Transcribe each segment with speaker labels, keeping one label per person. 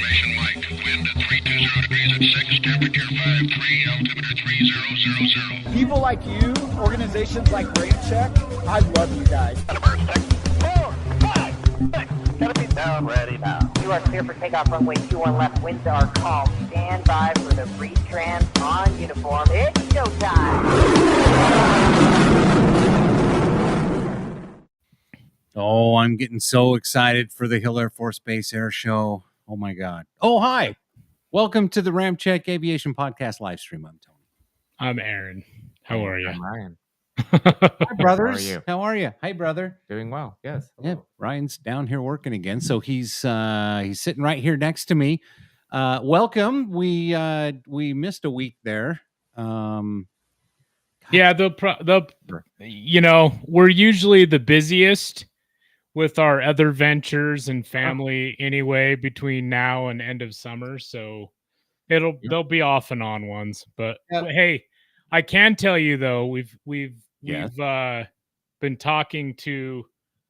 Speaker 1: Information, Mike. Wind at 320 degrees at 6, temperature 53, altimeter 3000.
Speaker 2: People like you, organizations like RampCheck, I love you guys.
Speaker 3: 4, 5, 6, gotta be down, ready now. You are clear for takeoff runway 21 left. Winds are calm. Stand by for the retrans on uniform. It's showtime.
Speaker 4: Oh, I'm getting so excited for the Hill Air Force Base Air Show. Oh my God. Oh, hi. Welcome to the RampCheck Aviation Podcast live stream. I'm Tony.
Speaker 5: I'm Aaron. How are you?
Speaker 6: I'm Ryan.
Speaker 4: Hi, brothers.
Speaker 6: How are you?
Speaker 4: How are you? Hi, brother.
Speaker 6: Doing well. Yes.
Speaker 4: Yeah, Ryan's down here working again, so he's sitting right here next to me. Welcome. We missed a week there.
Speaker 5: Yeah, we're usually the busiest with our other ventures and family anyway between now and end of summer, so they'll be off and on ones. But hey, I can tell you though, we've been talking to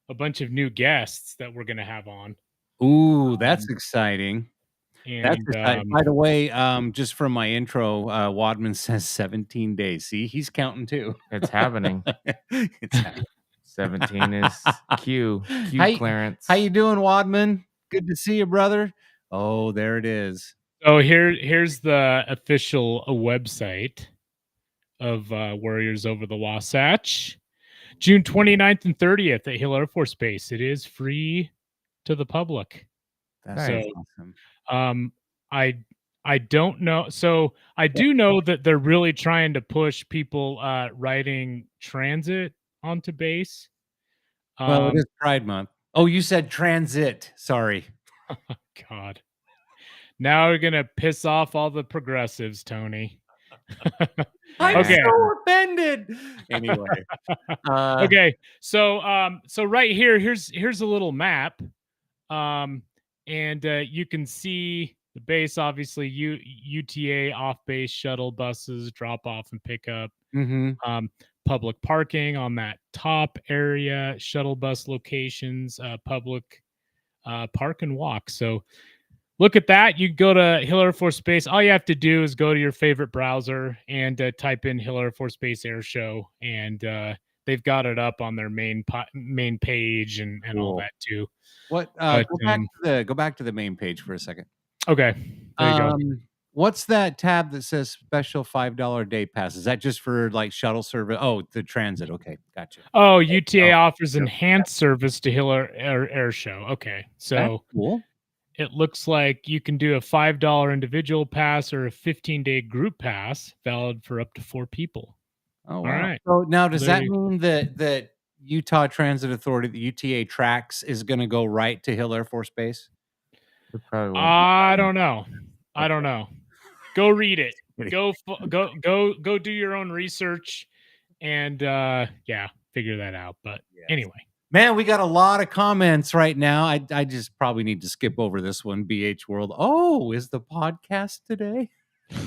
Speaker 5: a bunch of new guests that we're gonna have on.
Speaker 4: Ooh, that's exciting.
Speaker 5: And
Speaker 4: That's exciting. By the way, just from my intro, Wadman says 17 days. See, he's counting too.
Speaker 6: It's happening.
Speaker 4: It's happening.
Speaker 6: 17 is Q clearance.
Speaker 4: How you doing, Wadman? Good to see you, brother. Oh, there it is.
Speaker 5: So here's the official website of Warriors Over the Wasatch. June 29th and 30th at Hill Air Force Base. It is free to the public.
Speaker 4: That's
Speaker 5: so
Speaker 4: awesome.
Speaker 5: I don't know. So I do know that they're really trying to push people riding transit onto base.
Speaker 4: Well, it is Pride Month. Oh, you said transit. Sorry.
Speaker 5: God. Now we're gonna piss off all the progressives, Tony.
Speaker 4: I'm so offended. Anyway.
Speaker 5: Okay. So right here, here's a little map. And you can see the base, obviously, UTA off-base shuttle buses, drop off and pick up.
Speaker 4: Mm-hmm.
Speaker 5: Public parking on that top area, shuttle bus locations, public park and walk. So look at that. You go to Hill Air Force Base. All you have to do is go to your favorite browser and type in Hill Air Force Base Air Show, and they've got it up on their main page and all that too.
Speaker 4: What? Go back to the main page for a second.
Speaker 5: Okay. There you go.
Speaker 4: What's that tab that says special $5 day pass? Is that just for like shuttle service? Oh, the transit. Okay, gotcha.
Speaker 5: Oh, UTA offers enhanced service to Hill Air Show. Okay, so
Speaker 4: that's cool.
Speaker 5: It looks like you can do a $5 individual pass or a 15-day group pass, valid for up to 4 people.
Speaker 4: Oh, wow.
Speaker 5: All right.
Speaker 4: So now, does that mean that Utah Transit Authority, the UTA tracks, is going to go right to Hill Air Force Base?
Speaker 5: I don't know. I don't know. Go read it. Go do your own research, and figure that out. But anyway.
Speaker 4: Man, we got a lot of comments right now. I just probably need to skip over this one. BH World. Oh, is the podcast today?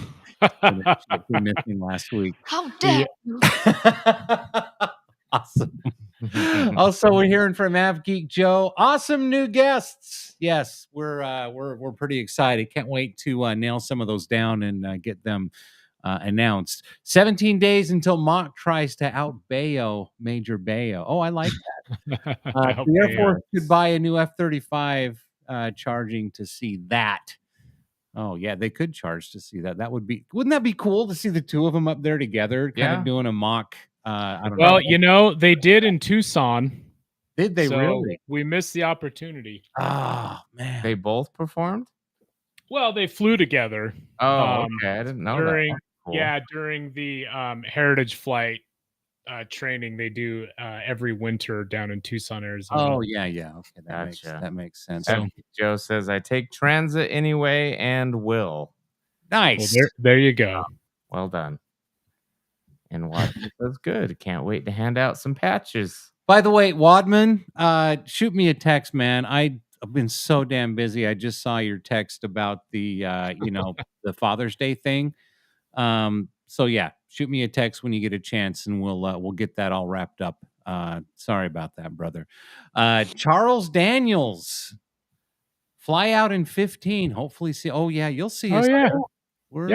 Speaker 4: We missing last week.
Speaker 7: How dare you?
Speaker 4: Awesome. Also, we're hearing from Av Geek Joe. Awesome new guests. Yes, we're pretty excited. Can't wait to nail some of those down and get them announced. 17 days until Mock tries to out Bayo, Major Bayo. Oh, I like that. The Air Force could buy a new F-35 charging to see that. Oh, yeah, they could charge to see that. Wouldn't that be cool to see the two of them up there together, kind of doing a mock? I don't know.
Speaker 5: Well, they did in Tucson.
Speaker 4: Did they really?
Speaker 5: We missed the opportunity.
Speaker 4: Oh, man.
Speaker 6: They both performed?
Speaker 5: Well, they flew together.
Speaker 6: Oh, okay. I didn't know that. Cool.
Speaker 5: Yeah, during the Heritage Flight training they do every winter down in Tucson, Arizona.
Speaker 4: Oh, yeah. Okay, that makes sense.
Speaker 6: So, Joe says, I take transit anyway and will.
Speaker 4: Nice.
Speaker 5: Well, there you go.
Speaker 6: Well done. And Wadman says, good. Can't wait to hand out some patches.
Speaker 4: By the way, Wadman, shoot me a text, man. I've been so damn busy. I just saw your text about the the Father's Day thing. So yeah, shoot me a text when you get a chance, and we'll get that all wrapped up. Sorry about that, brother. Charles Daniels, fly out in 15. Hopefully, see. Oh yeah, you'll see
Speaker 5: Oh
Speaker 4: us.
Speaker 5: yeah.
Speaker 4: there. We're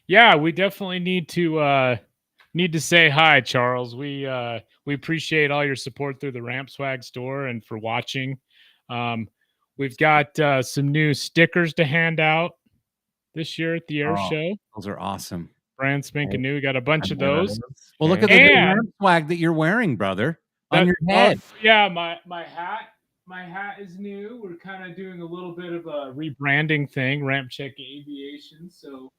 Speaker 5: Yeah. We definitely need to say hi, Charles. We appreciate all your support through the Ramp Swag store and for watching. We've got some new stickers to hand out this year at the air show.
Speaker 4: Those are awesome.
Speaker 5: Brand spanking new. We got a bunch of those.
Speaker 4: Well, look at the
Speaker 5: And-
Speaker 4: Ramp Swag that you're wearing, brother, on your
Speaker 5: Oh,
Speaker 4: head.
Speaker 5: yeah, my hat. My hat is new. We're kind of doing a little bit of a rebranding thing, RampCheck Aviation. So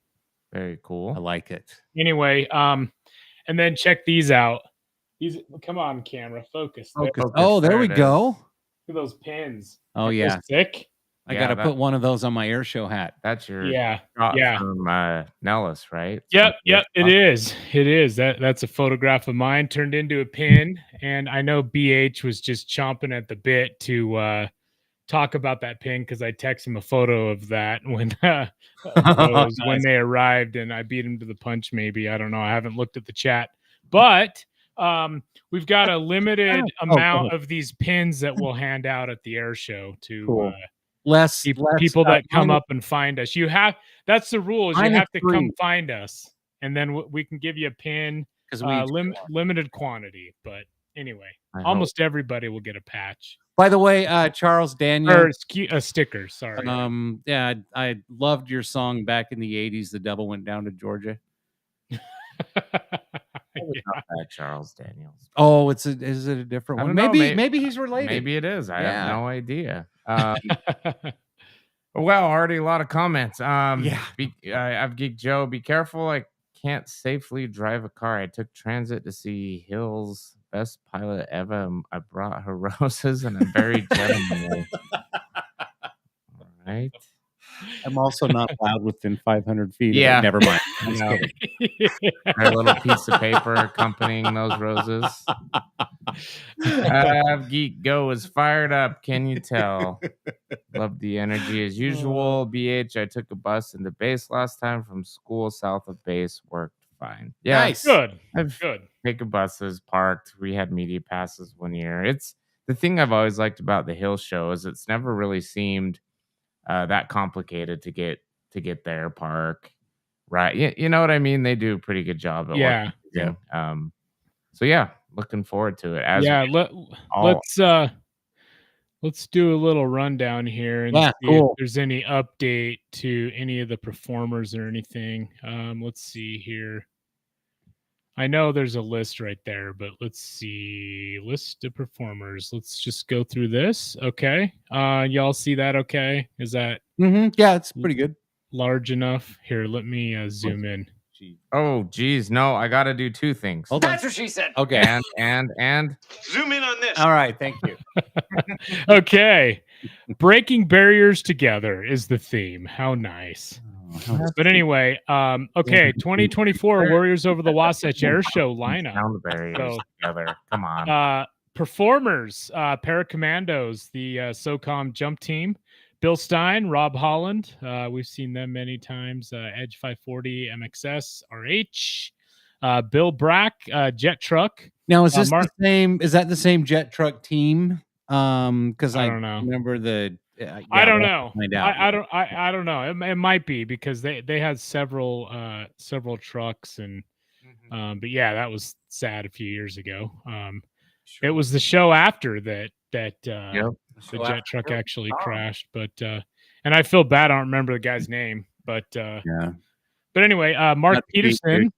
Speaker 6: Very cool.
Speaker 4: I like it.
Speaker 5: anyway, and then check these out. These, come on, camera, focus.
Speaker 4: Focus. Oh, there we go.
Speaker 5: Look at those pins.
Speaker 4: Oh
Speaker 5: Aren't
Speaker 4: yeah,
Speaker 5: those sick.
Speaker 4: I got to put one of those on my air show hat.
Speaker 6: That's your
Speaker 5: Yeah,
Speaker 6: shot
Speaker 5: yeah.
Speaker 6: from Nellis, right?
Speaker 5: Yep. It is. It is. That's a photograph of mine turned into a pin, and I know BH was just chomping at the bit to talk about that pin because I texted him a photo of that when those, when they arrived, and I beat him to the punch. Maybe, I don't know. I haven't looked at the chat, but we've got a limited amount of these pins that we'll hand out at the air show to
Speaker 4: less
Speaker 5: people that come up and find us. You have, that's the rule, is you have to come
Speaker 4: free.
Speaker 5: find us, and then we can give you a pin,
Speaker 4: because we
Speaker 5: limited quantity. But anyway,
Speaker 6: I
Speaker 5: almost everybody will get a patch
Speaker 4: By the way, Charles Daniel,
Speaker 5: or a sticker. Sorry.
Speaker 4: yeah, I loved your song back in the '80s. The Devil Went Down to Georgia.
Speaker 6: Not that Charles Daniels.
Speaker 4: Oh, is it a different
Speaker 6: I
Speaker 4: one?
Speaker 6: don't know,
Speaker 4: Maybe he's related.
Speaker 6: Maybe it is. I
Speaker 4: Yeah.
Speaker 6: have no idea. Well, already a lot of comments. I've Geek Joe. Be careful. I can't safely drive a car. I took transit to see Hill's best pilot ever. I brought her roses and I'm very gentlemanly. All right.
Speaker 4: I'm also not allowed within 500 feet.
Speaker 6: Yeah.
Speaker 4: Never mind.
Speaker 6: A little piece of paper accompanying those roses. Geek Go is fired up. Can you tell? Love the energy as usual. BH, I took a bus into base last time from school south of base. Worked fine. Yeah,
Speaker 4: Nice.
Speaker 5: Good.
Speaker 6: I've
Speaker 5: Good.
Speaker 6: taken buses, parked. We had media passes one year. It's the thing I've always liked about the Hill Show is it's never really seemed that complicated to get there, park, right? You know what I mean? They do a pretty good job at
Speaker 5: Yeah.
Speaker 6: So yeah, looking forward to it.
Speaker 5: Let's do a little rundown here and see if there's any update to any of the performers or anything. Let's see here. I know there's a list right there, but let's see. List of performers. Let's just go through this. Okay. Y'all see that okay? Is that
Speaker 4: yeah, it's pretty good.
Speaker 5: Large enough? Here, let me zoom in.
Speaker 6: Oh, geez. No, I got to do two things.
Speaker 2: That's what she said.
Speaker 4: Okay.
Speaker 6: And
Speaker 2: Zoom in on this.
Speaker 4: All right. Thank you.
Speaker 5: Okay. Breaking barriers together is the theme. How nice. But anyway, okay, 2024 Warriors over the Wasatch Air Show lineup.
Speaker 6: Sound barriers together. Come on.
Speaker 5: Performers, Paracommandos, the SOCOM jump team. Bill Stein, Rob Holland. We've seen them many times. Edge 540, MXS, RH. Bill Brack, Jet Truck.
Speaker 4: Now, is this the same? Is that the same jet truck team? Because
Speaker 5: I don't know.
Speaker 4: Remember the.
Speaker 5: I don't know.
Speaker 4: Find out.
Speaker 5: I don't know. It might be because they had several trucks and but yeah, that was sad a few years ago. It was the show after that the jet truck actually crashed, but and I feel bad. I don't remember the guy's name, but But anyway, Mark Peterson,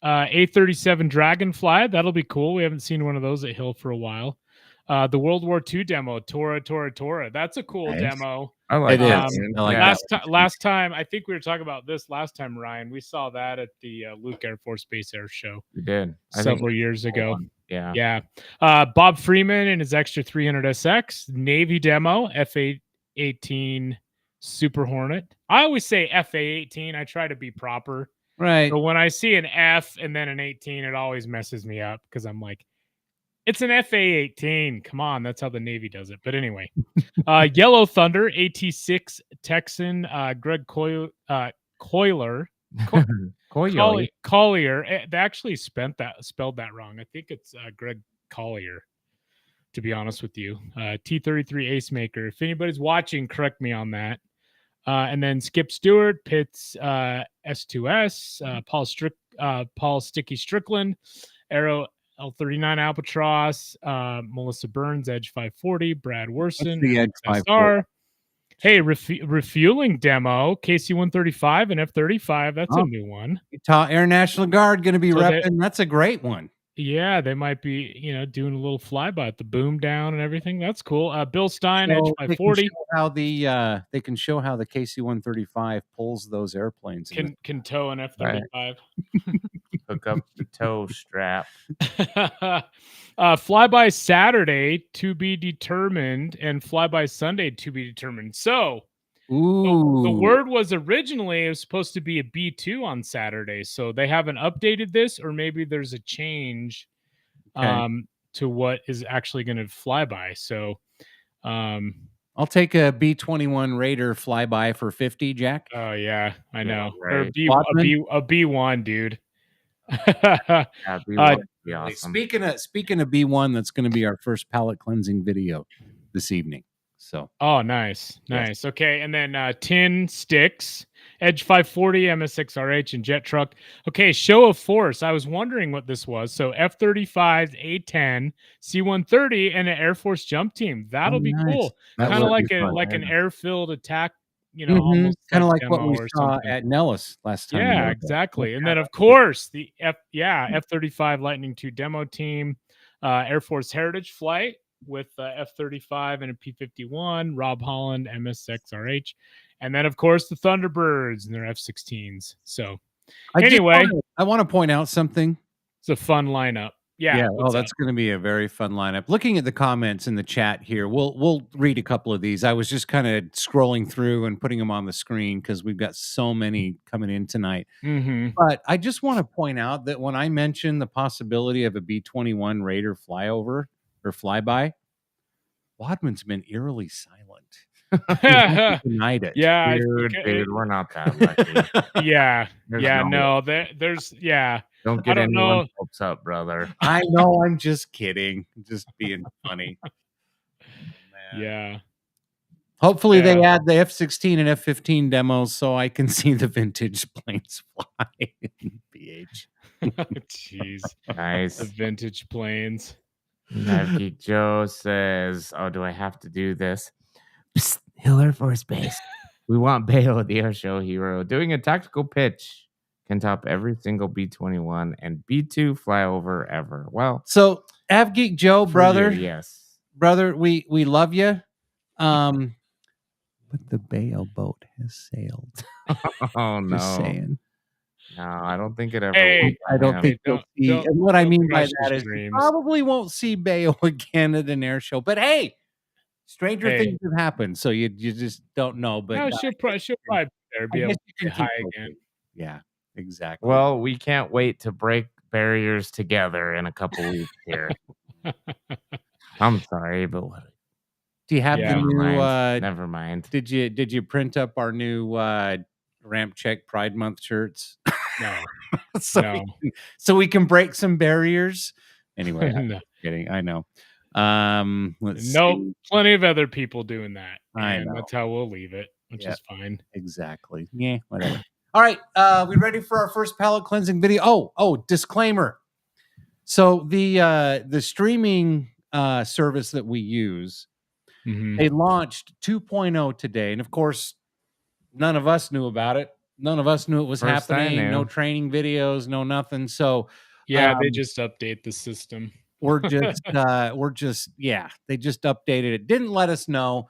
Speaker 5: A37 Dragonfly. That'll be cool. We haven't seen one of those at Hill for a while. The World War II demo, Tora. That's a cool demo.
Speaker 6: I like
Speaker 5: it. Last time, I think we were talking about this last time, Ryan. We saw that at the Luke Air Force Base Air Show.
Speaker 6: We did.
Speaker 5: Several years ago.
Speaker 6: Yeah.
Speaker 5: Bob Freeman and his extra 300SX. Navy demo, FA-18 Super Hornet. I always say FA-18. I try to be proper.
Speaker 4: Right.
Speaker 5: But when I see an F and then an 18, it always messes me up because I'm like, it's an FA-18. Come on, that's how the Navy does it. But anyway, Yellow Thunder, AT-6 Texan, Greg Collier. Collier. They actually spelled that wrong. I think it's Greg Collier. to be honest with you. T33 Ace Maker. If anybody's watching, correct me on that. And then Skip Stewart, Pitts S2S, Paul Sticky Strickland, Arrow L39 Albatross, Melissa Burns, Edge 540, Brad Worson,
Speaker 4: the Edge
Speaker 5: SR.
Speaker 4: 540?
Speaker 5: Hey, refueling demo, KC-135 and F-35. That's a new one.
Speaker 4: Utah Air National Guard going to be
Speaker 5: So
Speaker 4: repping. That's a great one.
Speaker 5: Yeah, they might be, doing a little flyby at the boom down and everything. That's cool. Bill Stein,
Speaker 4: So
Speaker 5: Edge 540.
Speaker 4: they can show how the KC-135 pulls those airplanes.
Speaker 5: Can tow an F-35.
Speaker 6: Right. Hook up the tow strap.
Speaker 5: Flyby Saturday to be determined, and flyby Sunday to be determined. So, the word was originally it was supposed to be a B2 on Saturday. So they haven't updated this, or maybe there's a change to what is actually going to fly by. So,
Speaker 4: I'll take a B-21 Raider flyby for 50, Jack.
Speaker 5: Oh yeah, I know.
Speaker 6: Right.
Speaker 5: Or a B1, dude.
Speaker 6: B1 would be awesome.
Speaker 4: Speaking of B1, that's going to be our first palate cleansing video this evening. So,
Speaker 5: nice. Okay, and then Tin Sticks, Edge 540, MSXRH, and Jet Truck. Okay, show of force. I was wondering what this was. So F-35, A-10, C-130, and an Air Force jump team. That'll be cool. Kind of like an air-filled attack. Almost
Speaker 4: kind of like what we saw at Nellis last time.
Speaker 5: Yeah, exactly. And then of course the F-35 Lightning II demo team, Air Force Heritage Flight with F-35 and a P-51, Rob Holland, MSXRH, and then of course the Thunderbirds and their F-16s. So anyway,
Speaker 4: I want to point out something.
Speaker 5: It's a fun lineup. Yeah.
Speaker 4: That's going to be a very fun lineup. Looking at the comments in the chat here, we'll read a couple of these. I was just kind of scrolling through and putting them on the screen because we've got so many coming in tonight.
Speaker 5: Mm-hmm.
Speaker 4: But I just want to point out that when I mentioned the possibility of a B-21 Raider flyover or flyby, Wadman's been eerily silent. Denied it.
Speaker 5: Yeah,
Speaker 6: dude, we're not that lucky. Don't get anyone's hopes up, brother.
Speaker 4: I know, I'm just kidding. Just being funny.
Speaker 5: Yeah.
Speaker 4: Hopefully they add the F-16 and F-15 demos so I can see the vintage planes fly in BH.
Speaker 5: Jeez.
Speaker 6: Nice.
Speaker 5: The vintage planes.
Speaker 6: Geek Joe says, do I have to do this? Psst, Hill Air Force Base. We want Bayo, the air show hero, doing a tactical pitch. Can top every single B-21 and B-2 flyover ever. Well,
Speaker 4: so Geek Joe, brother,
Speaker 6: yes,
Speaker 4: brother, we love you. But the Bayo boat has sailed.
Speaker 6: Oh no!
Speaker 4: Just saying.
Speaker 6: No, I don't think it ever.
Speaker 5: Hey,
Speaker 4: I don't think you'll see. And what I mean by that is,
Speaker 5: dreams.
Speaker 4: you probably won't see Bayo again at an air show. But hey, stranger things have happened, so you just don't know. But
Speaker 5: no, she'll probably be there, be able to get high again.
Speaker 4: Yeah, exactly.
Speaker 6: Well, we can't wait to break barriers together in a couple weeks here. I'm sorry, but what?
Speaker 4: Do you have the new?
Speaker 6: Never mind.
Speaker 4: Did you print up our new RampCheck Pride Month shirts?
Speaker 5: No.
Speaker 4: so we can break some barriers. Anyway, I'm
Speaker 5: No.
Speaker 4: kidding. I know.
Speaker 5: Plenty of other people doing that.
Speaker 4: I know.
Speaker 5: That's how we'll leave it, which is fine.
Speaker 4: Exactly. Yeah, whatever. All right. We ready for our first palate cleansing video? Oh, disclaimer. So the streaming service that we use, they launched 2.0 today. And of course, none of us knew about it. None of us knew it was happening. No training videos, no nothing. So
Speaker 5: they just update the system.
Speaker 4: They just updated it. Didn't let us know.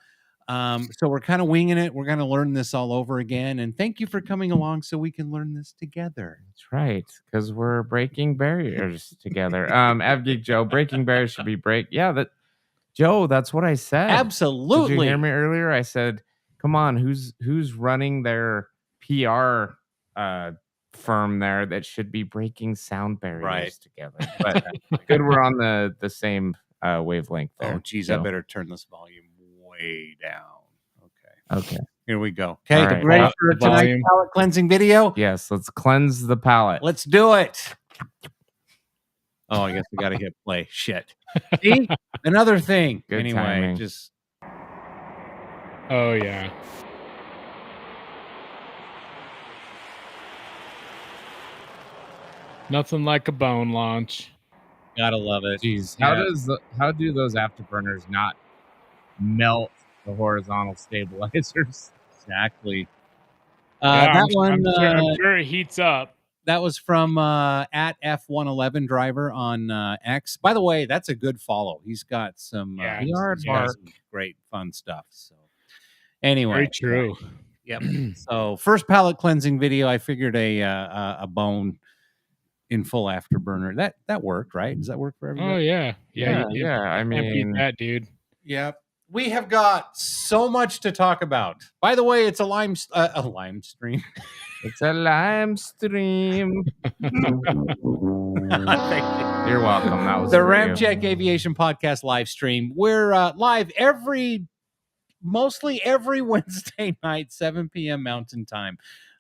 Speaker 4: So we're kind of winging it. We're going to learn this all over again. And thank you for coming along so we can learn this together.
Speaker 6: That's right. Because we're breaking barriers together. Avgeek Joe, breaking barriers should be break. Yeah, Joe, that's what I said.
Speaker 4: Absolutely.
Speaker 6: Did you hear me earlier? I said, come on, who's running their PR firm there that should be breaking sound barriers together? But good, we're on the same wavelength there.
Speaker 4: Oh, geez, I better turn this volume way down. Okay.
Speaker 6: Here
Speaker 4: we go. Okay,
Speaker 6: right.
Speaker 4: ready for tonight's palate cleansing video?
Speaker 6: Yes, let's cleanse the palate.
Speaker 4: Let's do it. Oh, I guess we got to hit play. Shit. See? Another thing.
Speaker 6: Good
Speaker 4: anyway,
Speaker 6: timing.
Speaker 4: just
Speaker 5: Oh yeah. Nothing like a bone launch.
Speaker 4: gotta love it.
Speaker 6: Jeez,
Speaker 4: Yeah.
Speaker 6: how do those afterburners not melt the horizontal stabilizers?
Speaker 4: Exactly.
Speaker 5: Yeah,
Speaker 4: That one,
Speaker 5: I'm sure it heats up.
Speaker 4: that was from at F111 driver on X. By the way, that's a good follow. He's got some,
Speaker 5: Yeah,
Speaker 4: he's
Speaker 6: Yard
Speaker 4: got
Speaker 6: bark.
Speaker 4: some great fun stuff. So anyway,
Speaker 5: Very true.
Speaker 4: yep. So first palate cleansing video, I figured a bone in full afterburner. That worked, right? Does that work for everybody?
Speaker 5: Oh yeah.
Speaker 6: Yeah,
Speaker 5: You
Speaker 6: yeah. I
Speaker 5: can't beat
Speaker 6: mean,
Speaker 5: that, dude.
Speaker 4: Yep. We have got so much to talk about. By the way, it's a lime stream.
Speaker 6: it's a lime stream.
Speaker 4: Thank you.
Speaker 6: You're welcome. That was
Speaker 4: The
Speaker 6: for you.
Speaker 4: RampCheck Aviation Podcast live stream. We're live mostly every Wednesday night, 7 p.m. Mountain Time,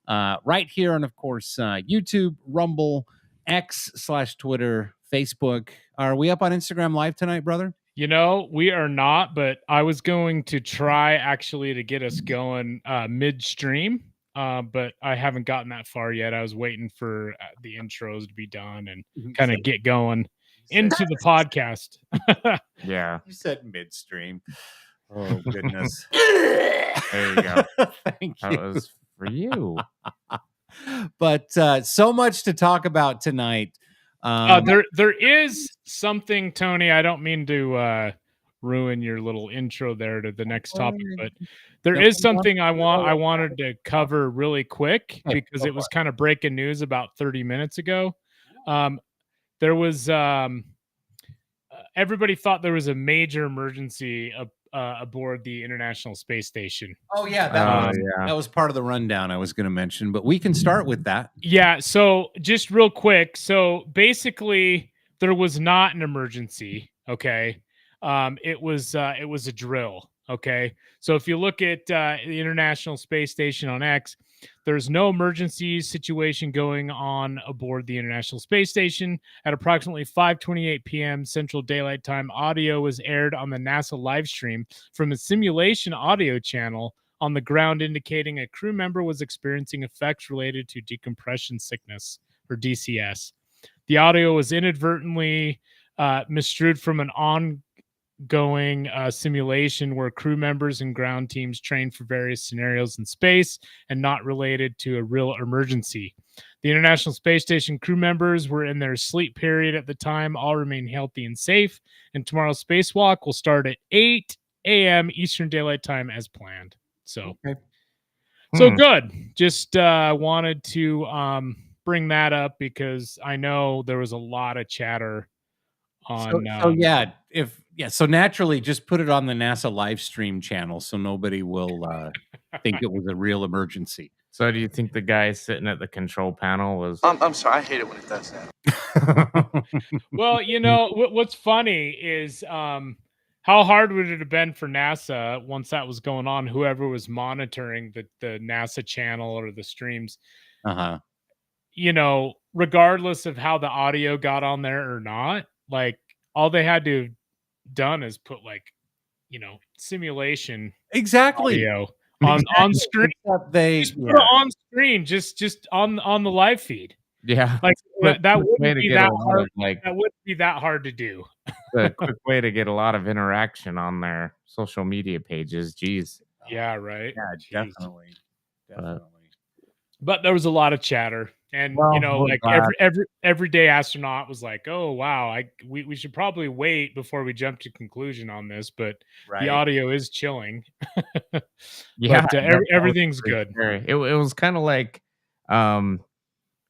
Speaker 4: right here on, of course, YouTube, Rumble, X/Twitter, Facebook. Are we up on Instagram Live tonight, brother?
Speaker 5: You know, we are not, but I was going to try actually to get us going midstream, but I haven't gotten that far yet. I was waiting for the intros to be done and kind of get going into the podcast.
Speaker 6: Yeah.
Speaker 4: You said midstream. Oh, goodness.
Speaker 6: There you go.
Speaker 4: Thank
Speaker 6: That
Speaker 4: you.
Speaker 6: was for you.
Speaker 4: But so much to talk about tonight.
Speaker 5: There is something, Tony. I don't mean to ruin your little intro there to the next topic, but there is something I wanted to cover really quick because it was kind of breaking news about 30 minutes ago. There was everybody thought there was a major emergency aboard the International Space Station.
Speaker 4: Oh yeah, that was part of the rundown I was going to mention, but we can start with that.
Speaker 5: Yeah, so just real quick. So basically there was not an emergency, okay? It was a drill, okay? So if you look at the International Space Station on X, there's no emergency situation going on aboard the International Space Station. At approximately 5:28 p.m. Central Daylight Time, audio was aired on the NASA live stream from a simulation audio channel on the ground, indicating a crew member was experiencing effects related to decompression sickness, or DCS. The audio was inadvertently misstrued from an ongoing simulation where crew members and ground teams trained for various scenarios in space and not related to a real emergency. The International Space Station crew members were in their sleep period at the time. All remain healthy and safe, and tomorrow's spacewalk will start at 8 a.m. Eastern Daylight Time as planned. So, good. Just wanted to bring that up because I know there was a lot of chatter on.
Speaker 4: So naturally, just put it on the NASA live stream channel so nobody will think it was a real emergency.
Speaker 6: So, do you think the guy sitting at the control panel was?
Speaker 7: I'm sorry, I hate it when it does that.
Speaker 5: Well, you know what's funny is how hard would it have been for NASA once that was going on? Whoever was monitoring the NASA channel or the streams, you know, regardless of how the audio got on there or not, like all they had to have done is put simulation audio on screen. Just put it on screen, just on the live feed.
Speaker 6: Yeah,
Speaker 5: like that wouldn't be that hard. That wouldn't be that hard to do.
Speaker 6: A quick way to get a lot of interaction on their social media pages. Jeez.
Speaker 5: Yeah, right.
Speaker 4: Yeah, definitely.
Speaker 5: But there was a lot of chatter, and everyday astronaut was like, "Oh wow, we should probably wait before we jump to conclusion on this." But the audio is chilling.
Speaker 6: Yeah,
Speaker 5: but, everything's good.
Speaker 6: It was kind of like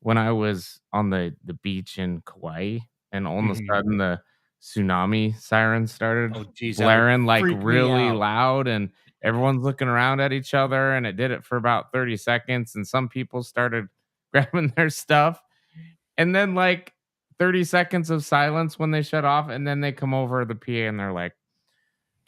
Speaker 6: when I was on the beach in Kauai, and all of a sudden the tsunami siren started blaring like really loud, and everyone's looking around at each other, and it did it for about 30 seconds, and some people started grabbing their stuff, and then like 30 seconds of silence when they shut off, and then they come over the PA and they're like,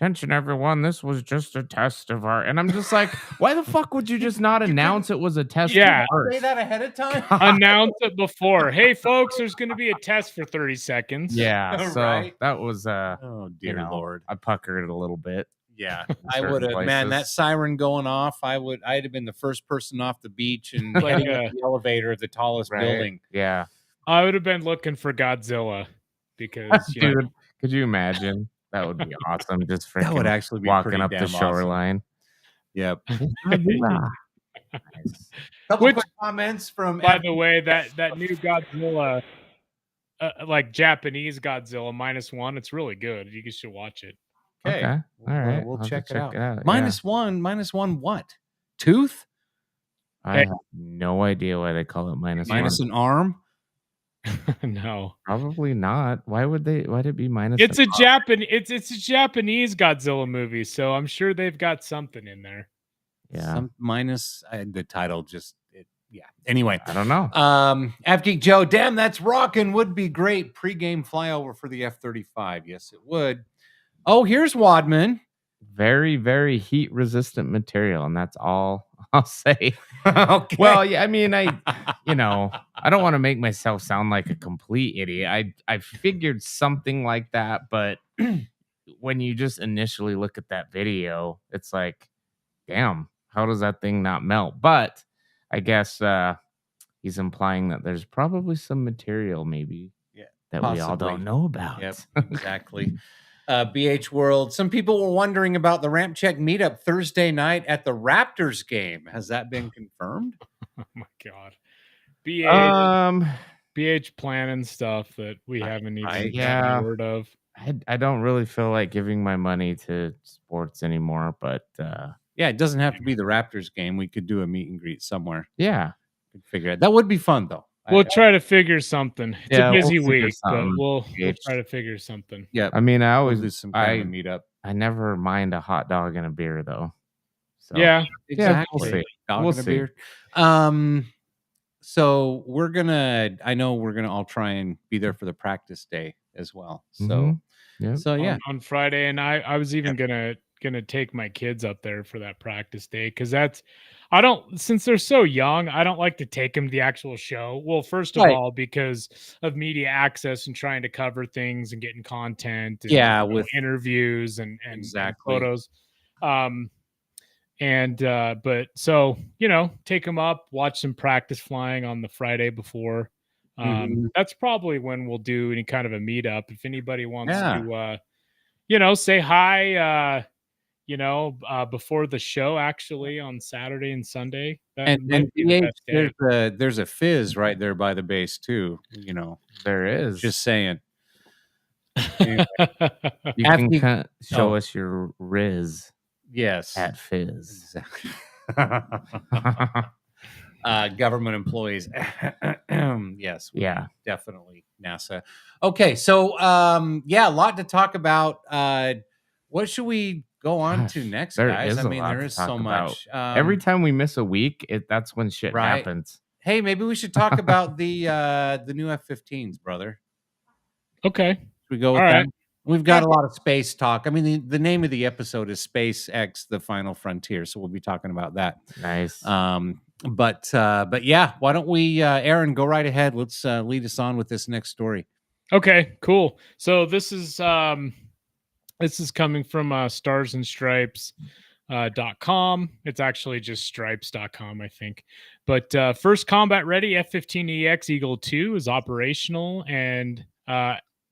Speaker 6: attention, everyone. This was just a test of our. And I'm just like, why the fuck would you just not announce it was a test?
Speaker 5: Yeah.
Speaker 4: Say that ahead of time.
Speaker 5: Announce it before. Hey, folks, there's going to be a test for 30 seconds.
Speaker 6: Yeah. So
Speaker 4: Right.
Speaker 6: that was,
Speaker 4: Oh dear Lord.
Speaker 6: I puckered a little bit.
Speaker 4: Yeah,
Speaker 6: in
Speaker 4: I
Speaker 6: certain
Speaker 4: would have. Man, that
Speaker 6: places.
Speaker 4: siren going off, I'd have been the first person off the beach and
Speaker 5: Like
Speaker 4: heading
Speaker 5: a-
Speaker 4: up the elevator of the tallest building.
Speaker 6: Yeah.
Speaker 5: I would have been looking for Godzilla because, you know,
Speaker 6: Dude, could you imagine? That would be awesome. Just freaking
Speaker 4: That would actually be
Speaker 6: walking
Speaker 4: pretty
Speaker 6: up the
Speaker 4: damn awesome.
Speaker 6: shoreline.
Speaker 4: Yep.
Speaker 6: Nice.
Speaker 4: Couple
Speaker 5: Which-
Speaker 4: quick comments from.
Speaker 5: by the way, that new Godzilla, like Japanese Godzilla -1, it's really good. You should watch it.
Speaker 6: Okay. All right.
Speaker 4: We'll
Speaker 6: I'll have
Speaker 4: check
Speaker 6: to
Speaker 4: it out.
Speaker 6: yeah.
Speaker 4: -1 what? Tooth?
Speaker 6: I have no idea why they call it -1.
Speaker 4: Minus an arm?
Speaker 5: No,
Speaker 6: Probably not. Why'd it be minus?
Speaker 5: it's
Speaker 6: an
Speaker 5: a
Speaker 6: arm?
Speaker 5: it's a Japanese Godzilla movie, so I'm sure they've got something in there.
Speaker 6: Yeah.
Speaker 4: Some minus the title just yeah. Anyway,
Speaker 6: I don't know.
Speaker 4: Avgeek Joe, damn, that's rocking. Would be great pre-game flyover for the F-35. Yes, it would. Oh, here's Wadman.
Speaker 6: Very, very heat resistant material, and that's all I'll say.
Speaker 4: Okay.
Speaker 6: Well, yeah, I mean, I don't want to make myself sound like a complete idiot. I figured something like that, but when you just initially look at that video, it's like, damn, how does that thing not melt? But I guess he's implying that there's probably some material maybe that we all
Speaker 4: possibly.
Speaker 6: don't know about.
Speaker 4: Yep, exactly. BH World. Some people were wondering about the RampCheck meetup Thursday night at the Raptors game. Has that been confirmed?
Speaker 5: Oh my god, BH planning stuff that we haven't even gotten word of.
Speaker 6: I don't really feel like giving my money to sports anymore, but
Speaker 4: yeah, it doesn't have to be the Raptors game. We could do a meet and greet somewhere.
Speaker 6: Yeah,
Speaker 4: could figure it. That would be fun though.
Speaker 5: We'll try to figure something. It's a busy week, but
Speaker 6: something.
Speaker 5: we'll try to figure something.
Speaker 4: Yeah,
Speaker 6: I mean, I always
Speaker 4: do some kind of a meetup.
Speaker 6: I never mind a hot dog and a beer though. So
Speaker 5: Yeah,
Speaker 4: exactly.
Speaker 6: We'll see.
Speaker 4: Dog
Speaker 6: We'll
Speaker 4: and a
Speaker 6: see.
Speaker 4: beer. So I know we're gonna all try and be there for the practice day as well. So
Speaker 6: Yep.
Speaker 4: so yeah.
Speaker 5: on Friday, and I was even gonna take my kids up there for that practice day because since they're so young, I don't like to take them to the actual show. Well, first of all, because of media access and trying to cover things and getting content, and, with interviews and
Speaker 4: exactly.
Speaker 5: photos. But so take them up, watch some practice flying on the Friday before. That's probably when we'll do any kind of a meetup. If anybody wants to, say hi, before the show, actually on Saturday and Sunday.
Speaker 4: And there's a fizz right there by the base too.
Speaker 6: There is.
Speaker 4: Just saying.
Speaker 6: You can show us your Riz.
Speaker 4: Yes.
Speaker 6: At Fizz.
Speaker 4: Exactly. Government employees. Yes.
Speaker 6: Yeah.
Speaker 4: Definitely NASA. Okay. So, a lot to talk about. What should we go on to next, guys? I mean, there is so much.
Speaker 6: Every time we miss a week, that's when shit happens.
Speaker 4: Hey, maybe we should talk about the new F-15s, brother.
Speaker 5: Okay.
Speaker 4: Should we go with that? We've got a lot of space talk. I mean, the name of the episode is SpaceX: The Final Frontier, so we'll be talking about that.
Speaker 6: Nice.
Speaker 4: But yeah, why don't we, Aaron, go right ahead. Let's lead us on with this next story.
Speaker 5: Okay, cool. So this is coming from starsandstripes.com. It's actually just stripes.com, I think. But first combat ready F-15EX Eagle 2 is operational, and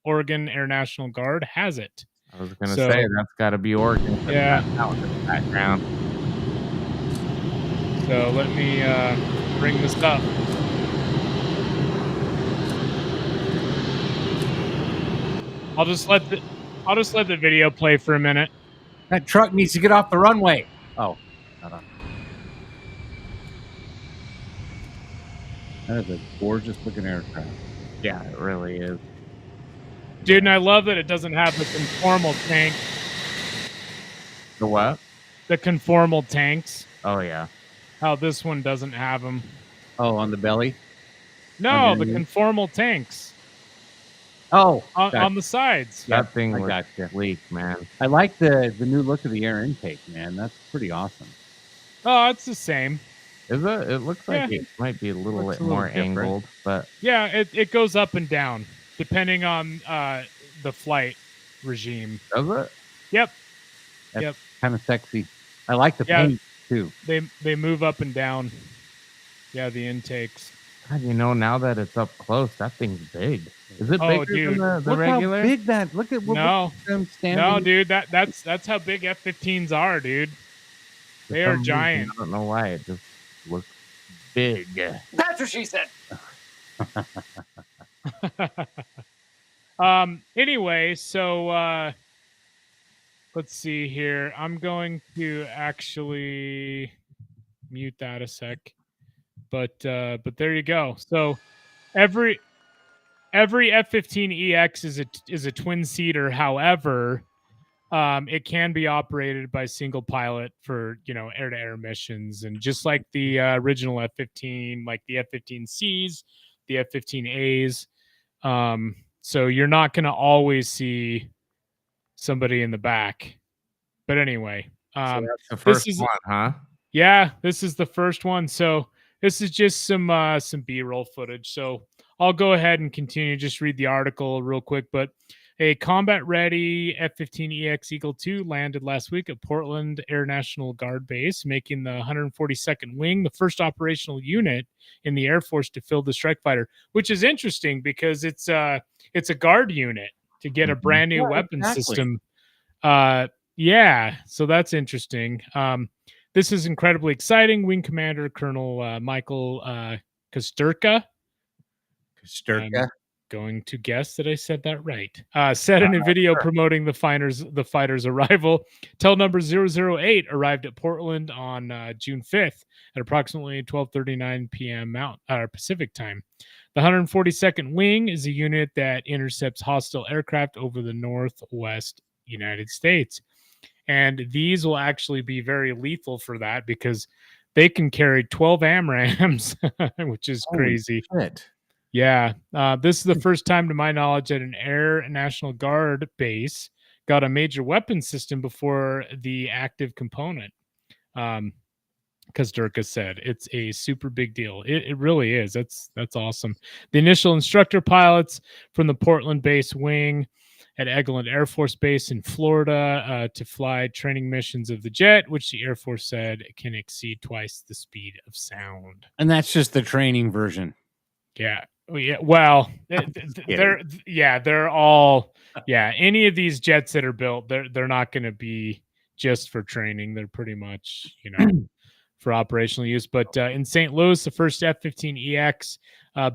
Speaker 5: Oregon Air National Guard has it.
Speaker 6: I was going to say that's got to be Oregon.
Speaker 5: Yeah.
Speaker 6: Out in the background.
Speaker 5: So let me bring this up. I'll just let the video play for a minute.
Speaker 4: That truck needs to get off the runway. Oh, hold on. That is a gorgeous looking aircraft.
Speaker 6: Yeah, it really is.
Speaker 5: Dude, and I love that it doesn't have the conformal tank.
Speaker 6: The what?
Speaker 5: The conformal tanks.
Speaker 6: Oh, yeah.
Speaker 5: How this one doesn't have them.
Speaker 4: Oh, on the belly?
Speaker 5: No, the conformal tanks.
Speaker 4: Oh,
Speaker 5: on the sides.
Speaker 4: Yep,
Speaker 6: That thing
Speaker 4: I
Speaker 6: was
Speaker 4: gotcha.
Speaker 6: sleek, man.
Speaker 4: I like the new look of the air intake, man. That's pretty awesome.
Speaker 5: Oh, it's the same.
Speaker 6: Is it? It looks like
Speaker 5: Yeah.
Speaker 6: it might be a little
Speaker 4: Looks
Speaker 6: bit
Speaker 4: a little
Speaker 6: more
Speaker 4: different.
Speaker 6: angled, but
Speaker 5: Yeah, it goes up and down depending on the flight regime.
Speaker 6: does it?
Speaker 5: Yep.
Speaker 4: That's
Speaker 5: Yep.
Speaker 4: kind of sexy. I like the
Speaker 5: Yeah.
Speaker 4: paint too.
Speaker 5: They move up and down. Yeah, the intakes.
Speaker 6: God, now that it's up close, that thing's big. Is it
Speaker 5: Oh,
Speaker 6: bigger
Speaker 5: dude.
Speaker 6: than the
Speaker 4: Look
Speaker 6: regular?
Speaker 4: how big that. Look at
Speaker 5: No.
Speaker 4: them standing.
Speaker 5: No, dude, that's how big F-15s are, dude.
Speaker 6: For
Speaker 5: They are
Speaker 6: some reason,
Speaker 5: giant.
Speaker 6: I don't know why it just looks big.
Speaker 2: That's what she said.
Speaker 5: Anyway, so let's see here. I'm going to actually mute that a sec. But there you go. So every F-15EX is a twin seater. However, it can be operated by single pilot for air to air missions, and just like the original F-15, like the F-15Cs, the F-15As. So you're not going to always see somebody in the back. But anyway,
Speaker 6: So that's the first one, huh?
Speaker 5: yeah, this is the first one. So this is just some B-roll footage. So I'll go ahead and continue. Just read the article real quick. But a combat-ready F-15EX Eagle II landed last week at Portland Air National Guard Base, making the 142nd Wing the first operational unit in the Air Force to fill the strike fighter, which is interesting because it's a guard unit to get a brand new weapon system. Yeah, so that's interesting. This is incredibly exciting. Wing Commander Colonel Michael Kosterka. I'm going to guess that I said that right. Said in a video promoting the fighter's arrival. Tail number 008 arrived at Portland on June 5th at approximately 12:39 p.m. Pacific time. The 142nd Wing is a unit that intercepts hostile aircraft over the northwest United States. And these will actually be very lethal for that because they can carry 12 AMRAAMs, which is crazy.
Speaker 4: Shit.
Speaker 5: Yeah. This is the first time, to my knowledge, that an Air National Guard base got a major weapon system before the active component. Because Durka said it's a super big deal. It really is. That's awesome. The initial instructor pilots from the Portland base wing at Eglin Air Force Base in Florida to fly training missions of the jet, which the Air Force said can exceed twice the speed of sound.
Speaker 4: And that's just the training version.
Speaker 5: Yeah. Well, they're all any of these jets that are built, they're not going to be just for training. They're pretty much, for operational use. But in St. Louis, the first F-15EX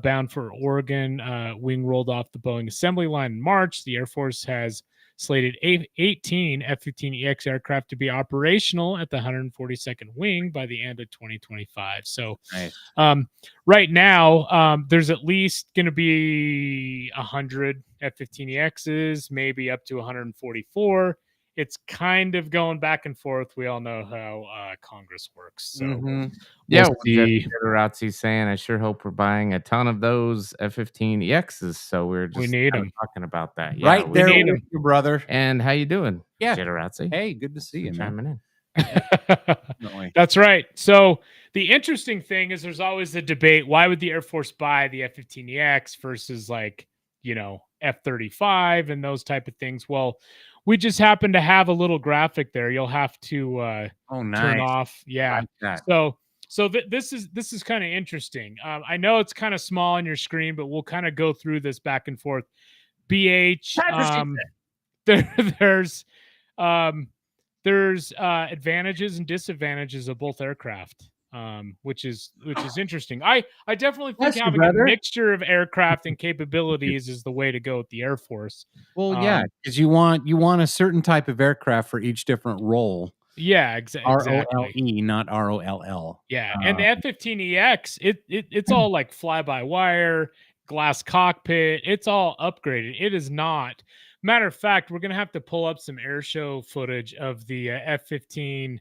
Speaker 5: bound for Oregon wing rolled off the Boeing assembly line in March. The Air Force has slated 18 F-15EX aircraft to be operational at the 142nd Wing by the end of 2025. So
Speaker 4: nice.
Speaker 5: Right now, there's at least going to be 100 F-15EXs, maybe up to 144. It's kind of going back and forth. We all know how Congress works. So
Speaker 6: Razzi's saying, I sure hope we're buying a ton of those F-15EXs. So we
Speaker 5: need them.
Speaker 6: talking about that.
Speaker 4: Yeah, right there with your brother.
Speaker 6: And how you doing?
Speaker 4: Yeah.
Speaker 6: Razzi.
Speaker 4: Hey, good to see you, man.
Speaker 6: Chiming in.
Speaker 5: That's right. So the interesting thing is there's always the debate. Why would the Air Force buy the F-15EX versus F-35 and those type of things? Well, we just happen to have a little graphic there. You'll have to turn off. Yeah.
Speaker 4: Like
Speaker 5: So this is kind of interesting. I know it's kind of small on your screen, but we'll kind of go through this back and forth. BH, there's advantages and disadvantages of both aircraft, which is interesting. I definitely think having a mixture of aircraft and capabilities is the way to go with the Air Force.
Speaker 4: Well, yeah, because you want a certain type of aircraft for each different role.
Speaker 5: Yeah, exactly.
Speaker 4: ROLE, not ROLL.
Speaker 5: Yeah, and the F-15EX, it's all like fly-by-wire, glass cockpit. It's all upgraded. It is not. Matter of fact, we're going to have to pull up some air show footage of the F-15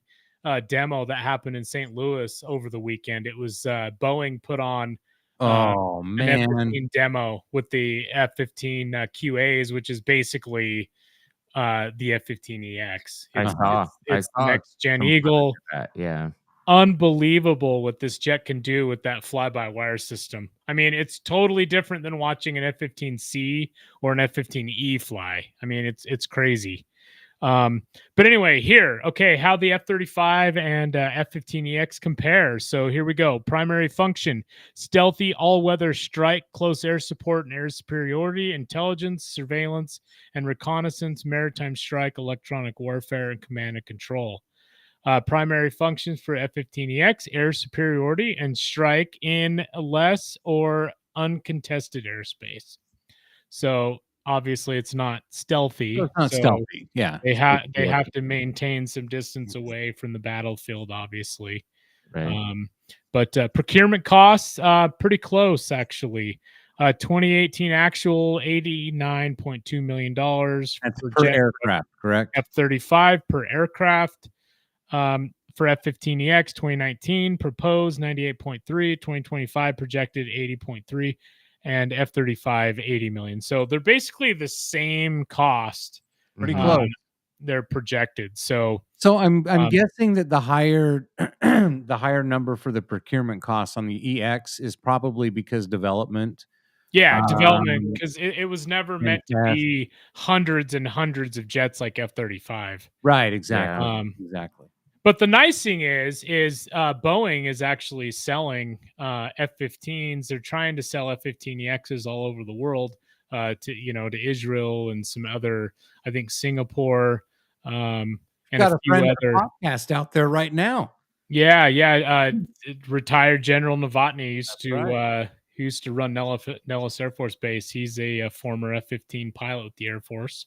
Speaker 5: demo that happened in St. Louis over the weekend. It was Boeing put on
Speaker 4: Oh
Speaker 5: an
Speaker 4: man,
Speaker 5: F-15 demo with the F-15 QAs, which is basically the F-15EX.
Speaker 6: I saw
Speaker 5: It's the
Speaker 6: some
Speaker 5: next gen
Speaker 6: footage
Speaker 5: Eagle.
Speaker 6: of that, yeah.
Speaker 5: Unbelievable what this jet can do with that fly-by-wire system. I mean, it's totally different than watching an F-15C or an F-15E fly. I mean, it's crazy. But anyway, here, okay, how the F-35 and F-15EX compare. So here we go. Primary function: stealthy, all-weather strike, close air support and air superiority, intelligence, surveillance, and reconnaissance, maritime strike, electronic warfare, and command and control. Primary functions for F-15EX: air superiority and strike in less or uncontested airspace. So obviously it's not stealthy.
Speaker 4: so it's not
Speaker 5: So
Speaker 4: stealthy. Yeah,
Speaker 5: they have to maintain some distance away from the battlefield, obviously.
Speaker 6: Right.
Speaker 5: But procurement costs, pretty close actually. 2018 actual $89.2 million
Speaker 4: that's
Speaker 5: for
Speaker 4: per
Speaker 5: jet
Speaker 4: aircraft, correct?
Speaker 5: F-35 per aircraft. For F-15EX 2019 proposed 98.3, 2025 projected 80.3, and F-35 80 million. So they're basically the same cost.
Speaker 4: Pretty
Speaker 6: Mhm.
Speaker 4: close.
Speaker 5: They're projected. So
Speaker 4: I'm guessing that the higher the higher number for the procurement costs on the EX is probably because development.
Speaker 5: yeah, development,
Speaker 4: Um,
Speaker 5: because it was never
Speaker 4: and
Speaker 5: meant to
Speaker 4: test.
Speaker 5: be hundreds and hundreds of jets like F-35.
Speaker 4: Right, exactly.
Speaker 5: Yeah.
Speaker 4: Exactly.
Speaker 5: But the nice thing is Boeing is actually selling F-15s. They're trying to sell F-15EXs all over the world, to Israel and some other, I think Singapore, and
Speaker 4: Got
Speaker 5: a
Speaker 4: a
Speaker 5: few
Speaker 4: friend of
Speaker 5: other.
Speaker 4: the podcast out there right now.
Speaker 5: Yeah. Retired General Novotny used
Speaker 4: That's
Speaker 5: to
Speaker 4: right.
Speaker 5: he used to run Nellis Air Force Base. He's a former F-15 pilot with the Air Force.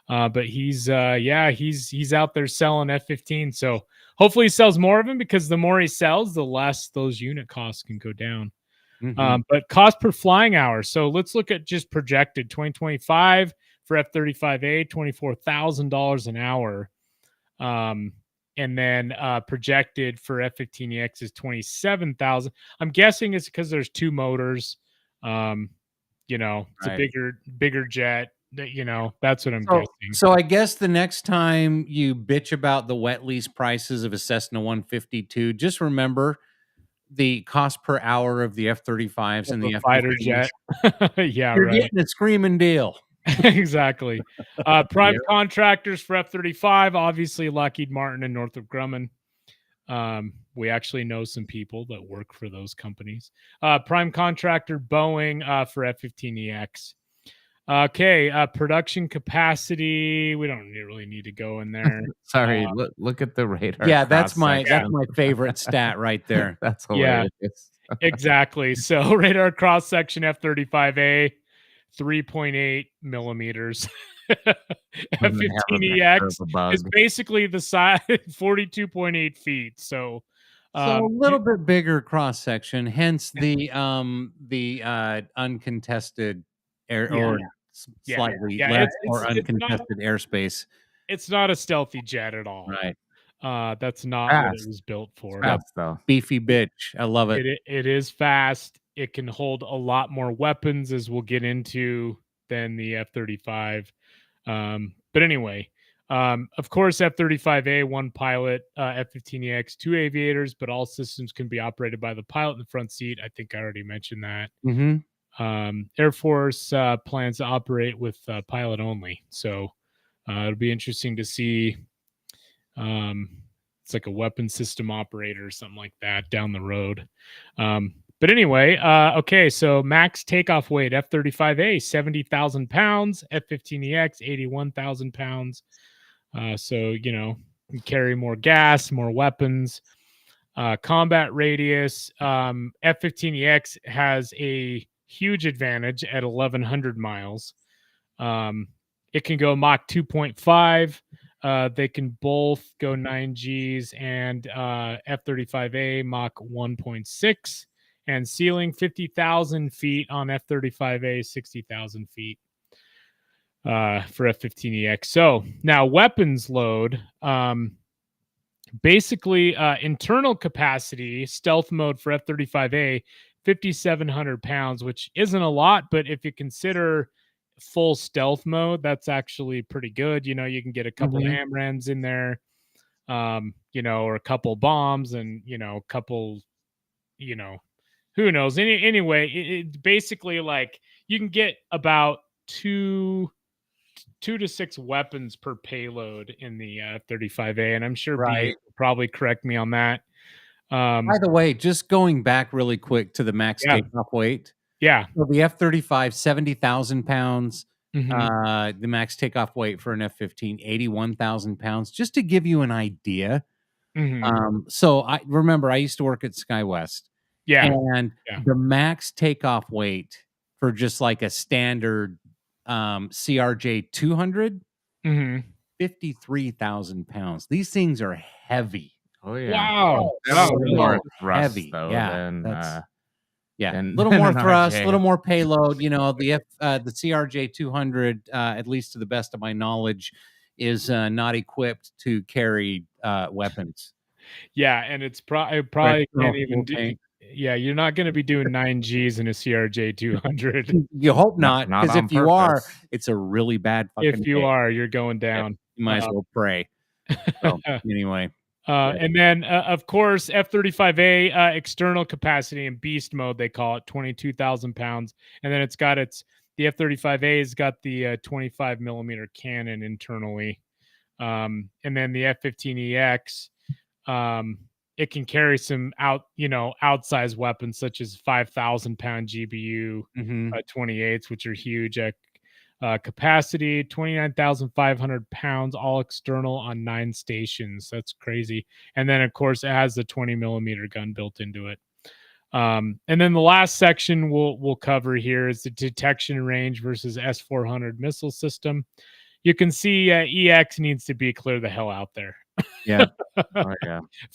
Speaker 5: But he's out there selling F-15. So hopefully he sells more of them, because the more he sells, the less those unit costs can go down.
Speaker 4: Mhm.
Speaker 5: But cost per flying hour. So let's look at just projected 2025 for F-35A, $24,000 an hour. And then projected for F-15EX is 27,000. I'm guessing it's because there's two motors. It's a
Speaker 4: Right.
Speaker 5: bigger jet. That's what I'm
Speaker 4: So,
Speaker 5: guessing.
Speaker 4: so I guess the next time you bitch about the wet lease prices of a Cessna 152, just remember the cost per hour of the F-35s and
Speaker 5: Of
Speaker 4: the
Speaker 5: a fighter
Speaker 4: F-15s.
Speaker 5: jet. Yeah,
Speaker 4: You're
Speaker 5: right.
Speaker 4: getting a screaming deal.
Speaker 5: Exactly. Prime
Speaker 6: Yep.
Speaker 5: contractors for F-35, obviously Lockheed Martin and Northrop Grumman. We actually know some people that work for those companies. Prime contractor Boeing for F-15EX. Okay, production capacity. We don't really need to go in there.
Speaker 6: Sorry, look at the radar.
Speaker 4: Yeah, that's my
Speaker 6: cross-section.
Speaker 4: favorite stat right there.
Speaker 6: That's
Speaker 5: Yeah.
Speaker 6: hilarious.
Speaker 5: Exactly. So radar cross section F-35A, 3.8 millimeters. F-15EX is basically the size, 42.8 feet. So,
Speaker 4: So a little bit bigger cross section, hence the uncontested air
Speaker 5: Yeah.
Speaker 4: or
Speaker 5: Yeah.
Speaker 4: slightly
Speaker 5: Yeah,
Speaker 4: less
Speaker 5: it's
Speaker 4: or
Speaker 5: not-
Speaker 4: uncontested airspace.
Speaker 5: it's not a stealthy jet at all.
Speaker 4: Right.
Speaker 5: That's not what it
Speaker 6: Fast.
Speaker 5: was built for.
Speaker 6: Fast though.
Speaker 4: Beefy bitch. I love it.
Speaker 5: It is fast. It can hold a lot more weapons, as we'll get into, than the F-35. But anyway, of course, F-35A, one pilot, F-15EX, two aviators, but all systems can be operated by the pilot in the front seat. I think I already mentioned that.
Speaker 4: Mm-hmm.
Speaker 5: Air Force plans to operate with pilot only. So it'll be interesting to see. It's like a weapon system operator or something like that down the road. But anyway, okay, so max takeoff weight, F-35A, 70,000 pounds, F-15EX, 81,000 pounds. So, you carry more gas, more weapons. Combat radius, F-15EX has a huge advantage at 1,100 miles. It can go Mach 2.5. They can both go 9Gs, and F-35A Mach 1.6, and ceiling 50,000 feet on F-35A, 60,000 feet for F-15EX. So now weapons load. Basically, internal capacity, stealth mode for F-35A, 5,700 pounds, which isn't a lot, but if you consider full stealth mode, that's actually pretty good. You know, you can get a couple AMRAAMs in there, you know, or a couple bombs, and you know, a couple, you know, who knows. Anyway, it basically, like, you can get about two to six weapons per payload in the F-35A, and I'm sure BA will probably correct me on that.
Speaker 4: By the way, just going back really quick to the max takeoff weight.
Speaker 5: Yeah.
Speaker 4: So the F-35, 70,000 pounds. The max takeoff weight for an F-15, 81,000 pounds. Just to give you an idea. So I remember I used to work at SkyWest.
Speaker 5: Yeah.
Speaker 4: And the max takeoff weight for just like a standard CRJ 200, 53,000 pounds. These things are heavy.
Speaker 6: Oh yeah!
Speaker 5: Wow,
Speaker 6: that's a little more thrust,
Speaker 4: heavy.
Speaker 6: though.
Speaker 4: A
Speaker 6: Than
Speaker 4: little more
Speaker 6: an
Speaker 4: thrust, a
Speaker 6: RJ.
Speaker 4: little more payload. You know, the CRJ 200, at least to the best of my knowledge, is not equipped to carry weapons.
Speaker 5: Yeah, and it's probably can't even do. Yeah, you're not going to be doing 9Gs in a CRJ 200.
Speaker 4: You hope not, because if you are, it's a really bad fucking
Speaker 5: If you
Speaker 4: day.
Speaker 5: are, you're going down.
Speaker 4: You might as well pray. So, anyway.
Speaker 5: And then, of course, F-35A external capacity in beast mode, they call it, 22,000 pounds. And then it's got the F-35A has got the 25 millimeter cannon internally. And then the F-15EX, it can carry some outsized weapons such as 5,000 pound GBU 28s, which are huge. Capacity 29,500 pounds, all external on 9 stations. That's crazy. And then, of course, it has the 20 millimeter gun built into it. And then the last section we'll cover here is the detection range versus S-400 missile system. You can see EX needs to be clear the hell out there.
Speaker 4: Yeah.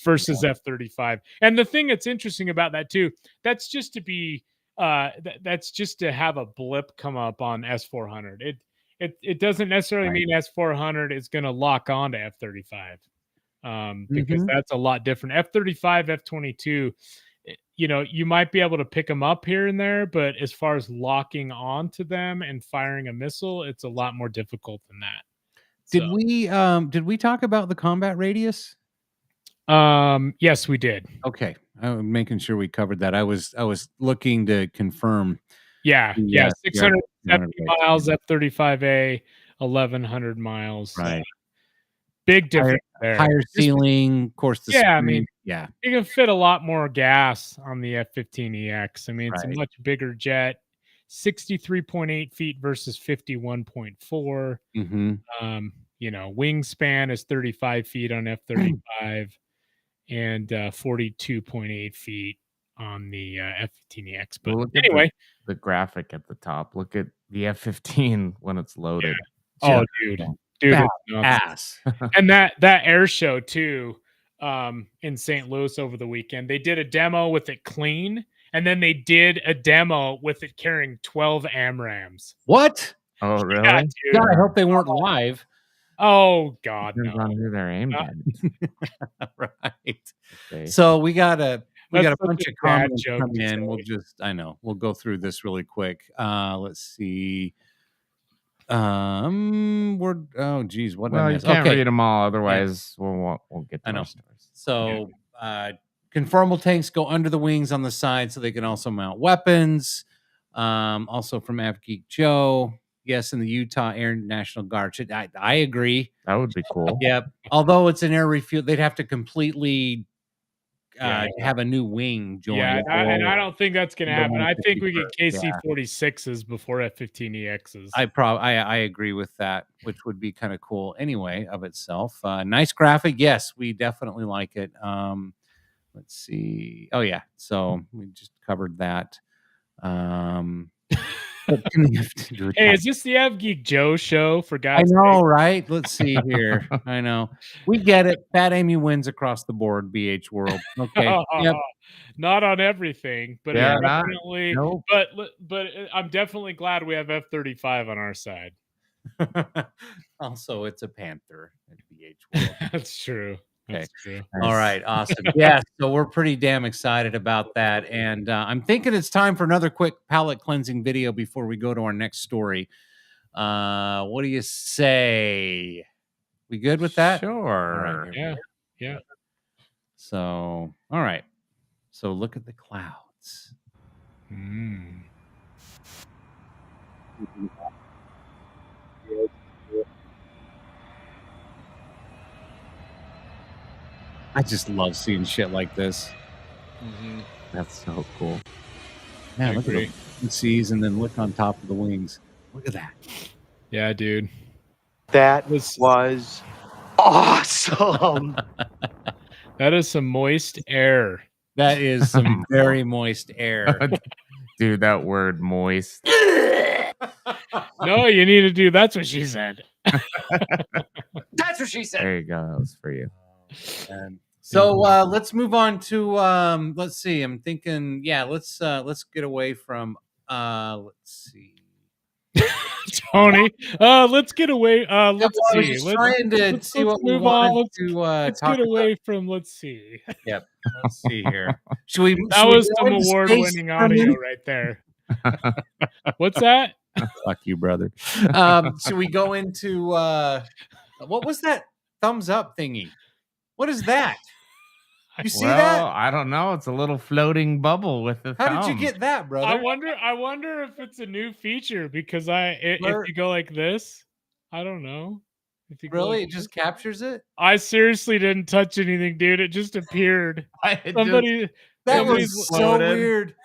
Speaker 5: Versus F-35. And the thing that's interesting about that too, that's just to be that's just to have a blip come up on S-400. It doesn't necessarily mean S-400 is going to lock on to F-35, because that's a lot different. F-35, F-22, you know, you might be able to pick them up here and there, but as far as locking onto them and firing a missile, it's a lot more difficult than that.
Speaker 4: Did we talk about the combat radius?
Speaker 5: Yes, we did.
Speaker 4: Okay. I'm making sure we covered that. I was looking to confirm.
Speaker 5: Yeah. 670 miles F-35A, 1,100 miles.
Speaker 4: Right.
Speaker 5: Big difference there.
Speaker 4: Higher ceiling, of course.
Speaker 5: You can fit a lot more gas on the F-15EX. I mean, it's a much bigger jet. 63.8 feet versus 51.4. You know, wingspan is 35 feet on F-35 and 42.8 feet on the F-15EX. But anyway,
Speaker 6: the graphic at the top. Look at the F-15 when it's loaded.
Speaker 5: Yeah. Oh, dude,
Speaker 4: ass.
Speaker 5: And that air show too, in St. Louis over the weekend, they did a demo with it clean. And then they did a demo with it carrying 12 AMRAAMs.
Speaker 4: What?
Speaker 6: Oh, really?
Speaker 5: Yeah, dude.
Speaker 4: God, I hope they weren't live.
Speaker 5: Oh, God, no.
Speaker 6: On who they're aimed at.
Speaker 4: Right.
Speaker 6: Okay.
Speaker 4: So we got a bunch of comments
Speaker 5: joke
Speaker 4: come
Speaker 5: to
Speaker 4: in.
Speaker 5: say.
Speaker 4: We'll go through this really quick. Let's see. Oh geez, what?
Speaker 6: Well, you can't read them all, otherwise we'll get to our stories.
Speaker 4: So, conformal tanks go under the wings on the side, so they can also mount weapons. Also from AvGeek Joe, yes, in the Utah Air National Guard. I agree.
Speaker 6: That would be cool.
Speaker 4: Yep. Although it's an air refuel, they'd have to completely have a new wing join.
Speaker 5: Yeah, and I don't think that's going to happen. I think we get KC-46s before F-15EXs.
Speaker 4: I agree with that, which would be kind of cool anyway of itself. Nice graphic. Yes, we definitely like it. Let's see. Oh yeah. So we just covered that.
Speaker 5: Hey, is this the AvGeek Joe show, for God's sake?
Speaker 4: I know, right? Let's see here. I know. We get it. Fat Amy wins across the board, BH World. Okay. Yep.
Speaker 5: Not on everything, but definitely.
Speaker 6: Nope.
Speaker 5: But I'm definitely glad we have F-35 on our side.
Speaker 4: Also, it's a Panther at BH World.
Speaker 5: That's true.
Speaker 4: Okay.
Speaker 5: That's true.
Speaker 4: All right. Awesome. Yeah. So we're pretty damn excited about that. And I'm thinking it's time for another quick palate cleansing video before we go to our next story. What do you say? We good with that?
Speaker 6: Sure.
Speaker 4: All right. Here we go.
Speaker 5: Yeah.
Speaker 4: So, all right. So look at the clouds.
Speaker 5: Mm.
Speaker 4: I just love seeing shit like this.
Speaker 6: That's so cool.
Speaker 4: Yeah,
Speaker 5: I
Speaker 4: look
Speaker 5: agree.
Speaker 4: at the seas and then look on top of the wings. Look at that.
Speaker 5: Yeah, dude.
Speaker 7: That
Speaker 5: Was
Speaker 7: was awesome.
Speaker 5: that is some moist air.
Speaker 4: That is some very moist air.
Speaker 6: Dude, that word moist.
Speaker 5: No, you need to do. That's what she said.
Speaker 2: That's what she said.
Speaker 6: There you go. That was for you.
Speaker 4: And so let's move on to let's see. I'm thinking, yeah, let's get away from let's see.
Speaker 5: Tony, let's get away. Let's
Speaker 4: I was
Speaker 5: see.
Speaker 4: just trying to see what we
Speaker 5: move
Speaker 4: wanted
Speaker 5: on.
Speaker 4: to
Speaker 5: Let's
Speaker 4: talk
Speaker 5: get
Speaker 4: about.
Speaker 5: away from. Let's see.
Speaker 4: Yep. Let's see here. Should we?
Speaker 5: That
Speaker 4: should we
Speaker 5: was
Speaker 4: go
Speaker 5: some
Speaker 4: into space
Speaker 5: award-winning
Speaker 4: for a
Speaker 5: audio
Speaker 4: minute?
Speaker 5: right there. What's that?
Speaker 4: Fuck you, brother. Should we go into what was that thumbs up thingy? What is that? You see that?
Speaker 6: I don't know. It's a little floating bubble with the
Speaker 4: How did you
Speaker 6: thumb.
Speaker 4: get that, brother?
Speaker 5: I wonder if it's a new feature because if you go like this, I don't know. If you go
Speaker 4: Really?
Speaker 5: like
Speaker 4: It just captures it?
Speaker 5: I seriously didn't touch anything, dude. It just appeared.
Speaker 6: That
Speaker 4: That
Speaker 5: somebody's
Speaker 4: was so
Speaker 6: floated.
Speaker 4: weird.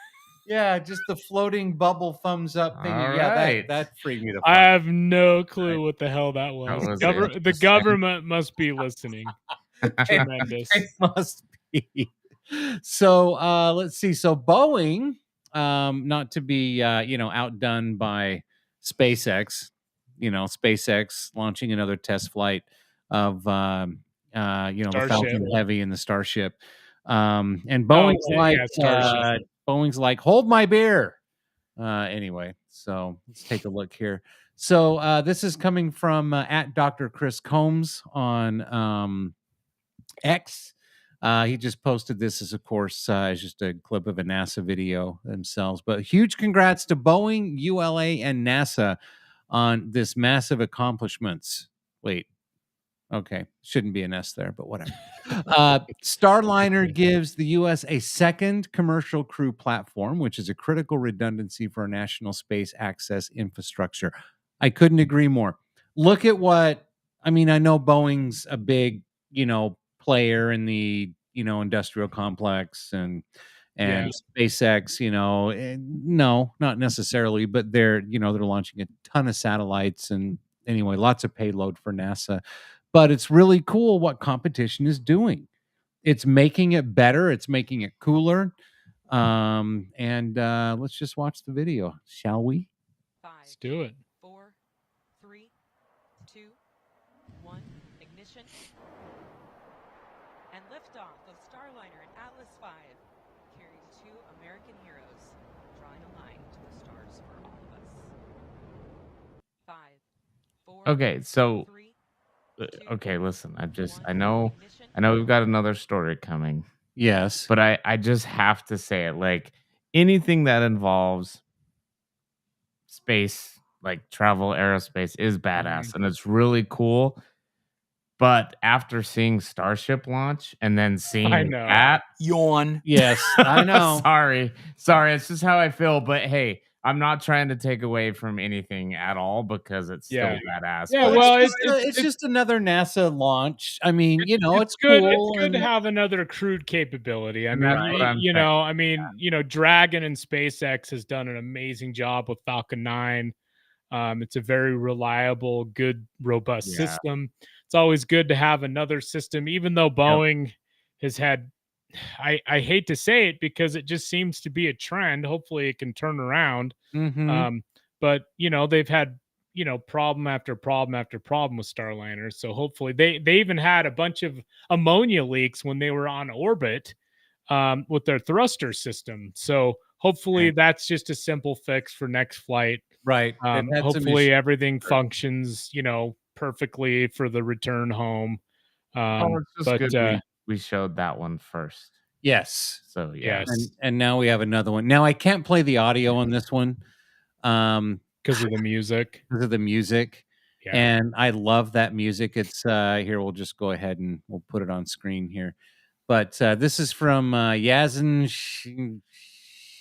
Speaker 4: Yeah, just the floating bubble thumbs up thingy.
Speaker 6: All
Speaker 4: Yeah,
Speaker 6: right.
Speaker 4: that freaked me the fuck
Speaker 5: I
Speaker 4: out.
Speaker 5: have no clue what the hell that was.
Speaker 6: was
Speaker 5: The
Speaker 6: interesting.
Speaker 5: government must be listening. Tremendous.
Speaker 4: It must be. So let's see. So Boeing, not to be outdone by SpaceX, SpaceX launching another test flight of the
Speaker 5: Starship.
Speaker 4: Falcon Heavy and the Starship. And Boeing's
Speaker 5: Starship.
Speaker 4: Boeing's like, hold my beer. Anyway, so let's take a look here. So this is coming from at Dr. Chris Combs on X. He just posted this as, of course, just a clip of a NASA video themselves. But huge congrats to Boeing, ULA, and NASA on this massive accomplishments. Wait. Okay. Shouldn't be an S there, but whatever. Starliner gives the U.S. a second commercial crew platform, which is a critical redundancy for our national space access infrastructure. I couldn't agree more. Look at I know Boeing's a big, player in the, industrial complex and SpaceX, no, not necessarily, but they're launching a ton of satellites and anyway, lots of payload for NASA. But it's really cool what competition is doing. It's making it better. It's making it cooler. And let's just watch the video, shall we?
Speaker 5: Let's do it.
Speaker 8: 4, 3, 2, 1, ignition. And liftoff of Starliner and Atlas V, carrying 2 American heroes, drawing a line to the stars for all of us. 5, 4,
Speaker 6: Okay, so
Speaker 8: 3,
Speaker 6: okay, listen. I know we've got another story coming.
Speaker 4: Yes.
Speaker 6: But I just have to say it. Like anything that involves space, like travel, aerospace, is badass and it's really cool. But after seeing Starship launch and then seeing that,
Speaker 2: yawn.
Speaker 4: Yes, I know.
Speaker 6: sorry, it's just how I feel. But hey, I'm not trying to take away from anything at all because it's still badass.
Speaker 5: Yeah,
Speaker 6: but
Speaker 5: well,
Speaker 4: it's just another NASA launch. I mean, it's
Speaker 5: good.
Speaker 4: cool.
Speaker 5: It's good to have another crude capability. I
Speaker 6: And
Speaker 5: mean,
Speaker 6: that's what I'm saying.
Speaker 5: Dragon and SpaceX has done an amazing job with Falcon 9. It's a very reliable, good, robust system. It's always good to have another system, even though Boeing has had, I hate to say it because it just seems to be a trend. Hopefully it can turn around. But they've had, problem after problem after problem with Starliner. So hopefully they even had a bunch of ammonia leaks when they were on orbit with their thruster system. So hopefully that's just a simple fix for next flight.
Speaker 4: Right.
Speaker 5: Hopefully everything functions, perfectly for the return home.
Speaker 6: It's just
Speaker 5: But
Speaker 6: good we showed that one first.
Speaker 4: Yes.
Speaker 6: So yeah.
Speaker 5: yes,
Speaker 4: And now we have another one. Now I can't play the audio on this one
Speaker 5: because of the music.
Speaker 4: because of the music.
Speaker 5: Yeah.
Speaker 4: And I love that music. It's here, we'll just go ahead and we'll put it on screen here. But this is from Yazin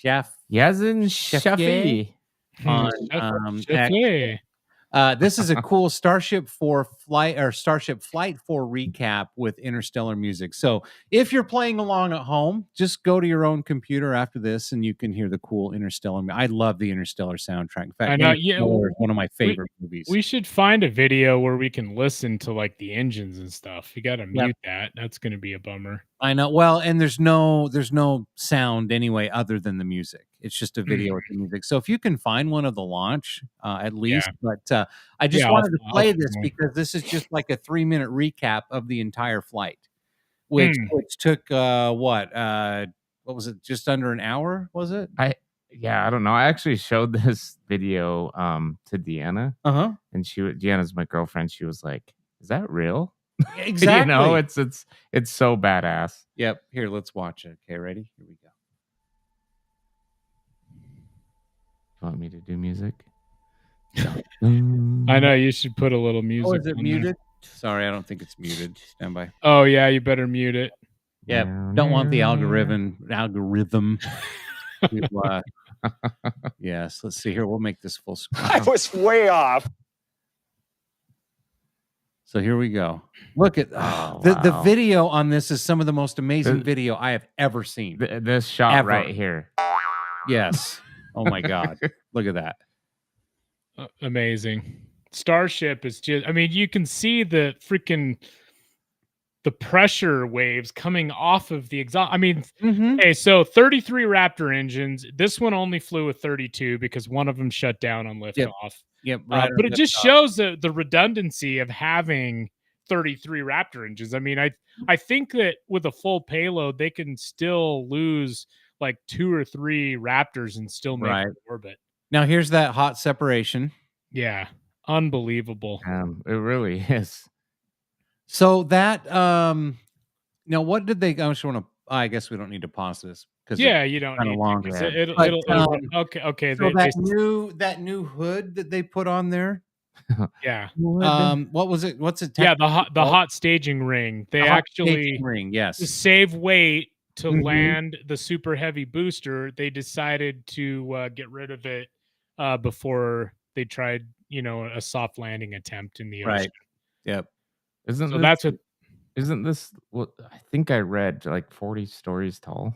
Speaker 4: Shaf
Speaker 6: Yazin
Speaker 4: Shafiei
Speaker 6: Shafi.
Speaker 4: on X.
Speaker 5: Chef.
Speaker 4: This is a cool Starship Flight 4 recap with interstellar music. So if you're playing along at home, just go to your own computer after this and you can hear the cool interstellar. I love the interstellar soundtrack. In fact,
Speaker 5: I know,
Speaker 4: Interstellar is one of my favorite movies.
Speaker 5: We should find a video where we can listen to like the engines and stuff. You got to mute that. That's going to be a bummer.
Speaker 4: I know. Well, and there's no sound anyway other than the music. It's just a video with the music. So if you can find one of the launch, at least. But I just wanted to play this because this is just like a 3-minute recap of the entire flight, which took what was it? Just under an hour? Was it?
Speaker 6: I don't know. I actually showed this video to Deanna. And Deanna's my girlfriend. She was like, "Is that real?"
Speaker 4: Exactly.
Speaker 6: You know, it's so badass.
Speaker 4: Yep. Here, let's watch it. Okay, ready? Here we go.
Speaker 6: You want me to do music?
Speaker 5: I know you should put a little music.
Speaker 4: Oh, is it
Speaker 5: on
Speaker 4: muted?
Speaker 5: there.
Speaker 4: Sorry, I don't think it's muted. Stand by.
Speaker 5: Oh yeah, you better mute it.
Speaker 4: Yeah, don't want the algorithm. To, yes, let's see here. We'll make this full screen.
Speaker 2: I was way off.
Speaker 4: So here we go. Look at
Speaker 6: Oh,
Speaker 4: the
Speaker 6: wow.
Speaker 4: video on this is some of the most amazing video I have ever seen.
Speaker 6: This shot
Speaker 4: Ever.
Speaker 6: right here.
Speaker 4: Yes. Oh my God. Look at that.
Speaker 5: Amazing. Starship is just, I mean, you can see the pressure waves coming off of the exhaust. I mean, okay, so 33 Raptor engines. This one only flew with 32 because one of them shut down on liftoff.
Speaker 4: Yep. Right.
Speaker 5: But it just shows the redundancy of having 33 Raptor engines. I mean, I think that with a full payload, they can still lose like 2 or 3 Raptors and still make it orbit.
Speaker 4: Now here's that hot separation.
Speaker 5: Yeah. Unbelievable.
Speaker 6: It really is.
Speaker 4: So that now what did they I guess we don't need to pause this because
Speaker 5: you don't need
Speaker 4: long.
Speaker 5: to, 'cause it'll okay.
Speaker 4: So that new hood that they put on there.
Speaker 5: Yeah.
Speaker 4: What was it? What's it?
Speaker 5: Yeah, the hot staging ring. They actually
Speaker 4: ring, yes.
Speaker 5: To save weight to land the super heavy booster, they decided to get rid of it before they tried, a soft landing attempt in the ocean.
Speaker 4: Right. Yep.
Speaker 6: Isn't this what I think I read like 40 stories tall?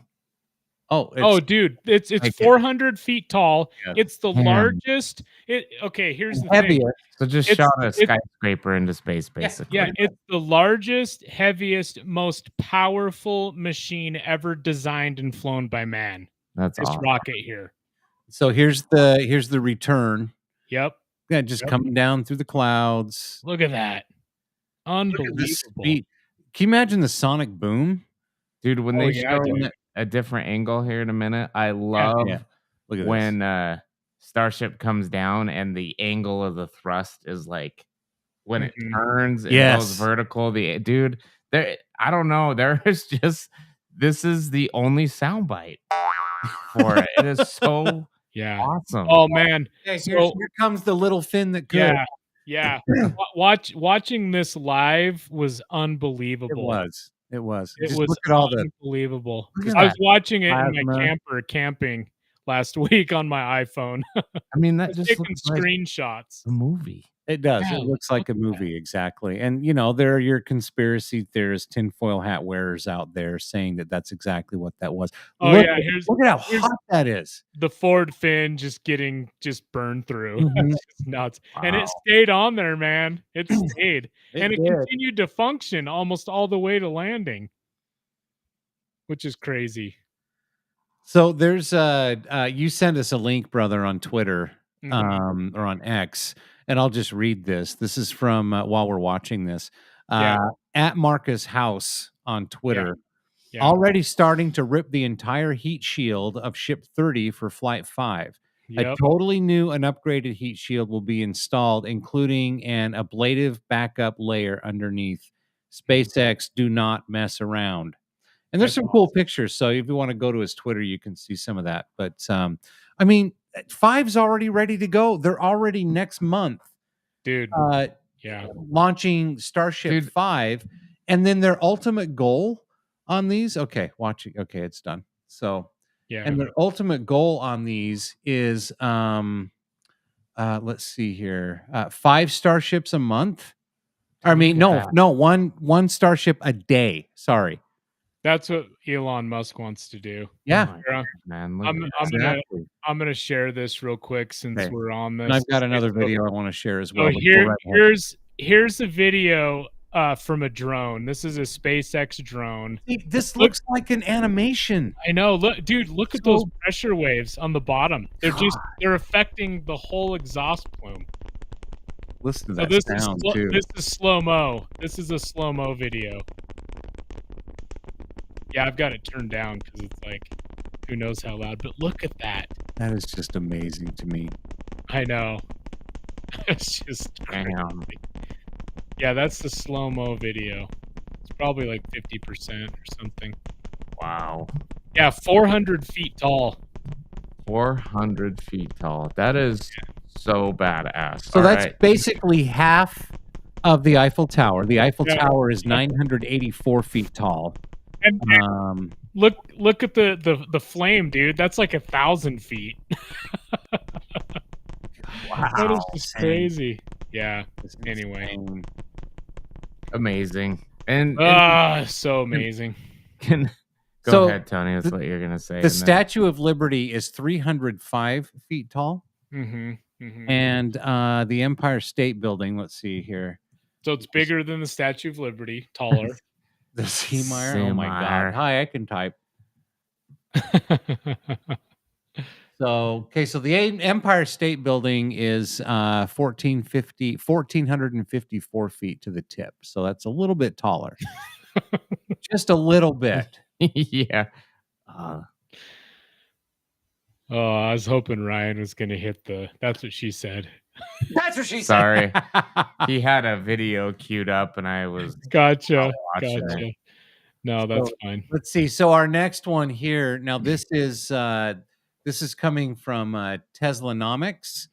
Speaker 5: Oh, dude, it's 400 feet tall. Yeah. It's the largest. Here's the thing.
Speaker 6: So just shot a skyscraper into space, basically.
Speaker 5: Yeah, it's the largest, heaviest, most powerful machine ever designed and flown by man.
Speaker 6: That's
Speaker 5: this
Speaker 6: awesome.
Speaker 5: rocket here.
Speaker 4: So here's the return.
Speaker 5: Yep.
Speaker 4: Yeah, just coming down through the clouds.
Speaker 5: Look at that. Unbelievable.
Speaker 4: Can you imagine the sonic boom?
Speaker 6: Dude, when they show a different angle here in a minute, I love
Speaker 4: Look at
Speaker 6: when Starship comes down and the angle of the thrust is like when it turns and goes vertical. Dude, I don't know. There is just this is the only soundbite for it. It is so awesome.
Speaker 5: Oh man.
Speaker 4: Hey, here comes the little fin that could.
Speaker 5: Yeah. Watching this live was unbelievable.
Speaker 4: It was.
Speaker 5: It
Speaker 4: Just
Speaker 5: was
Speaker 4: look at all
Speaker 5: unbelievable. I was watching it in my camper camping last week on my iPhone.
Speaker 6: I mean, that just
Speaker 5: taking screenshots.
Speaker 6: Like a movie.
Speaker 4: It does. It looks like a movie, exactly. And there are your conspiracy theorists, tinfoil hat wearers out there saying that that's exactly what that was.
Speaker 5: Oh
Speaker 4: look at how hot that is.
Speaker 5: The forward fin just burned through. It's just nuts. Wow. And it stayed on there, man. It stayed. And it continued to function almost all the way to landing, which is crazy.
Speaker 4: So there's you sent us a link, brother, on Twitter or on X. And I'll just read this. This is from while we're watching this. At Marcus House on Twitter. Yeah. Already starting to rip the entire heat shield of Ship 30 for Flight 5. Yep. A totally new and upgraded heat shield will be installed, including an ablative backup layer underneath. SpaceX do not mess around. And there's
Speaker 5: That's
Speaker 4: some cool pictures. So if you want to go to his Twitter, you can see some of that. But I mean, 5's already ready to go. They're already next month
Speaker 5: dude. Yeah.
Speaker 4: launching Starship 5. And then their ultimate goal on these, okay, watch it. Okay, it's done. So
Speaker 5: Yeah.
Speaker 4: and their ultimate goal on these is let's see here. 5 starships a month. I mean, no, one starship a day. Sorry.
Speaker 5: That's what Elon Musk wants to do.
Speaker 4: Yeah.
Speaker 6: Man,
Speaker 5: I'm gonna share this real quick since we're on this.
Speaker 4: And I've got another video I want to share as well.
Speaker 5: So here's a video from a drone. This is a SpaceX drone.
Speaker 4: This looks like an animation.
Speaker 5: I know. Look, dude, look at those pressure waves on the bottom. They're affecting the whole exhaust plume.
Speaker 4: Listen to that sound too.
Speaker 5: This is slow-mo. This is a slow-mo video. Yeah, I've got it turned down because it's like, who knows how loud, but look at that.
Speaker 4: That is just amazing to me.
Speaker 5: I know. It's just crazy. Yeah, that's the slow-mo video. It's probably like 50% or something.
Speaker 6: Wow.
Speaker 5: Yeah, 400 feet tall.
Speaker 6: 400 feet tall. That is so badass.
Speaker 4: So that's basically half of the Eiffel Tower. The Eiffel Tower is 984 feet tall.
Speaker 5: And look at the flame, dude. That's like 1,000 feet.
Speaker 6: Wow.
Speaker 5: That is just crazy. Yeah. Anyway.
Speaker 6: Amazing. And
Speaker 5: so amazing.
Speaker 6: Go ahead, Tony. That's what you're gonna say.
Speaker 4: The Statue of Liberty is 305 feet tall. And the Empire State Building, let's see here.
Speaker 5: So it's bigger than the Statue of Liberty, taller.
Speaker 4: The Seameyer. Oh my God. Hi, I can type. So the Empire State Building is 1,454 feet to the tip. So that's a little bit taller. Just a little bit.
Speaker 6: Yeah.
Speaker 5: I was hoping Ryan was going to hit that's what she said.
Speaker 4: That's what she said.
Speaker 6: Sorry. He had a video queued up and I was
Speaker 5: Gotcha.
Speaker 6: It.
Speaker 5: No, that's fine.
Speaker 4: Let's see. So our next one here. Now this is coming from Teslanomics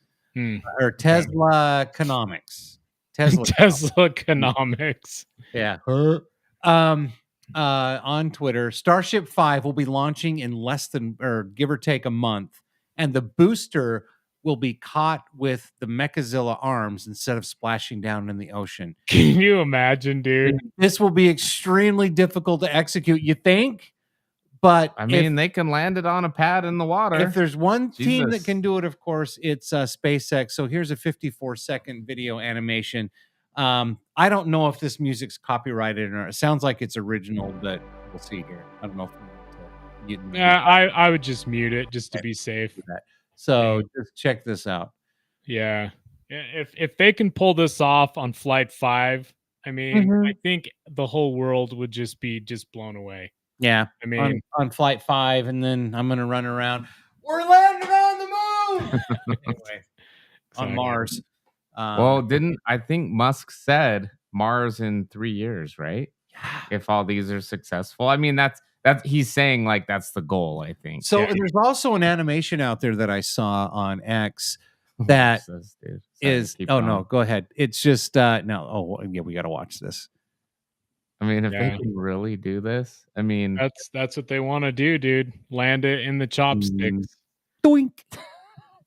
Speaker 4: or Tesla Economics.
Speaker 5: Tesla Economics.
Speaker 4: Yeah. On Twitter, Starship 5 will be launching in less than, or give or take, a month, and the booster will be caught with the Mechazilla arms instead of splashing down in the ocean.
Speaker 5: Can you imagine, dude?
Speaker 4: This will be extremely difficult to execute, you think? But
Speaker 6: I mean, they can land it on a pad in the water.
Speaker 4: If there's one team that can do it, of course, it's SpaceX. So here's a 54-second video animation. I don't know if this music's copyrighted or not. It sounds like it's original, but we'll see here. I don't know if
Speaker 5: I would just mute it just to be safe.
Speaker 4: So just check this out.
Speaker 5: Yeah. If they can pull this off on Flight 5, I mean, I think the whole world would just be blown away.
Speaker 4: Yeah.
Speaker 5: I mean,
Speaker 4: on Flight 5, and then I'm going to run around. We're landing on the moon. Anyway, on Mars.
Speaker 6: Well, I think Musk said Mars in 3 years, right? Yeah. If all these are successful. I mean, that's he's saying like that's the goal, I think.
Speaker 4: So there's also an animation out there that I saw on X that no, go ahead. It's just we got to watch this.
Speaker 6: I mean, if they can really do this, I mean,
Speaker 5: that's what they want to do, dude. Land it in the chopsticks.
Speaker 4: Doink.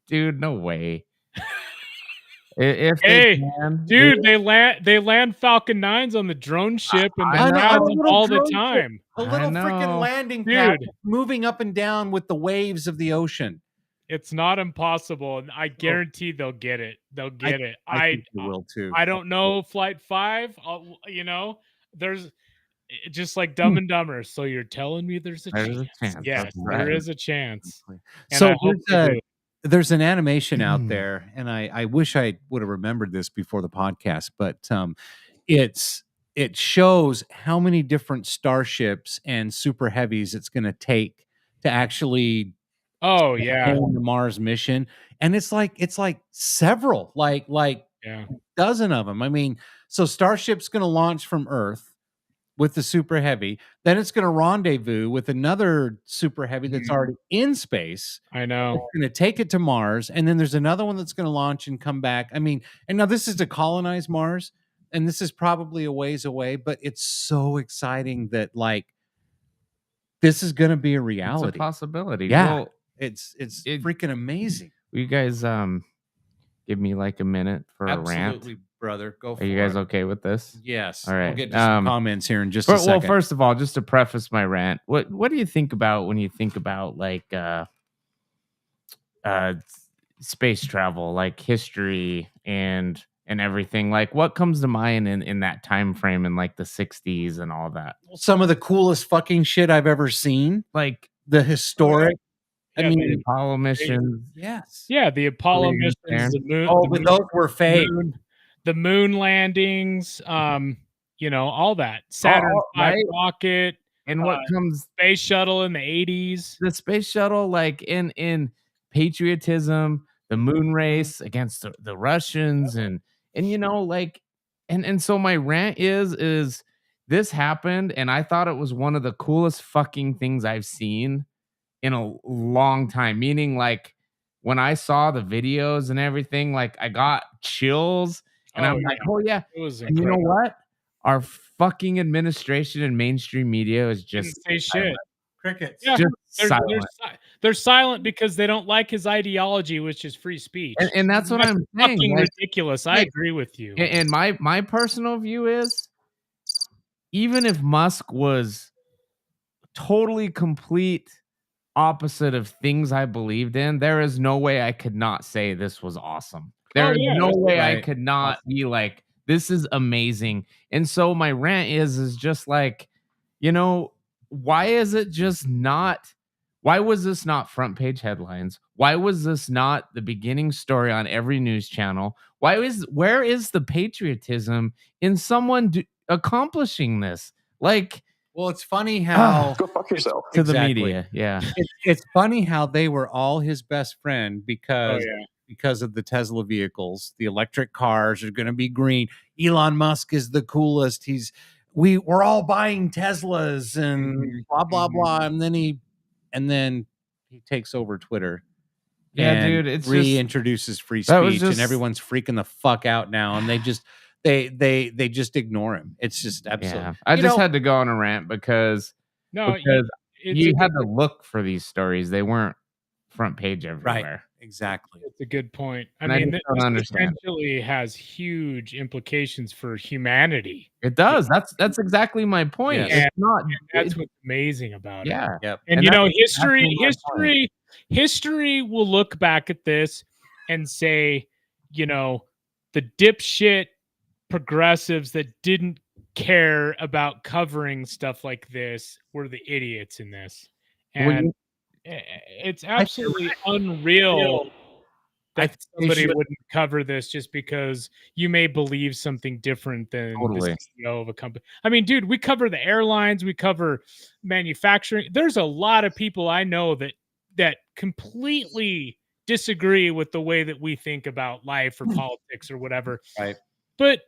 Speaker 6: Dude, no way. If
Speaker 5: dude, they land Falcon 9s on the drone ship and they have them all the time.
Speaker 4: A little freaking landing pad moving up and down with the waves of the ocean.
Speaker 5: It's not impossible. I guarantee they'll get it. They'll get it.
Speaker 4: I think they will too.
Speaker 5: I don't know Flight 5. There's just like Dumb and Dumber. So you're telling me there's a chance? Yes, there is a chance. And
Speaker 4: so there's an animation out there, and I wish I would have remembered this before the podcast, but it shows how many different starships and super heavies it's going to take to actually the Mars mission, and it's like several, like dozen of them. I mean, so Starship's going to launch from Earth with the super heavy. Then it's going to rendezvous with another super heavy that's already in space.
Speaker 5: I know.
Speaker 4: It's going to take it to Mars, and then there's another one that's going to launch and come back. I mean, and now this is to colonize Mars, and this is probably a ways away, but it's so exciting that like this is going to be a
Speaker 6: It's
Speaker 4: reality.
Speaker 6: a possibility.
Speaker 4: Yeah,
Speaker 6: Well,
Speaker 4: it's freaking amazing.
Speaker 6: will you guys give me like a minute for a rant?
Speaker 4: Absolutely, brother. Go for
Speaker 6: Are
Speaker 4: it.
Speaker 6: you guys okay with this?
Speaker 4: Yes.
Speaker 6: All right.
Speaker 4: We'll get to some comments here in just a second.
Speaker 6: Well, first of all, just to preface my rant, what do you think about when you think about like space travel, like history and everything? Like what comes to mind in that time frame in like the 60s and all that?
Speaker 4: Some of the coolest fucking shit I've ever seen.
Speaker 6: Like
Speaker 4: the historic. I
Speaker 5: Yeah,
Speaker 4: mean,
Speaker 6: the Apollo missions.
Speaker 4: yes.
Speaker 5: Yeah, the Apollo
Speaker 6: Believe it,
Speaker 5: missions, the moon.
Speaker 4: Oh,
Speaker 5: the
Speaker 4: but
Speaker 5: moon-
Speaker 4: those were fake.
Speaker 5: the moon landings, you know, all that. Saturn V
Speaker 6: right.
Speaker 5: rocket,
Speaker 6: And what comes
Speaker 5: space shuttle in the 80s.
Speaker 6: the space shuttle, like in patriotism, the moon race against the Russians, and you know, like, and so my rant is this happened, and I thought it was one of the coolest fucking things I've seen in a long time. Meaning, like, when I saw the videos and everything, like, I got chills, and I'm like, oh yeah,
Speaker 5: It was
Speaker 6: and you know
Speaker 5: incredible.
Speaker 6: what? Our fucking administration and mainstream media is
Speaker 5: Didn't
Speaker 6: just
Speaker 5: say shit.
Speaker 4: Crickets.
Speaker 5: Yeah,
Speaker 6: just
Speaker 5: they're
Speaker 6: silent.
Speaker 5: they're silent because they don't like his ideology, which is free speech.
Speaker 6: And that's what I'm saying.
Speaker 5: Fucking
Speaker 6: Like,
Speaker 5: ridiculous. I agree with you.
Speaker 6: and my personal view is, even if Musk was totally complete opposite of things I believed in, there is no way I could not say this was awesome. There is no way I could not be like, this is amazing. And so my rant is just like, you know, why is it just not? Why was this not front page headlines? Why was this not the beginning story on every news channel? Where is the patriotism in someone accomplishing this? Like,
Speaker 4: well, it's funny how
Speaker 7: Go fuck yourself.
Speaker 6: to the
Speaker 4: Exactly.
Speaker 6: media, yeah.
Speaker 4: It's funny how they were all his best friend
Speaker 5: Oh,
Speaker 4: because of the Tesla vehicles. The electric cars are going to be green. Elon Musk is the coolest. We're all buying Teslas and blah blah blah. And then he takes over Twitter.
Speaker 6: Yeah,
Speaker 4: and
Speaker 6: dude, it's
Speaker 4: reintroduces free
Speaker 6: that was
Speaker 4: speech, and everyone's freaking the fuck out now, and they just ignore him. It's just absolutely.
Speaker 6: Yeah, I just had to go on a rant because you had to look for these stories. They weren't front page everywhere.
Speaker 4: Right. Exactly.
Speaker 5: That's a good point. I
Speaker 6: And I
Speaker 5: mean,
Speaker 6: just
Speaker 5: this
Speaker 6: don't understand.
Speaker 5: essentially has huge implications for humanity.
Speaker 6: It does. That's exactly my point.
Speaker 4: Yes.
Speaker 6: It's not.
Speaker 5: And that's what's amazing about it.
Speaker 6: Yeah.
Speaker 4: Yep.
Speaker 5: And,
Speaker 6: And
Speaker 5: you know,
Speaker 6: that's exactly my
Speaker 5: history will look back at this and say, you know, the dipshit progressives that didn't care about covering stuff like this were the idiots in this. And it's absolutely unreal that somebody wouldn't cover this just because you may believe something different than the CEO of a company. I mean, dude, we cover the airlines, we cover manufacturing. There's a lot of people I know that completely disagree with the way that we think about life or politics or whatever.
Speaker 4: Right.
Speaker 5: But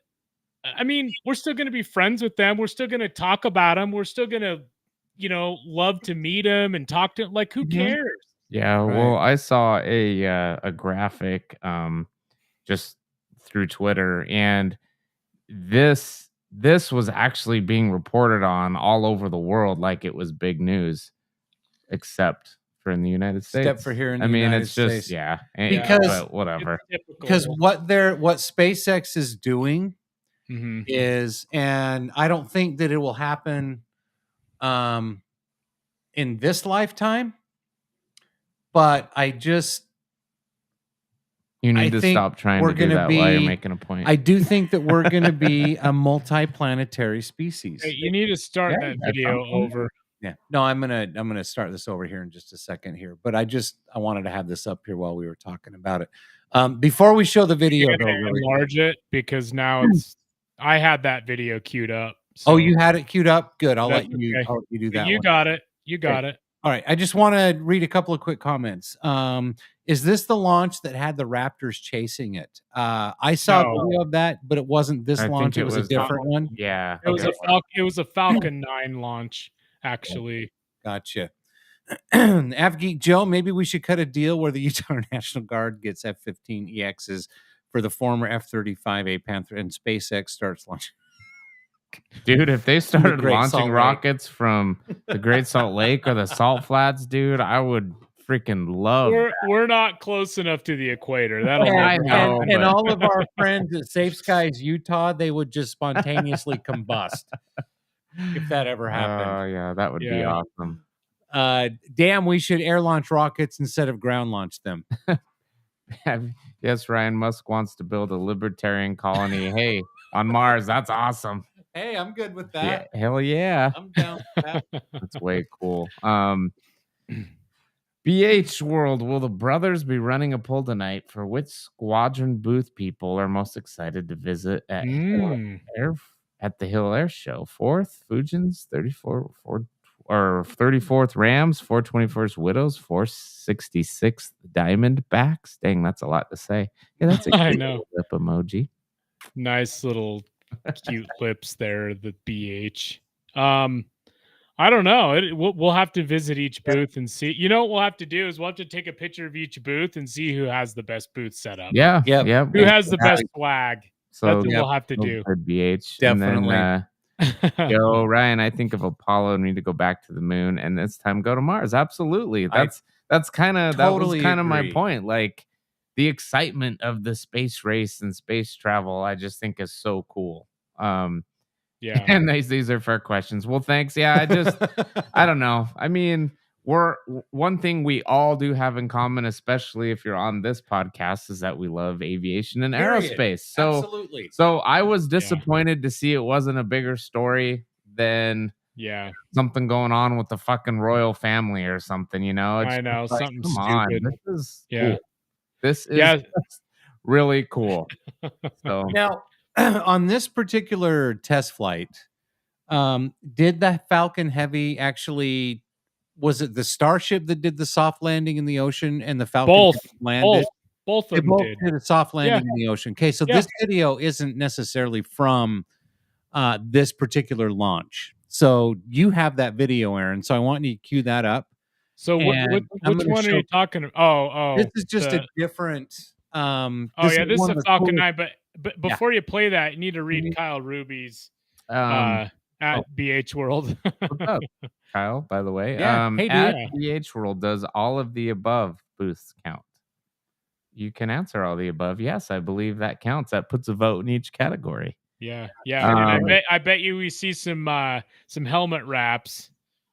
Speaker 5: I mean, we're still going to be friends with them. We're still going to talk about them. We're still going to, you know, love to meet them and talk to them. Like, who cares?
Speaker 6: Yeah,
Speaker 4: Right.
Speaker 6: well, I saw a graphic just through Twitter, and this was actually being reported on all over the world like it was big news, except for in the United States.
Speaker 4: Except for here in the
Speaker 6: I mean,
Speaker 4: United
Speaker 6: it's just
Speaker 4: States.
Speaker 6: because
Speaker 4: Because-
Speaker 6: whatever.
Speaker 4: Because what SpaceX is doing is, and I don't think that it will happen in this lifetime, but
Speaker 6: You need to
Speaker 4: think
Speaker 6: stop trying
Speaker 4: we're
Speaker 6: to do
Speaker 4: gonna
Speaker 6: that while you're
Speaker 4: be-
Speaker 6: making a point.
Speaker 4: I do think that we're going to be a multi-planetary species.
Speaker 5: Hey, you need to start that video over.
Speaker 4: Yeah. No, I'm gonna start this over here in just a second here. But I wanted to have this up here while we were talking about it. Before we show the video,
Speaker 5: You're
Speaker 4: though,
Speaker 5: gonna
Speaker 4: really.
Speaker 5: enlarge it because now I had that video queued up.
Speaker 4: Oh,
Speaker 5: so
Speaker 4: you had it queued up? Good. I'll
Speaker 5: that's
Speaker 4: let you
Speaker 5: okay.
Speaker 4: do that.
Speaker 5: You
Speaker 4: one.
Speaker 5: got it. You got it.
Speaker 4: All right, I just want to read a couple of quick comments. Is this the launch that had the Raptors chasing it? I saw a
Speaker 5: No.
Speaker 4: video of that, but it wasn't this
Speaker 6: I
Speaker 4: launch.
Speaker 6: think
Speaker 4: It was a different one.
Speaker 6: Yeah.
Speaker 5: It was
Speaker 4: Okay.
Speaker 5: it was a Falcon 9 launch, actually.
Speaker 4: Gotcha. AvGeek Joe, maybe we should cut a deal where the Utah National Guard gets F-15 EXs for the former F-35A Panther, and SpaceX starts launching.
Speaker 6: Dude, if they started
Speaker 4: Great
Speaker 6: launching
Speaker 4: Salt Lake.
Speaker 6: rockets from the Great Salt Lake or the Salt Flats, dude, I would freaking love.
Speaker 5: We're not close enough to the equator. That'll
Speaker 4: And,
Speaker 6: I
Speaker 5: never
Speaker 6: know,
Speaker 5: happen.
Speaker 4: and
Speaker 6: but-
Speaker 4: all of our friends at Safe Skies Utah, they would just spontaneously combust if that ever happened.
Speaker 6: Oh, yeah, that would be
Speaker 5: Yeah.
Speaker 6: awesome.
Speaker 4: Damn, we should air launch rockets instead of ground launch them.
Speaker 6: Yes, Ryan Musk wants to build a libertarian colony. Hey, on Mars, that's awesome.
Speaker 4: Hey, I'm good with
Speaker 6: Yeah,
Speaker 4: that.
Speaker 6: hell yeah.
Speaker 4: I'm down with that.
Speaker 6: That's way cool. BH World, will the brothers be running a poll tonight for which squadron booth people are most excited to visit at
Speaker 5: Mm.
Speaker 6: at the Hill Air Show? 4th Fujins, 34th Rams, 421st Widows, 466th Diamondbacks. Dang, that's a lot to say. Yeah, that's a
Speaker 5: I
Speaker 6: cute
Speaker 5: know.
Speaker 6: lip emoji.
Speaker 5: Nice little cute lips there, the BH. I don't know. We'll have to visit each booth and see. You know what we'll have to do is we'll have to take a picture of each booth and see who has the best booth set up.
Speaker 6: Yeah,
Speaker 4: Yep.
Speaker 6: yeah.
Speaker 5: Who has the best swag.
Speaker 6: So
Speaker 5: That's what we'll have to do.
Speaker 6: BH.
Speaker 4: Definitely.
Speaker 6: And then, yo, Ryan, I think of Apollo and need to go back to the moon, and this time go to Mars. Absolutely. That's kind of
Speaker 4: totally
Speaker 6: my
Speaker 4: agree.
Speaker 6: point. Like the excitement of the space race and space travel, I just think is so cool.
Speaker 5: Yeah.
Speaker 6: And these are fair questions. Well, thanks. Yeah, I don't know. I mean, one thing we all do have in common, especially if you're on this podcast, is that we love aviation and
Speaker 4: Period.
Speaker 6: aerospace. So
Speaker 4: Absolutely.
Speaker 6: so I was disappointed to see it wasn't a bigger story than
Speaker 5: Yeah.
Speaker 6: something going on with the fucking royal family or something, you know? It's
Speaker 5: I know,
Speaker 6: just like,
Speaker 5: something
Speaker 6: come on,
Speaker 5: stupid.
Speaker 6: this is
Speaker 5: Yeah.
Speaker 6: cool. This is
Speaker 5: Yeah.
Speaker 6: just really cool. So
Speaker 4: Now, on this particular test flight, did the Falcon Heavy actually? Was it the Starship that did the soft landing in the ocean, and the Falcon
Speaker 5: Both.
Speaker 4: landed?
Speaker 5: Both
Speaker 4: They
Speaker 5: of them
Speaker 4: both
Speaker 5: did.
Speaker 4: did a soft landing in the ocean. Okay, so
Speaker 5: Yeah.
Speaker 4: this video isn't necessarily from this particular launch. So you have that video, Aaron. So I want you to cue that up.
Speaker 5: So
Speaker 4: And
Speaker 5: which
Speaker 4: I'm
Speaker 5: one
Speaker 4: gonna
Speaker 5: are
Speaker 4: show-
Speaker 5: you talking about? Oh,
Speaker 4: This is just
Speaker 5: the-
Speaker 4: a different.
Speaker 5: Oh yeah, this is
Speaker 4: one
Speaker 5: a
Speaker 4: of the
Speaker 5: Falcon
Speaker 4: coolest-
Speaker 5: 9. But before you play that, you need to read
Speaker 4: Mhm.
Speaker 5: Kyle Ruby's
Speaker 6: um
Speaker 5: at BH World.
Speaker 6: what's up, Kyle, by the way.
Speaker 4: Yeah. Hey, dude.
Speaker 6: At BH World, does all of the above booths count? You can answer all the above. Yes, I believe that counts. That puts a vote in each category.
Speaker 5: Yeah, yeah. And
Speaker 6: Um,
Speaker 5: I bet you we see some helmet wraps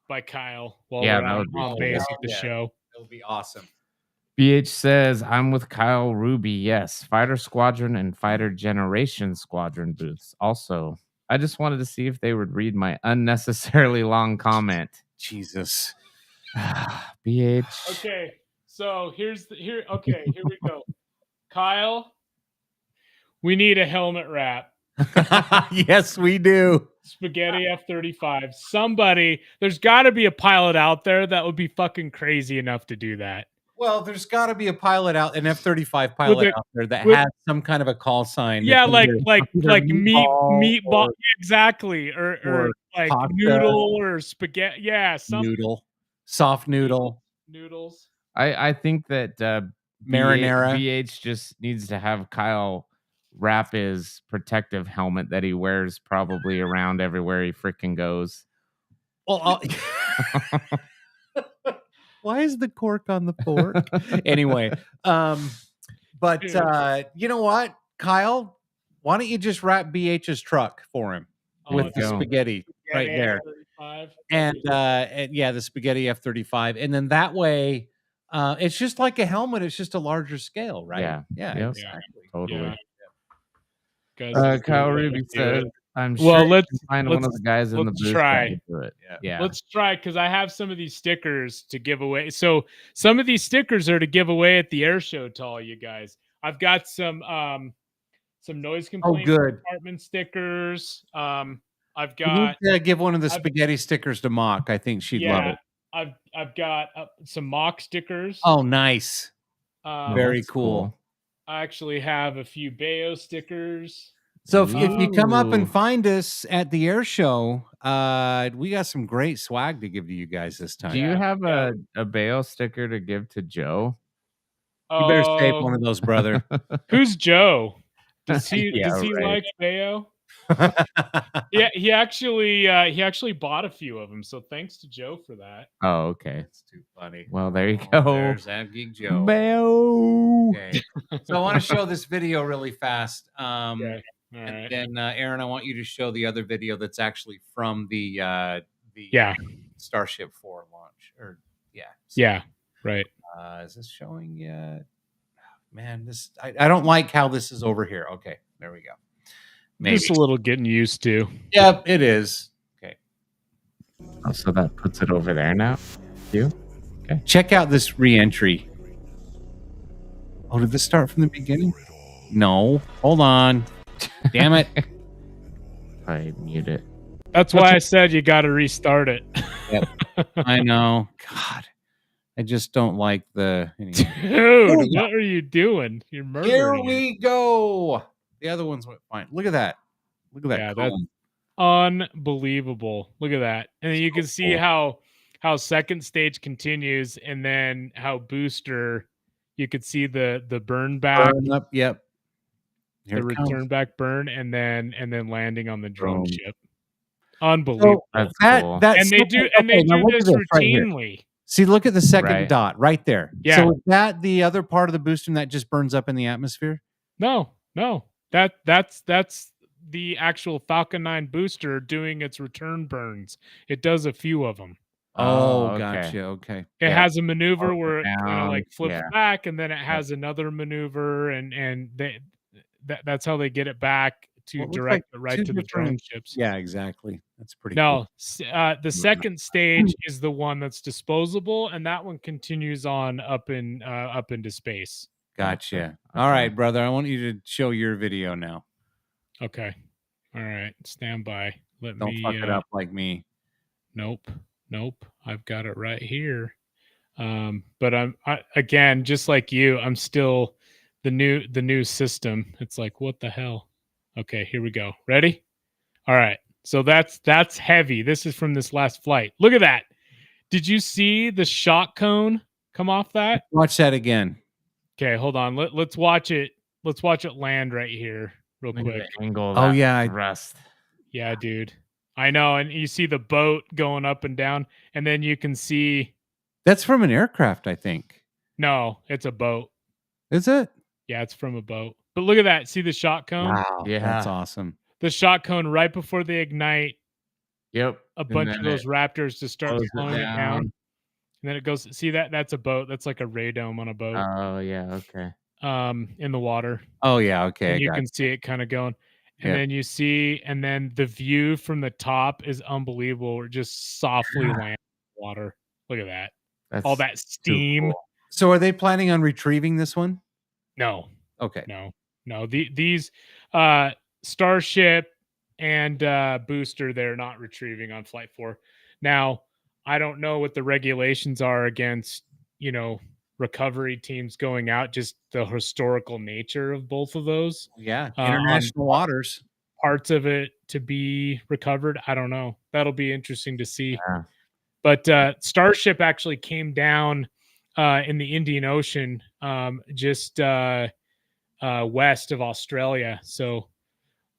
Speaker 5: by Kyle while
Speaker 6: Yeah,
Speaker 5: we're
Speaker 6: that
Speaker 5: on,
Speaker 6: would be
Speaker 5: on
Speaker 6: cool.
Speaker 5: base at the
Speaker 4: Yeah.
Speaker 5: show.
Speaker 4: It'll be awesome.
Speaker 6: BH says, I'm with Kyle Ruby. Yes, Fighter Squadron and Fighter Generation Squadron booths. Also, I just wanted to see if they would read my unnecessarily long comment.
Speaker 4: Jesus.
Speaker 6: BH.
Speaker 5: Okay, so here we go. Kyle, we need a helmet wrap.
Speaker 4: Yes, we do.
Speaker 5: Spaghetti F-35. Somebody, there's got to be a pilot out there that would be fucking crazy enough to do that.
Speaker 4: Well, there's got to be a pilot out, an F-35 pilot out there that
Speaker 5: with-
Speaker 4: has some kind of a call sign.
Speaker 5: Yeah,
Speaker 4: that's
Speaker 5: like
Speaker 4: either
Speaker 5: meatball,
Speaker 4: or
Speaker 5: exactly, or like
Speaker 4: pasta.
Speaker 5: noodle or spaghetti. Yeah, some
Speaker 4: noodle, soft noodle,
Speaker 5: noodles.
Speaker 6: I think that
Speaker 4: marinara.
Speaker 6: BH just needs to have Kyle wrap his protective helmet that he wears probably around everywhere he freaking goes.
Speaker 4: Well, why is the cork on the fork? Anyway, but you know what, Kyle? Why don't you just wrap BH's truck for him with the
Speaker 6: go.
Speaker 4: spaghetti right there? And yeah, the spaghetti F-35, and then that way, it's just like a helmet. It's just a larger scale, right?
Speaker 6: Yeah.
Speaker 4: Yeah,
Speaker 6: Yep.
Speaker 4: exactly.
Speaker 6: Totally.
Speaker 5: Yeah. Guys,
Speaker 6: Kyle
Speaker 5: let's
Speaker 6: Ruby
Speaker 5: do
Speaker 6: says,
Speaker 5: it.
Speaker 6: I'm sure
Speaker 5: Well,
Speaker 6: you
Speaker 5: let's
Speaker 6: can find one of the guys in the
Speaker 5: let's
Speaker 6: booth
Speaker 5: try.
Speaker 6: that can do it. Yeah.
Speaker 5: Let's try, because I have some of these stickers to give away. So some of these stickers are to give away at the air show to all you guys. I've got some noise complaint
Speaker 4: good.
Speaker 5: department stickers. I've
Speaker 4: You
Speaker 5: got
Speaker 4: need to give one of the spaghetti stickers to Mock. I think she'd love it.
Speaker 5: I've got some mock stickers.
Speaker 4: Oh, nice. Very
Speaker 6: That's
Speaker 4: cool.
Speaker 5: I actually have a few Bayo stickers.
Speaker 4: So if you come up and
Speaker 6: Ooh.
Speaker 4: find us at the air show, we got some great swag to give to you guys this time.
Speaker 6: Do you
Speaker 5: Yeah,
Speaker 6: have
Speaker 5: yeah.
Speaker 6: a Bale sticker to give to Joe?
Speaker 4: You better save
Speaker 5: Oh,
Speaker 4: one of those, brother.
Speaker 5: who's Joe? Does he
Speaker 6: Yeah, right.
Speaker 5: like Bayo? Yeah, he actually bought a few of them. So thanks to Joe for that.
Speaker 6: Oh, okay.
Speaker 4: It's too funny.
Speaker 6: Well, there you
Speaker 4: Oh,
Speaker 6: go.
Speaker 4: there's Geek Joe.
Speaker 6: Bale.
Speaker 4: Okay. So I want to show this video really fast.
Speaker 5: Okay. All
Speaker 4: And
Speaker 5: right.
Speaker 4: then Aaron, I want you to show the other video that's actually from the Starship 4 launch. Or
Speaker 5: Yeah. Right.
Speaker 4: Is this showing yet? Man, I don't like how this is over here. Okay, there we go. Maybe.
Speaker 5: Just a little getting used to.
Speaker 4: Yep, it is. Okay.
Speaker 6: Oh, so that puts it over there now. You?
Speaker 4: Check out this re-entry. Oh, did this start from the beginning? No. Hold on. Damn it.
Speaker 6: I mute it.
Speaker 5: That's why I said you got to restart it.
Speaker 4: Yep. I know. God. I just don't like the...
Speaker 5: Dude, what are you doing? You're murdering.
Speaker 4: Here
Speaker 5: it.
Speaker 4: we go. The other ones went fine. Look at that. Look at that.
Speaker 5: Yeah,
Speaker 4: cone.
Speaker 5: that's unbelievable. Look at that. And then you can see
Speaker 4: cool.
Speaker 5: how second stage continues, and then how booster, you could see the burn back,
Speaker 4: Burn up. Yep. Here
Speaker 5: the
Speaker 4: it comes.
Speaker 5: return back burn, and then landing on the drone
Speaker 6: Boom.
Speaker 5: ship. Unbelievable.
Speaker 6: That's
Speaker 4: that
Speaker 6: cool.
Speaker 4: that's
Speaker 5: And they do
Speaker 4: look at
Speaker 5: this
Speaker 4: right here.
Speaker 5: routinely.
Speaker 4: See, look at the second
Speaker 6: Right.
Speaker 4: dot right there.
Speaker 5: Yeah.
Speaker 4: So is that the other part of the booster that just burns up in the atmosphere?
Speaker 5: No. That's the actual Falcon 9 booster doing its return burns. It does a few of them.
Speaker 4: Oh,
Speaker 6: okay.
Speaker 4: gotcha. Okay.
Speaker 5: It
Speaker 6: Yeah.
Speaker 5: has a maneuver
Speaker 6: Up
Speaker 5: where it
Speaker 6: and
Speaker 5: kind of
Speaker 6: down,
Speaker 5: like flips
Speaker 6: yeah.
Speaker 5: back, and then it has another maneuver, and that's how they get it back to
Speaker 4: Well, it looks
Speaker 5: direct
Speaker 4: like
Speaker 5: it right
Speaker 4: two
Speaker 5: to the drone
Speaker 4: different-
Speaker 5: ships.
Speaker 4: Yeah, exactly. That's pretty
Speaker 5: No,
Speaker 4: cool.
Speaker 5: the second stage is the one that's disposable, and that one continues on up into space.
Speaker 4: Gotcha.
Speaker 6: Okay.
Speaker 4: All right, brother. I want you to show your video now.
Speaker 5: Okay. All right. Stand by. Let
Speaker 4: Don't
Speaker 5: me
Speaker 4: fuck it up like me.
Speaker 5: Nope. I've got it right here. But again, just like you, I'm still the new system. It's like, what the hell? Okay, here we go. Ready? All right. So that's heavy. This is from this last flight. Look at that. Did you see the shock cone come off that?
Speaker 4: Watch that again.
Speaker 5: Okay, hold on. Let's watch it. Let's watch it land right here real
Speaker 6: Look at
Speaker 5: quick.
Speaker 6: the angle of
Speaker 4: Oh,
Speaker 6: that
Speaker 4: yeah,
Speaker 6: thrust.
Speaker 5: Yeah, dude. I know. And you see the boat going up and down, and then you can see.
Speaker 4: That's from an aircraft, I think.
Speaker 5: No, it's a boat.
Speaker 4: Is it?
Speaker 5: Yeah, it's from a boat. But look at that. See the shot cone?
Speaker 4: Wow.
Speaker 6: Yeah.
Speaker 4: That's awesome.
Speaker 5: The shot cone right before they ignite
Speaker 6: Yep.
Speaker 5: a
Speaker 6: And
Speaker 5: bunch
Speaker 6: then
Speaker 5: of those
Speaker 6: it
Speaker 5: Raptors to start
Speaker 6: slows it
Speaker 5: slowing it down.
Speaker 6: down.
Speaker 5: And then it goes, see that's a boat. That's like a radome on a boat.
Speaker 6: Oh yeah. Okay.
Speaker 5: In the water.
Speaker 4: Oh, yeah. Okay.
Speaker 5: And
Speaker 4: I
Speaker 5: you
Speaker 4: got
Speaker 5: can see it kind of going. And
Speaker 4: Yep.
Speaker 5: then you see, and then the view from the top is unbelievable. We're just softly land in the water. Look at that.
Speaker 6: That's
Speaker 5: All that
Speaker 6: too
Speaker 5: steam.
Speaker 6: cool.
Speaker 4: So are they planning on retrieving this one?
Speaker 5: No.
Speaker 4: Okay.
Speaker 5: No. These Starship and Booster, they're not retrieving on Flight 4. Now, I don't know what the regulations are against, recovery teams going out, just the historical nature of both of those.
Speaker 4: Yeah.
Speaker 5: on
Speaker 4: International waters.
Speaker 5: parts of it to be recovered. I don't know. That'll be interesting to see.
Speaker 6: Yeah.
Speaker 5: But Starship actually came down in the Indian Ocean, just west of Australia. So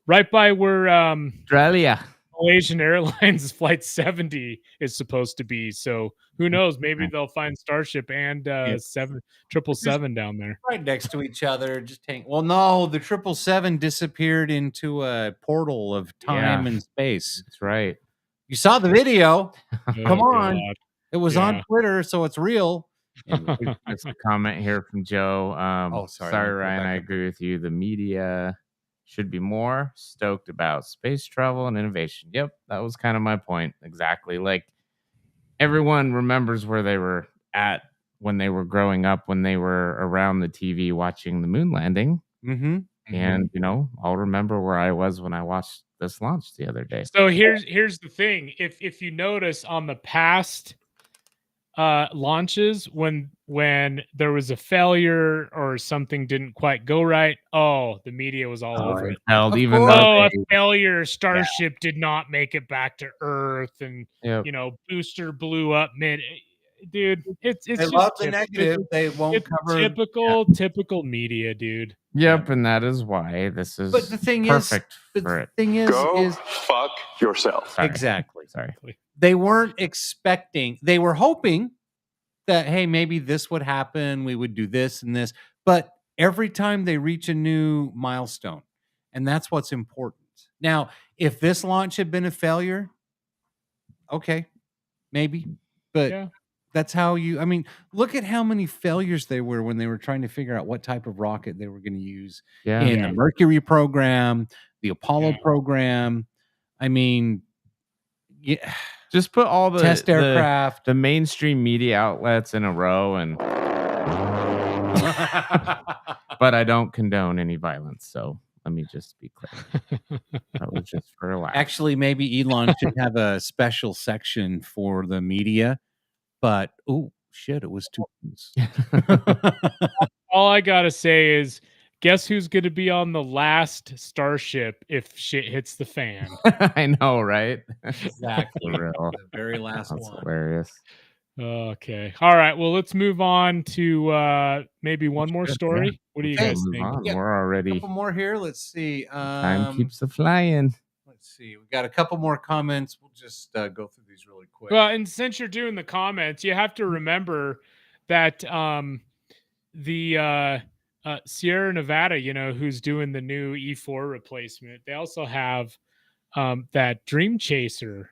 Speaker 5: right by where
Speaker 6: Australia.
Speaker 5: Malaysian Airlines Flight 70 is supposed to be. So who knows? Maybe they'll find Starship and 777 down there.
Speaker 4: Right next to each other. Just hang. Well, no, the 777 disappeared into a portal of time
Speaker 6: Yeah.
Speaker 4: and space.
Speaker 6: That's right.
Speaker 4: You saw the video. Come
Speaker 5: Oh,
Speaker 4: on.
Speaker 5: God.
Speaker 4: It was on Twitter, so it's real.
Speaker 6: There's a comment here from Joe.
Speaker 4: Sorry, let me
Speaker 6: Sorry,
Speaker 4: pull
Speaker 6: Ryan.
Speaker 4: back
Speaker 6: I
Speaker 4: up.
Speaker 6: agree with you. The media should be more stoked about space travel and innovation. Yep, that was kind of my point. Exactly. Like everyone remembers where they were at when they were growing up, when they were around the TV watching the moon landing.
Speaker 4: Mm-hmm.
Speaker 6: And I'll remember where I was when I watched this launch the other day.
Speaker 5: So here's the thing. If you notice on the past launches when there was a failure or something didn't quite go right. Oh, the media was all over it.
Speaker 6: Held,
Speaker 4: Of
Speaker 6: even
Speaker 4: course.
Speaker 6: though
Speaker 5: Oh, a
Speaker 6: they,
Speaker 5: failure! Starship did not make it back to Earth, and
Speaker 6: Yep.
Speaker 5: booster blew up mid. Dude, it's
Speaker 4: They
Speaker 5: just
Speaker 4: love the
Speaker 5: typical.
Speaker 4: negative. They won't
Speaker 5: It's
Speaker 4: cover.
Speaker 5: typical media, dude.
Speaker 6: Yep, and that is why this is
Speaker 4: But the thing
Speaker 6: perfect
Speaker 4: is,
Speaker 6: for it.
Speaker 7: Go fuck yourself.
Speaker 6: Sorry.
Speaker 4: exactly.
Speaker 6: Sorry.
Speaker 4: They weren't expecting. They were hoping that, hey, maybe this would happen. We would do this and this. But every time they reach a new milestone, and that's what's important. Now, if this launch had been a failure, okay, maybe. But
Speaker 5: Yeah.
Speaker 4: that's how you, I mean, look at how many failures there were when they were trying to figure out what type of rocket they were going to use
Speaker 6: Yeah.
Speaker 4: in
Speaker 5: Yeah.
Speaker 4: the Mercury program, the Apollo
Speaker 5: Yeah.
Speaker 4: program. I mean, yeah,
Speaker 6: Just put all the
Speaker 4: test aircraft.
Speaker 6: the mainstream media outlets in a row, and but I don't condone any violence. So let me just be clear. That was just for a laugh.
Speaker 4: Actually, maybe Elon should have a special section for the media. But oh shit, it was too close.
Speaker 5: All I gotta say is, guess who's gonna be on the last Starship if shit hits the fan?
Speaker 6: I know, right?
Speaker 4: Exactly.
Speaker 6: For real.
Speaker 4: The very last
Speaker 6: That's
Speaker 4: one.
Speaker 6: hilarious.
Speaker 5: Okay. All right. Well, let's move on to maybe one more story. What do you
Speaker 6: Okay,
Speaker 5: guys
Speaker 6: move
Speaker 5: think?
Speaker 6: on.
Speaker 4: Yeah.
Speaker 6: We're
Speaker 4: A
Speaker 6: already
Speaker 4: couple more here. Let's see.
Speaker 6: time keeps a flying.
Speaker 4: Let's see. We got a couple more comments. We'll just go through these really quick.
Speaker 5: Well, and since you're doing the comments, you have to remember that the Sierra Nevada, who's doing the new E4 replacement, they also have that Dream Chaser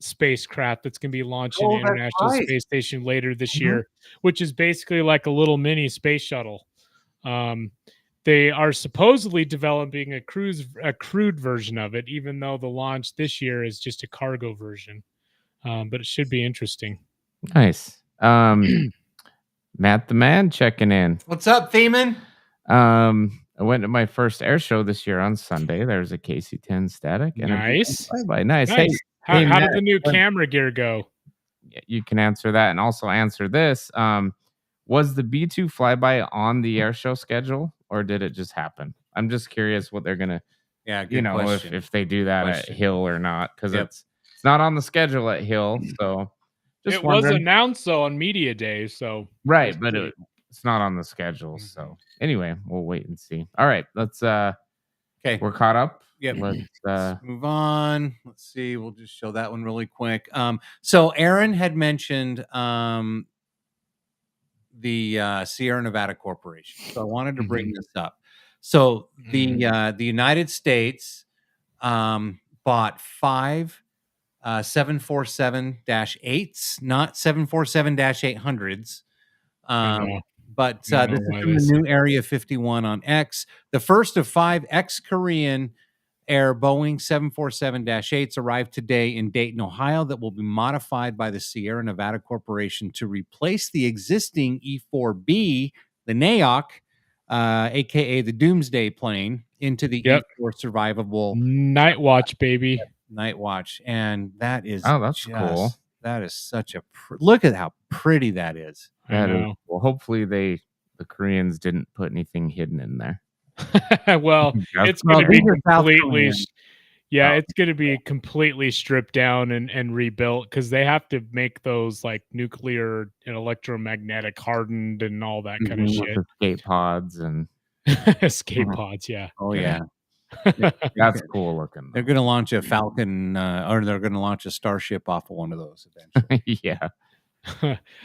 Speaker 5: spacecraft that's going to be launching
Speaker 4: Oh,
Speaker 5: the
Speaker 4: that's
Speaker 5: International
Speaker 4: right.
Speaker 5: Space Station later this
Speaker 4: Mhm.
Speaker 5: year, which is basically like a little mini space shuttle. They are supposedly developing a crude version of it, even though the launch this year is just a cargo version. But it should be interesting.
Speaker 6: Nice. Matt the Man checking in.
Speaker 4: What's up, Theman?
Speaker 6: I went to my first air show this year on Sunday. There's a KC-10 static. And
Speaker 5: Nice.
Speaker 6: Nice. Hey,
Speaker 5: How
Speaker 6: hey,
Speaker 5: did
Speaker 6: Matt,
Speaker 5: the new camera gear go?
Speaker 6: you can answer that and also answer this. Was the B2 flyby on the air show schedule, or did it just happen? I'm just curious what they're gonna,
Speaker 4: Yeah, good question.
Speaker 6: if they do that
Speaker 4: Question.
Speaker 6: at Hill or not, because
Speaker 4: Yep.
Speaker 6: it's not on the schedule at Hill. So just
Speaker 5: It was
Speaker 6: wondering.
Speaker 5: announced though on Media Day, so
Speaker 6: Right,
Speaker 5: we'll
Speaker 6: but
Speaker 5: see.
Speaker 6: it's not on the schedule. So anyway, we'll wait and see. All right, let's
Speaker 4: Okay.
Speaker 6: we're caught up.
Speaker 4: Yep.
Speaker 6: Let's
Speaker 4: move on. Let's see. We'll just show that one really quick. So Aaron had mentioned the Sierra Nevada Corporation. So I wanted to bring this up. So the United States bought 5 747-8s, not 747-800s. But
Speaker 5: I
Speaker 4: this
Speaker 5: know
Speaker 4: is
Speaker 5: why
Speaker 4: from
Speaker 5: they
Speaker 4: the
Speaker 5: say
Speaker 4: new Area 51 on X. The first of 5 ex-Korean Air Boeing 747-8s arrived today in Dayton, Ohio, that will be modified by the Sierra Nevada Corporation to replace the existing E-4B, the NAOC, aka the Doomsday plane, into the
Speaker 5: Yep.
Speaker 4: E-4 survivable
Speaker 5: Night Watch, baby.
Speaker 4: Night Watch. And that is
Speaker 6: that's cool.
Speaker 4: That is such a look at how pretty that is.
Speaker 6: That is
Speaker 5: know.
Speaker 6: cool. Hopefully the Koreans didn't put anything hidden in there.
Speaker 5: Well,
Speaker 6: That's
Speaker 5: it's going to be
Speaker 4: these are South
Speaker 5: completely,
Speaker 4: Korean.
Speaker 5: it's going to be completely stripped down and rebuilt because they have to make those like nuclear and electromagnetic hardened and all that kind of
Speaker 6: With
Speaker 5: shit.
Speaker 6: escape pods and
Speaker 5: Escape pods, yeah.
Speaker 4: Oh yeah.
Speaker 6: that's cool looking.
Speaker 4: They're going to launch a Falcon, or they're going to launch a Starship off of one of those eventually.
Speaker 6: Yeah.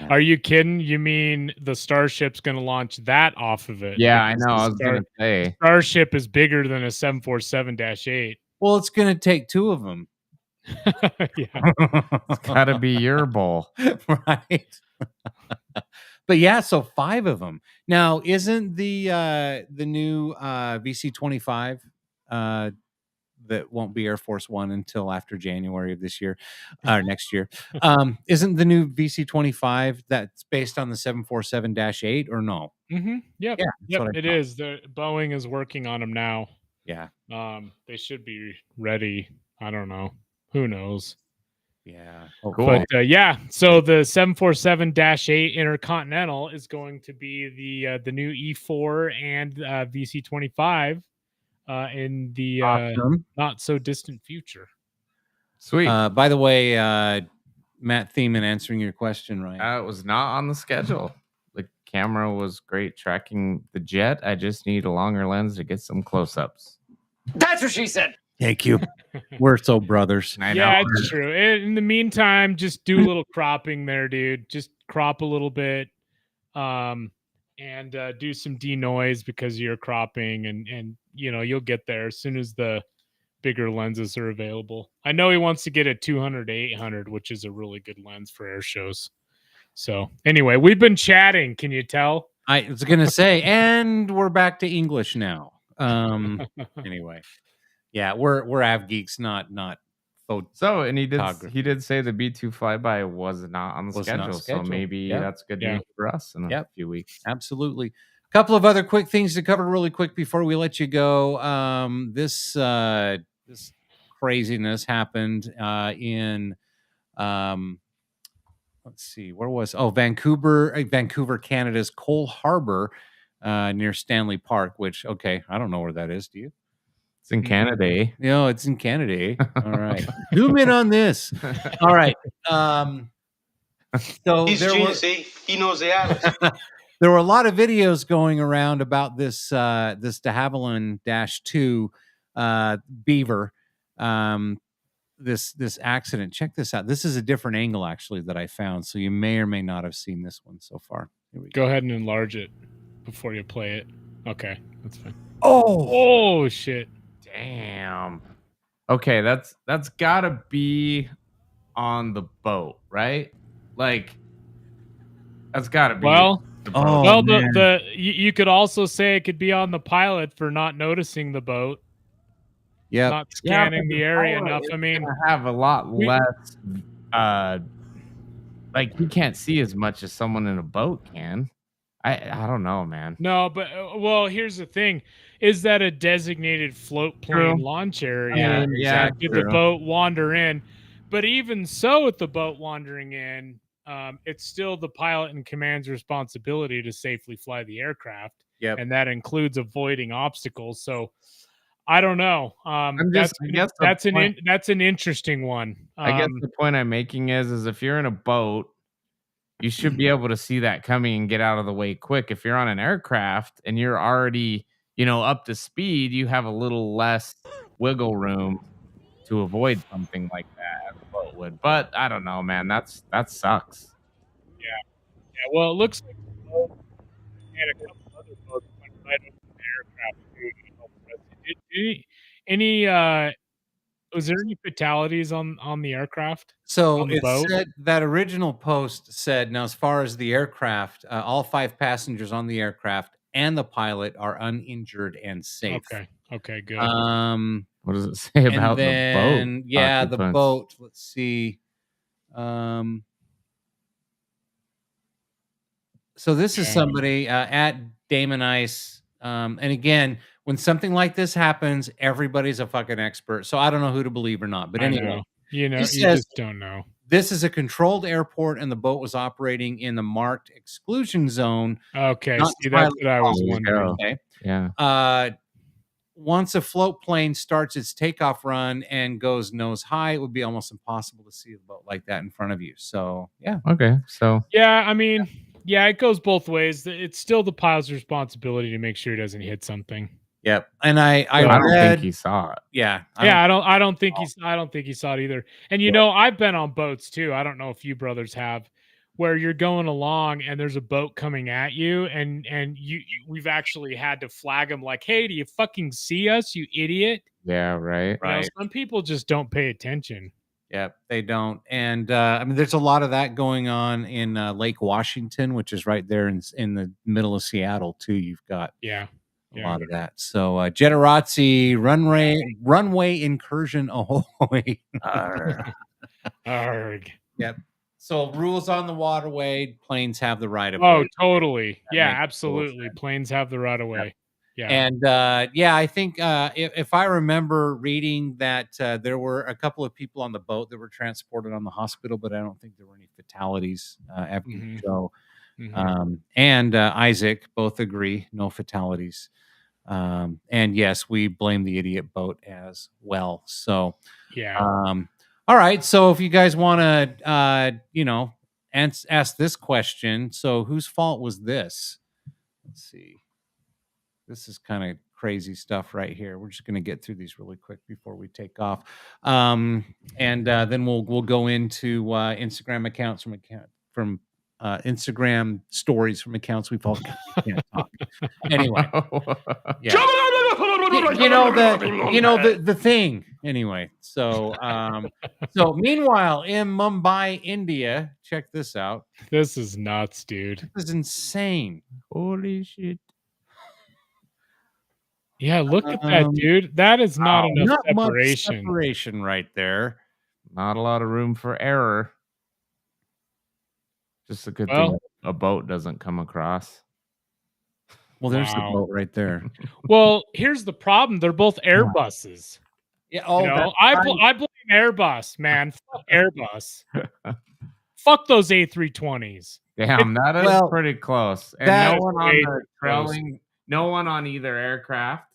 Speaker 5: Are you kidding? You mean the Starship's going to launch that off of it?
Speaker 6: Yeah, I
Speaker 5: Because
Speaker 6: know.
Speaker 5: the
Speaker 6: I was gonna say
Speaker 5: Starship is bigger than a 747-8.
Speaker 4: Well, it's going to take 2 of them.
Speaker 5: Yeah.
Speaker 6: it's gotta be your bowl.
Speaker 4: Right. But yeah, so 5 of them. Now, isn't the new VC-25 that won't be Air Force One until after January of this year or next year? Isn't the new VC-25 that's based on the 747-8 or no?
Speaker 5: Mm-hmm. Yep.
Speaker 4: Yeah,
Speaker 5: Yep.
Speaker 4: what I
Speaker 5: It
Speaker 4: thought.
Speaker 5: is. Boeing is working on them now.
Speaker 4: Yeah.
Speaker 5: They should be ready. I don't know. Who knows?
Speaker 4: Yeah.
Speaker 6: Cool.
Speaker 5: But yeah, so the 747-8 Intercontinental is going to be the new E4 and VC-25 in the
Speaker 4: Awesome.
Speaker 5: not so distant future.
Speaker 6: Sweet.
Speaker 4: By the way, Matt Thiemann answering your question, right?
Speaker 6: It was not on the schedule. The camera was great tracking the jet. I just need a longer lens to get some close-ups.
Speaker 2: That's what she said.
Speaker 4: Thank you. We're so brothers.
Speaker 6: I
Speaker 5: Yeah,
Speaker 6: know.
Speaker 5: it's true. In the meantime, just do a little cropping there, dude. Just crop a little bit, and do some denoise because you're cropping, and you'll get there as soon as the bigger lenses are available. I know he wants to get a 200-800, which is a really good lens for air shows. So anyway, we've been chatting. Can you tell?
Speaker 4: I was gonna say, and we're back to English now. Anyway, yeah, we're av geeks, not
Speaker 6: So, and he did say the B2 flyby was not on the
Speaker 4: Was not
Speaker 6: schedule, so
Speaker 4: scheduled.
Speaker 6: maybe
Speaker 4: Yep.
Speaker 6: that's good
Speaker 5: Yeah.
Speaker 6: news for us in a
Speaker 4: Yep.
Speaker 6: few weeks.
Speaker 4: Absolutely. A couple of other quick things to cover really quick before we let you go. This craziness happened in let's see, where was Vancouver, Canada's Cole Harbor, near Stanley Park, which I don't know where that is. Do you?
Speaker 6: It's in Canada, eh?
Speaker 4: No, it's in Canada. Eh? All right. Zoom in on this. All right. So
Speaker 9: He's genius, eh? He knows the atlas.
Speaker 4: there were a lot of videos going around about this this de Havilland -2 Beaver, this accident. Check this out. This is a different angle actually that I found, so you may or may not have seen this one so far. Here we
Speaker 5: Go ahead and enlarge it before you play it. Okay, that's fine.
Speaker 4: Oh
Speaker 5: shit!
Speaker 6: Damn. Okay, that's gotta be on the boat, right? Like, that's gotta be.
Speaker 5: Well,
Speaker 6: the boat.
Speaker 5: you could also say it could be on the pilot for not noticing the boat.
Speaker 4: Yeah,
Speaker 5: not scanning the area enough. I mean,
Speaker 6: have a lot less. Like, you can't see as much as someone in a boat can. I don't know, man.
Speaker 5: No, but well, here's the thing: is that a designated float plane
Speaker 6: True.
Speaker 5: launch area?
Speaker 6: Yeah,
Speaker 5: Did the boat wander in? But even so, with the boat wandering in, it's still the pilot and command's responsibility to safely fly the aircraft.
Speaker 4: Yep.
Speaker 5: And that includes avoiding obstacles. So I don't know.
Speaker 6: That's
Speaker 5: an interesting one.
Speaker 6: I guess the point I'm making is if you're in a boat, you should be able to see that coming and get out of the way quick. If you're on an aircraft and you're already, up to speed, you have a little less wiggle room to avoid something like that as a boat would. But I don't know, man. That sucks.
Speaker 5: Yeah. Well, it looks like the boat and a couple other boats went right over the aircraft. Was there any fatalities on the aircraft?
Speaker 4: So
Speaker 5: on the
Speaker 4: it
Speaker 5: boat?
Speaker 4: said that original post said, now as far as the aircraft, all 5 passengers on the aircraft and the pilot are uninjured and safe.
Speaker 5: Okay, good.
Speaker 6: What does it say about the boat?
Speaker 4: Yeah, the boat. Let's see. So this is somebody at Damon Ice. And again, when something like this happens, everybody's a fucking expert. So I don't know who to believe or not. But anyway,
Speaker 5: you
Speaker 4: says,
Speaker 5: just don't know.
Speaker 4: This is a controlled airport, and the boat was operating in the marked exclusion zone.
Speaker 5: Okay, see, that's what I was wondering.
Speaker 4: Okay.
Speaker 6: Yeah.
Speaker 4: Once a float plane starts its takeoff run and goes nose high, it would be almost impossible to see the boat like that in front of you. So yeah.
Speaker 6: Okay. So
Speaker 5: yeah, I mean, yeah, it goes both ways. It's still the pilot's responsibility to make sure he doesn't hit something.
Speaker 4: Yep. And I
Speaker 6: don't think he saw it.
Speaker 4: Yeah.
Speaker 5: I don't think he saw it either. And I've been on boats too. I don't know if you brothers have, where you're going along and there's a boat coming at you, and we've actually had to flag them like, hey, do you fucking see us, you idiot?
Speaker 6: Yeah, right.
Speaker 4: Right.
Speaker 5: Some people just don't pay attention.
Speaker 4: Yep, they don't. And I mean, there's a lot of that going on in Lake Washington, which is right there in the middle of Seattle too. You've got a lot of that. So Jetarazzi runway incursion ahoy.
Speaker 5: Arg.
Speaker 4: Yep. So rules on the waterway, planes have the right of
Speaker 5: way.
Speaker 4: way.
Speaker 5: Totally.
Speaker 4: That
Speaker 5: Yeah,
Speaker 4: makes
Speaker 5: absolutely.
Speaker 4: total sense.
Speaker 5: Planes have the right of way. Yeah.
Speaker 4: And I think if I remember reading that there were a couple of people on the boat that were transported on the hospital, but I don't think there were any fatalities.
Speaker 5: Mhm.
Speaker 4: Joe
Speaker 5: Mhm.
Speaker 4: and Isaac both agree, no fatalities. And yes, we blame the idiot boat as well. So,
Speaker 5: Yeah.
Speaker 4: all right. So if you guys want to, ask this question, so whose fault was this? Let's see. This is kind of crazy stuff right here. We're just going to get through these really quick before we take off, and then we'll go into Instagram accounts from Instagram stories from accounts we follow. We can't talk anyway. Yeah, the thing anyway. So meanwhile in Mumbai, India, check this out.
Speaker 5: This is nuts, dude.
Speaker 4: This is insane.
Speaker 6: Holy shit.
Speaker 5: Yeah, look at that, dude. That is not enough
Speaker 4: Not
Speaker 5: separation.
Speaker 4: much separation right there.
Speaker 6: Not a lot of room for error. Just a good thing a boat doesn't come across.
Speaker 4: Well, there's the boat right there.
Speaker 5: Well, here's the problem. They're both Airbuses.
Speaker 4: Yeah.
Speaker 5: You know, I blame Airbus, man. Fuck Airbus. Fuck those A320s.
Speaker 6: Damn, that is pretty close. And
Speaker 5: that
Speaker 6: no
Speaker 5: is
Speaker 6: one on
Speaker 5: way
Speaker 6: the
Speaker 5: too close.
Speaker 6: trailing, no one on either aircraft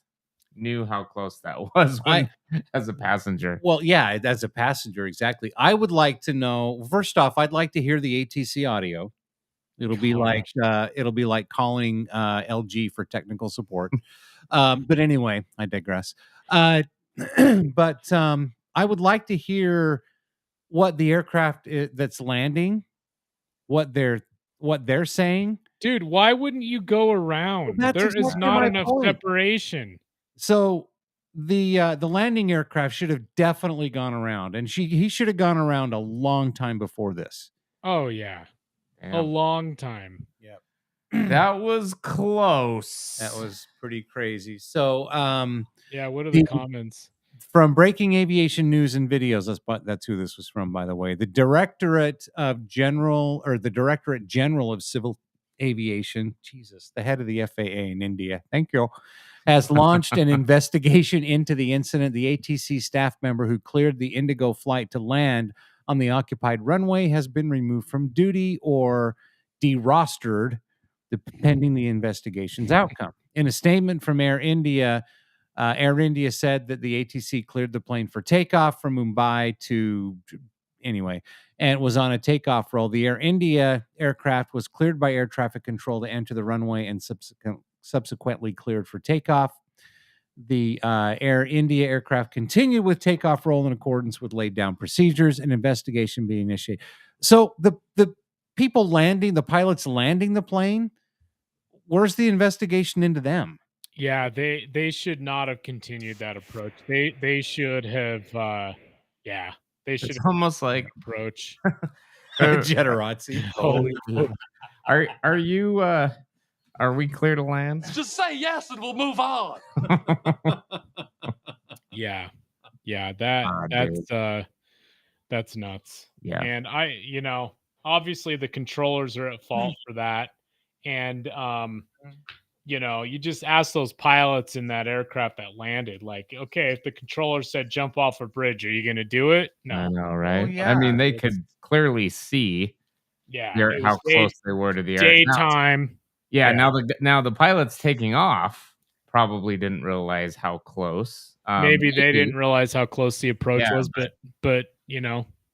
Speaker 6: knew how close that was as a passenger.
Speaker 4: Well, yeah, as a passenger, exactly. I would like to know. First off, I'd like to hear the ATC audio. It'll be like calling LG for technical support. But anyway, I digress. But I would like to hear what the aircraft that's landing, what they're saying.
Speaker 5: Dude, why wouldn't you go around?
Speaker 4: Well,
Speaker 5: there is not enough separation.
Speaker 4: So the landing aircraft should have definitely gone around, and he should have gone around a long time before this.
Speaker 5: Oh yeah. A long time.
Speaker 4: Yep.
Speaker 6: That was close.
Speaker 4: That was pretty crazy. So
Speaker 5: yeah, what are the comments?
Speaker 4: From Breaking Aviation News and Videos, that's who this was from, by the way. The Directorate General of Civil Aviation, Jesus, the head of the FAA in India, thank you, has launched an investigation into the incident. The ATC staff member who cleared the Indigo flight to land on the occupied runway has been removed from duty or derostered, depending the investigation's outcome. In a statement from Air India said that the ATC cleared the plane for takeoff from Mumbai and it was on a takeoff roll. The Air India aircraft was cleared by air traffic control to enter the runway and subsequently cleared for takeoff. The Air India aircraft continued with takeoff roll in accordance with laid down procedures, and investigation being initiated. So the people the pilots landing the plane, where's the investigation into them?
Speaker 5: Yeah, they should not have continued that approach. They should have they should have
Speaker 6: almost like
Speaker 5: approach.
Speaker 4: Generazzi.
Speaker 5: Holy
Speaker 6: are we clear to land?
Speaker 10: Just say yes and we'll move on.
Speaker 5: Yeah. That's nuts.
Speaker 6: Yeah.
Speaker 5: And obviously the controllers are at fault for that. And you just ask those pilots in that aircraft that landed, like, okay, if the controller said jump off a bridge, are you going to do it? No.
Speaker 6: I know, right? Well, yeah, I mean, they could clearly see how close they were to the air.
Speaker 5: Daytime.
Speaker 6: Now the pilots taking off probably didn't realize how close.
Speaker 5: Maybe they didn't realize how close the approach was, but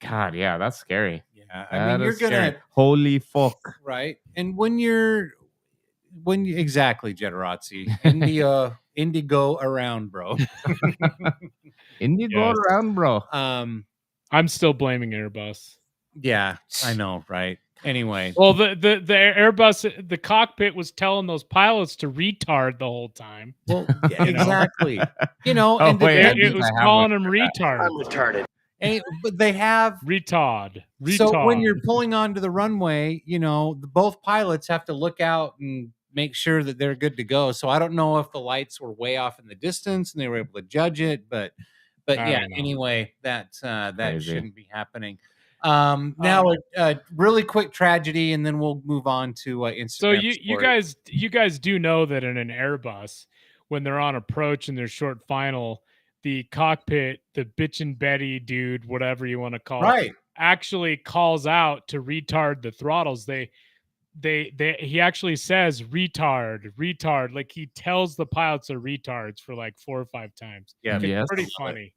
Speaker 6: God, yeah, that's scary.
Speaker 4: Yeah, I mean, you're gonna
Speaker 6: holy fuck,
Speaker 4: right? And when you exactly, Generazzi, Indigo around, bro.
Speaker 6: Indigo around, bro.
Speaker 5: I'm still blaming Airbus.
Speaker 4: Yeah, I know, right? Anyway,
Speaker 5: well, the Airbus, the cockpit was telling those pilots to retard the whole time.
Speaker 4: Well, yeah, exactly. And
Speaker 5: it was calling them retard.
Speaker 10: I'm retarded.
Speaker 4: But they have
Speaker 5: retard.
Speaker 4: So when you're pulling onto the runway, both pilots have to look out and make sure that they're good to go. So I don't know if the lights were way off in the distance and they were able to judge it, but yeah. Anyway, that shouldn't be happening. Now a really quick tragedy, and then we'll move on to Instagram.
Speaker 5: So you guys do know that in an Airbus, when they're on approach and their short final, the cockpit, the bitchin' Betty dude, whatever you want to call it, actually calls out to retard the throttles. He actually says retard, like he tells the pilots are retards for like 4 or 5 times.
Speaker 4: Yeah,
Speaker 5: It's pretty funny.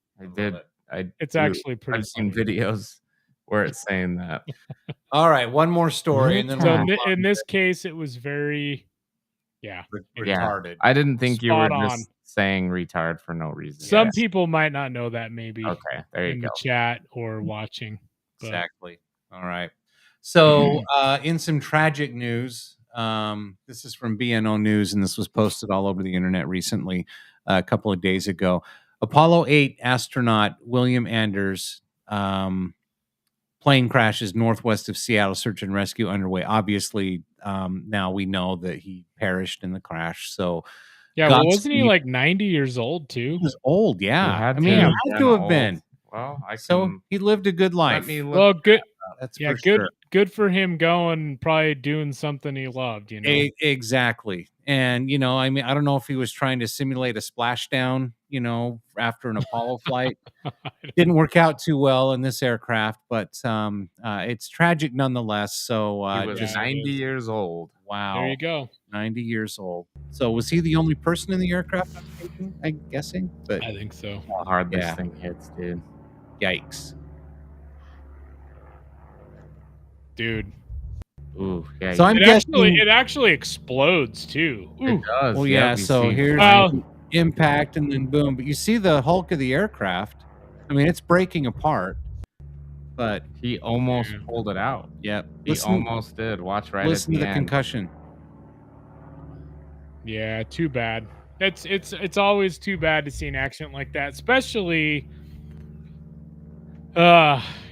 Speaker 5: It's actually pretty
Speaker 6: I've seen videos where it's saying that.
Speaker 4: All right, one more story, and then
Speaker 5: So
Speaker 4: we'll
Speaker 5: in this case, it was very,
Speaker 4: retarded.
Speaker 6: I didn't think you were
Speaker 5: Spot on.
Speaker 6: just saying retard for no reason.
Speaker 5: Some people might not know that, maybe.
Speaker 6: Okay, there you
Speaker 5: in
Speaker 6: go.
Speaker 5: the chat or watching. But
Speaker 4: Exactly. All right. So, in some tragic news, this is from BNO News, and this was posted all over the internet recently, a couple of days ago. Apollo 8 astronaut William Anders plane crashes northwest of Seattle. Search and rescue underway. Obviously, now we know that he perished in the crash. So,
Speaker 5: yeah, well, wasn't he like 90 years old too?
Speaker 4: He was old, yeah.
Speaker 6: He had
Speaker 4: I mean, he
Speaker 6: to
Speaker 4: had to have been.
Speaker 6: Well,
Speaker 4: So he lived a good life.
Speaker 5: Well, good.
Speaker 4: That's
Speaker 5: Yeah,
Speaker 4: for
Speaker 5: good.
Speaker 4: sure.
Speaker 5: Good for him going, probably doing something he loved. You know,
Speaker 4: Exactly. And, you know, I mean, I don't know if he was trying to simulate a splashdown, you know, after an Apollo flight. Didn't work out too well in this aircraft, but it's tragic nonetheless. So
Speaker 6: He was 90 years old.
Speaker 4: Wow.
Speaker 5: There you go.
Speaker 4: 90 years old. So was he the only person in the aircraft? I'm guessing. But
Speaker 5: I think so.
Speaker 6: How hard this thing hits, dude.
Speaker 4: Yikes.
Speaker 5: Dude.
Speaker 6: Ooh, yeah.
Speaker 4: So I'm guessing
Speaker 5: it actually explodes too. Ooh.
Speaker 6: It does.
Speaker 4: Well, yeah.
Speaker 6: we
Speaker 4: So
Speaker 6: see.
Speaker 4: here's
Speaker 5: Well-
Speaker 4: impact and then boom. But you see the hulk of the aircraft. I mean, it's breaking apart. But
Speaker 6: he almost pulled it out.
Speaker 4: Yep.
Speaker 6: He almost did. Watch right
Speaker 4: Listen
Speaker 6: at
Speaker 4: to
Speaker 6: the
Speaker 4: the
Speaker 6: end.
Speaker 4: concussion.
Speaker 5: Yeah, too bad. It's always too bad to see an accident like that, especially.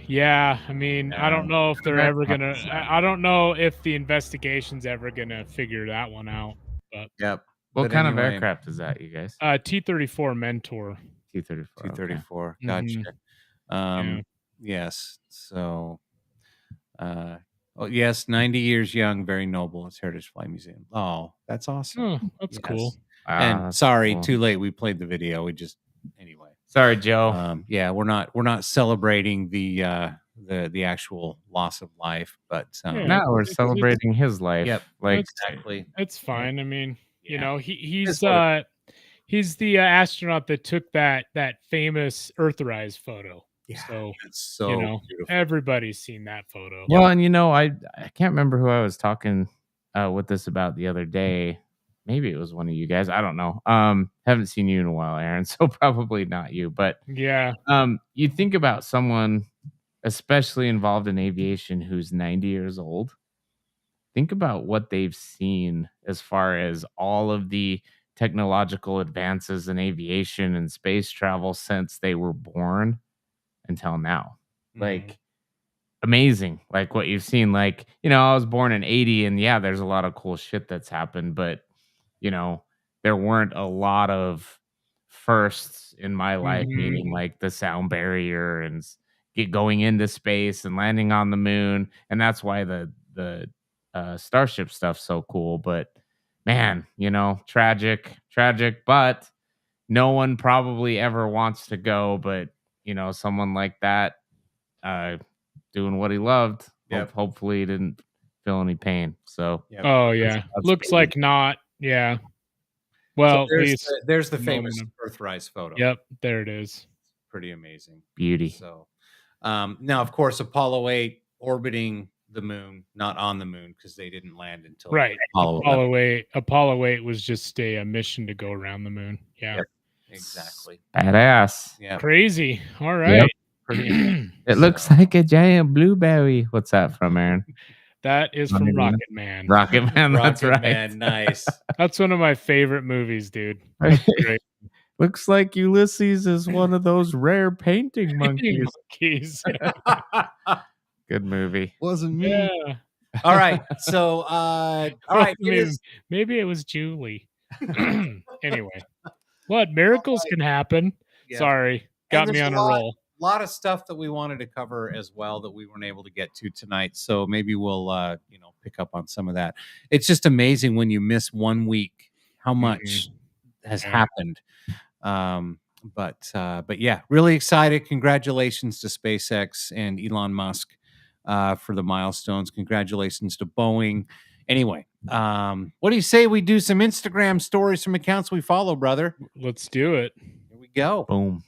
Speaker 5: Yeah. I mean, I don't know if they're ever gonna. I don't know if the investigation's ever gonna figure that one out. But
Speaker 4: Yep.
Speaker 6: What
Speaker 4: But
Speaker 6: kind of
Speaker 4: anyway.
Speaker 6: aircraft is that, you guys?
Speaker 5: T-34 Mentor.
Speaker 6: T-34.
Speaker 4: T-34.
Speaker 5: Mhm.
Speaker 4: Gotcha. Yes. So, yes, 90 years young, very noble. It's Heritage Flight Museum. Oh, that's awesome.
Speaker 5: Oh, that's cool.
Speaker 4: And
Speaker 6: that's
Speaker 4: sorry,
Speaker 6: cool.
Speaker 4: too late. We played the video. We just anyway.
Speaker 6: Sorry, Joe.
Speaker 4: Yeah, we're not celebrating the actual loss of life, but
Speaker 6: No, we're celebrating his life.
Speaker 4: Yep.
Speaker 6: Like
Speaker 4: Exactly.
Speaker 5: It's fine. I mean, you know, he's
Speaker 4: It's what
Speaker 5: he's the astronaut that took that famous Earthrise photo.
Speaker 4: Yeah,
Speaker 5: So
Speaker 4: it's so
Speaker 5: you know,
Speaker 4: beautiful.
Speaker 5: everybody's seen that photo.
Speaker 6: Well, and you know, I can't remember who I was talking with this about the other day. Maybe it was one of you guys. I don't know. Haven't seen you in a while, Aaron, so probably not you. But
Speaker 5: yeah,
Speaker 6: you think about someone, especially involved in aviation, who's 90 years old. Think about what they've seen as far as all of the technological advances in aviation and space travel since they were born until now. Like amazing, like what you've seen. Like, you know, I was born in 80 and yeah, there's a lot of cool shit that's happened, but you know, there weren't a lot of firsts in my life, meaning like the sound barrier and going into space and landing on the moon. And that's why the Starship stuff's so cool. But man, you know, tragic, but no one probably ever wants to go. But you know, someone like that doing what he loved, hopefully he didn't feel any pain. So
Speaker 5: oh yeah, looks like not. Yeah. Well,
Speaker 4: So
Speaker 5: at least
Speaker 4: there's the famous
Speaker 5: moment
Speaker 4: Earthrise photo.
Speaker 5: Yep, there it is.
Speaker 4: Pretty amazing.
Speaker 6: Beauty.
Speaker 4: So, now of course Apollo 8 orbiting the moon, not on the moon because they didn't land until
Speaker 5: Right.
Speaker 4: Apollo 11.
Speaker 5: Apollo 8 was just a mission to go around the moon. Yeah.
Speaker 4: Yep, exactly.
Speaker 6: Badass.
Speaker 4: Yeah.
Speaker 5: Crazy. All right.
Speaker 4: Pretty
Speaker 6: It looks like a giant blueberry. What's that from, Aaron?
Speaker 5: That is from Rocket Man.
Speaker 6: Rocket Man, that's
Speaker 4: Rocket
Speaker 6: right.
Speaker 4: Man, nice.
Speaker 5: That's one of my favorite movies, dude. Great.
Speaker 6: Looks like Ulysses is one of those rare painting monkeys.
Speaker 5: Monkeys.
Speaker 6: Good movie.
Speaker 4: Wasn't me.
Speaker 5: Yeah.
Speaker 4: All right. So all right.
Speaker 5: Maybe it was Julie. Anyway. What miracles can happen?
Speaker 4: Yeah.
Speaker 5: Sorry. Got me on a roll.
Speaker 4: A lot of stuff that we wanted to cover as well that we weren't able to get to tonight. So maybe we'll pick up on some of that. It's just amazing when you miss 1 week how much has happened. But yeah, really excited. Congratulations to SpaceX and Elon Musk for the milestones. Congratulations to Boeing. Anyway, what do you say we do some Instagram stories from accounts we follow, brother?
Speaker 5: Let's do it.
Speaker 4: Here we go.
Speaker 6: Boom.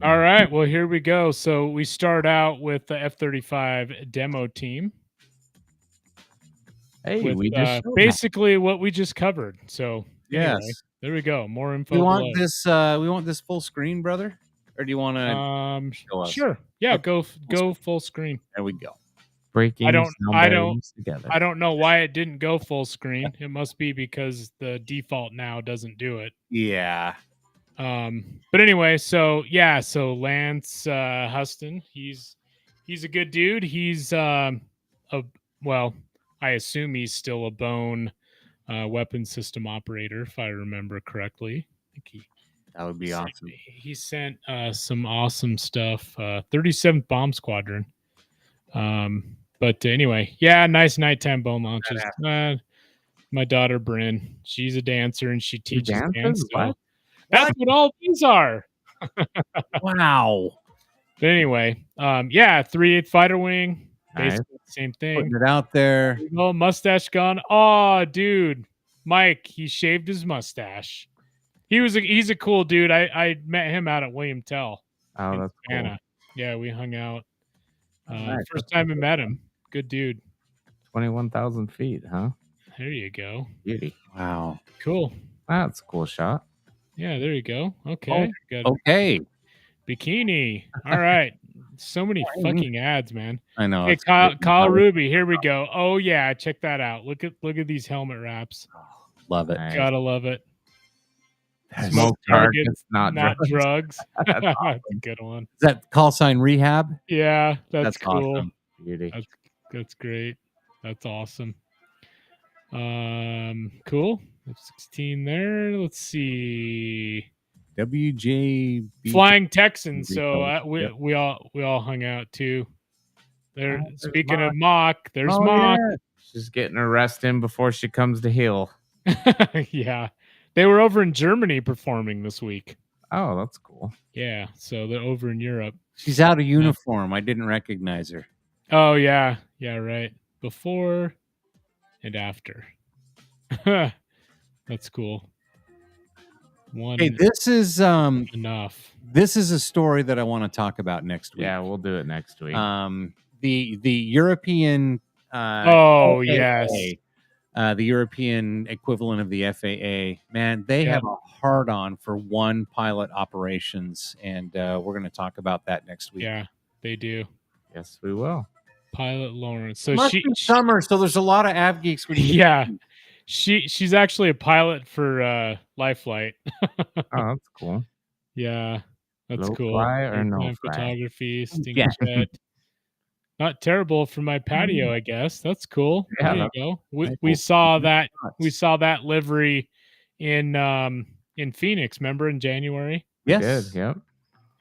Speaker 5: All right, well, here we go. So we start out with the F-35 demo team.
Speaker 6: Hey,
Speaker 5: with,
Speaker 6: we just showed
Speaker 5: basically what we just covered. So
Speaker 4: Yes.
Speaker 5: anyway, there we go. More info.
Speaker 4: We want
Speaker 5: below.
Speaker 4: this. We want this full screen, brother. Or do you want to? show us?
Speaker 5: Sure. Yeah,
Speaker 4: Okay.
Speaker 5: go full screen.
Speaker 4: There we go.
Speaker 6: breaking.
Speaker 5: I don't
Speaker 6: together.
Speaker 5: I don't know why it didn't go full screen. It must be because the default now doesn't do it.
Speaker 4: Yeah.
Speaker 5: But anyway, so Lance Huston, he's a good dude. He's I assume he's still a Bone weapon system operator, if I remember correctly. I think
Speaker 4: that would be awesome.
Speaker 5: He sent some awesome stuff. 37th Bomb Squadron. But anyway, yeah, nice nighttime bone launches. My daughter Bryn, she's a dancer and she teaches dance. So that's what all these are.
Speaker 4: Wow.
Speaker 5: But anyway, 3/8 fighter wing, basically the same thing.
Speaker 4: Putting it out there.
Speaker 5: Oh, mustache gone. Oh, dude, Mike, he shaved his mustache. He's a cool dude. I met him out at William Tell.
Speaker 6: Oh, that's cool.
Speaker 5: Yeah, we hung out. First time I met him. Good dude.
Speaker 6: 21,000 feet, huh?
Speaker 5: There you go.
Speaker 6: Beauty.
Speaker 4: Wow.
Speaker 5: Cool.
Speaker 6: That's a cool shot.
Speaker 5: Yeah, there you go. Okay.
Speaker 4: Okay.
Speaker 5: Bikini. All right. So many fucking ads, man.
Speaker 4: I know.
Speaker 5: Hey, Kyle Ruby, here we go. Oh yeah, check that out. Look at these helmet wraps.
Speaker 4: Love it.
Speaker 6: Nice.
Speaker 5: Gotta love it.
Speaker 6: Smoke targets, not
Speaker 5: drugs. That's a good one.
Speaker 4: Is that call sign rehab?
Speaker 5: Yeah, that's cool.
Speaker 4: Awesome.
Speaker 6: Beauty.
Speaker 5: That's great. That's awesome. Cool. 16 there. Let's see.
Speaker 4: WJ
Speaker 5: Flying Texans. So we all hung out too. There. Speaking of Mock, there's Mock.
Speaker 6: Yeah. She's getting her rest in before she comes to Hill.
Speaker 5: Yeah, they were over in Germany performing this week.
Speaker 6: Oh, that's cool.
Speaker 5: Yeah, so they're over in Europe.
Speaker 4: She's out of uniform. I didn't recognize her.
Speaker 5: Oh yeah, right. Before and after. That's cool.
Speaker 4: Hey, this is
Speaker 5: enough.
Speaker 4: This is a story that I want to talk about next week.
Speaker 6: Yeah, we'll do it next week.
Speaker 4: The European
Speaker 5: yes.
Speaker 4: The European equivalent of the FAA, man, they have a hard on for one pilot operations, and we're going to talk about that next week.
Speaker 5: Yeah, they do.
Speaker 6: Yes, we will.
Speaker 5: Pilot Lawrence. So
Speaker 4: summer, so there's a lot of av geeks.
Speaker 5: Yeah, she's actually a pilot for Life Flight.
Speaker 6: Oh, that's cool.
Speaker 5: Yeah, that's
Speaker 6: Low
Speaker 5: cool.
Speaker 6: fly or no fly?
Speaker 5: Photography, Sting Jet. Not terrible for my patio, I guess. That's cool.
Speaker 6: Yeah,
Speaker 5: there you go. We saw that. We saw that livery in Phoenix. Remember in January?
Speaker 4: Yes.
Speaker 6: Yep.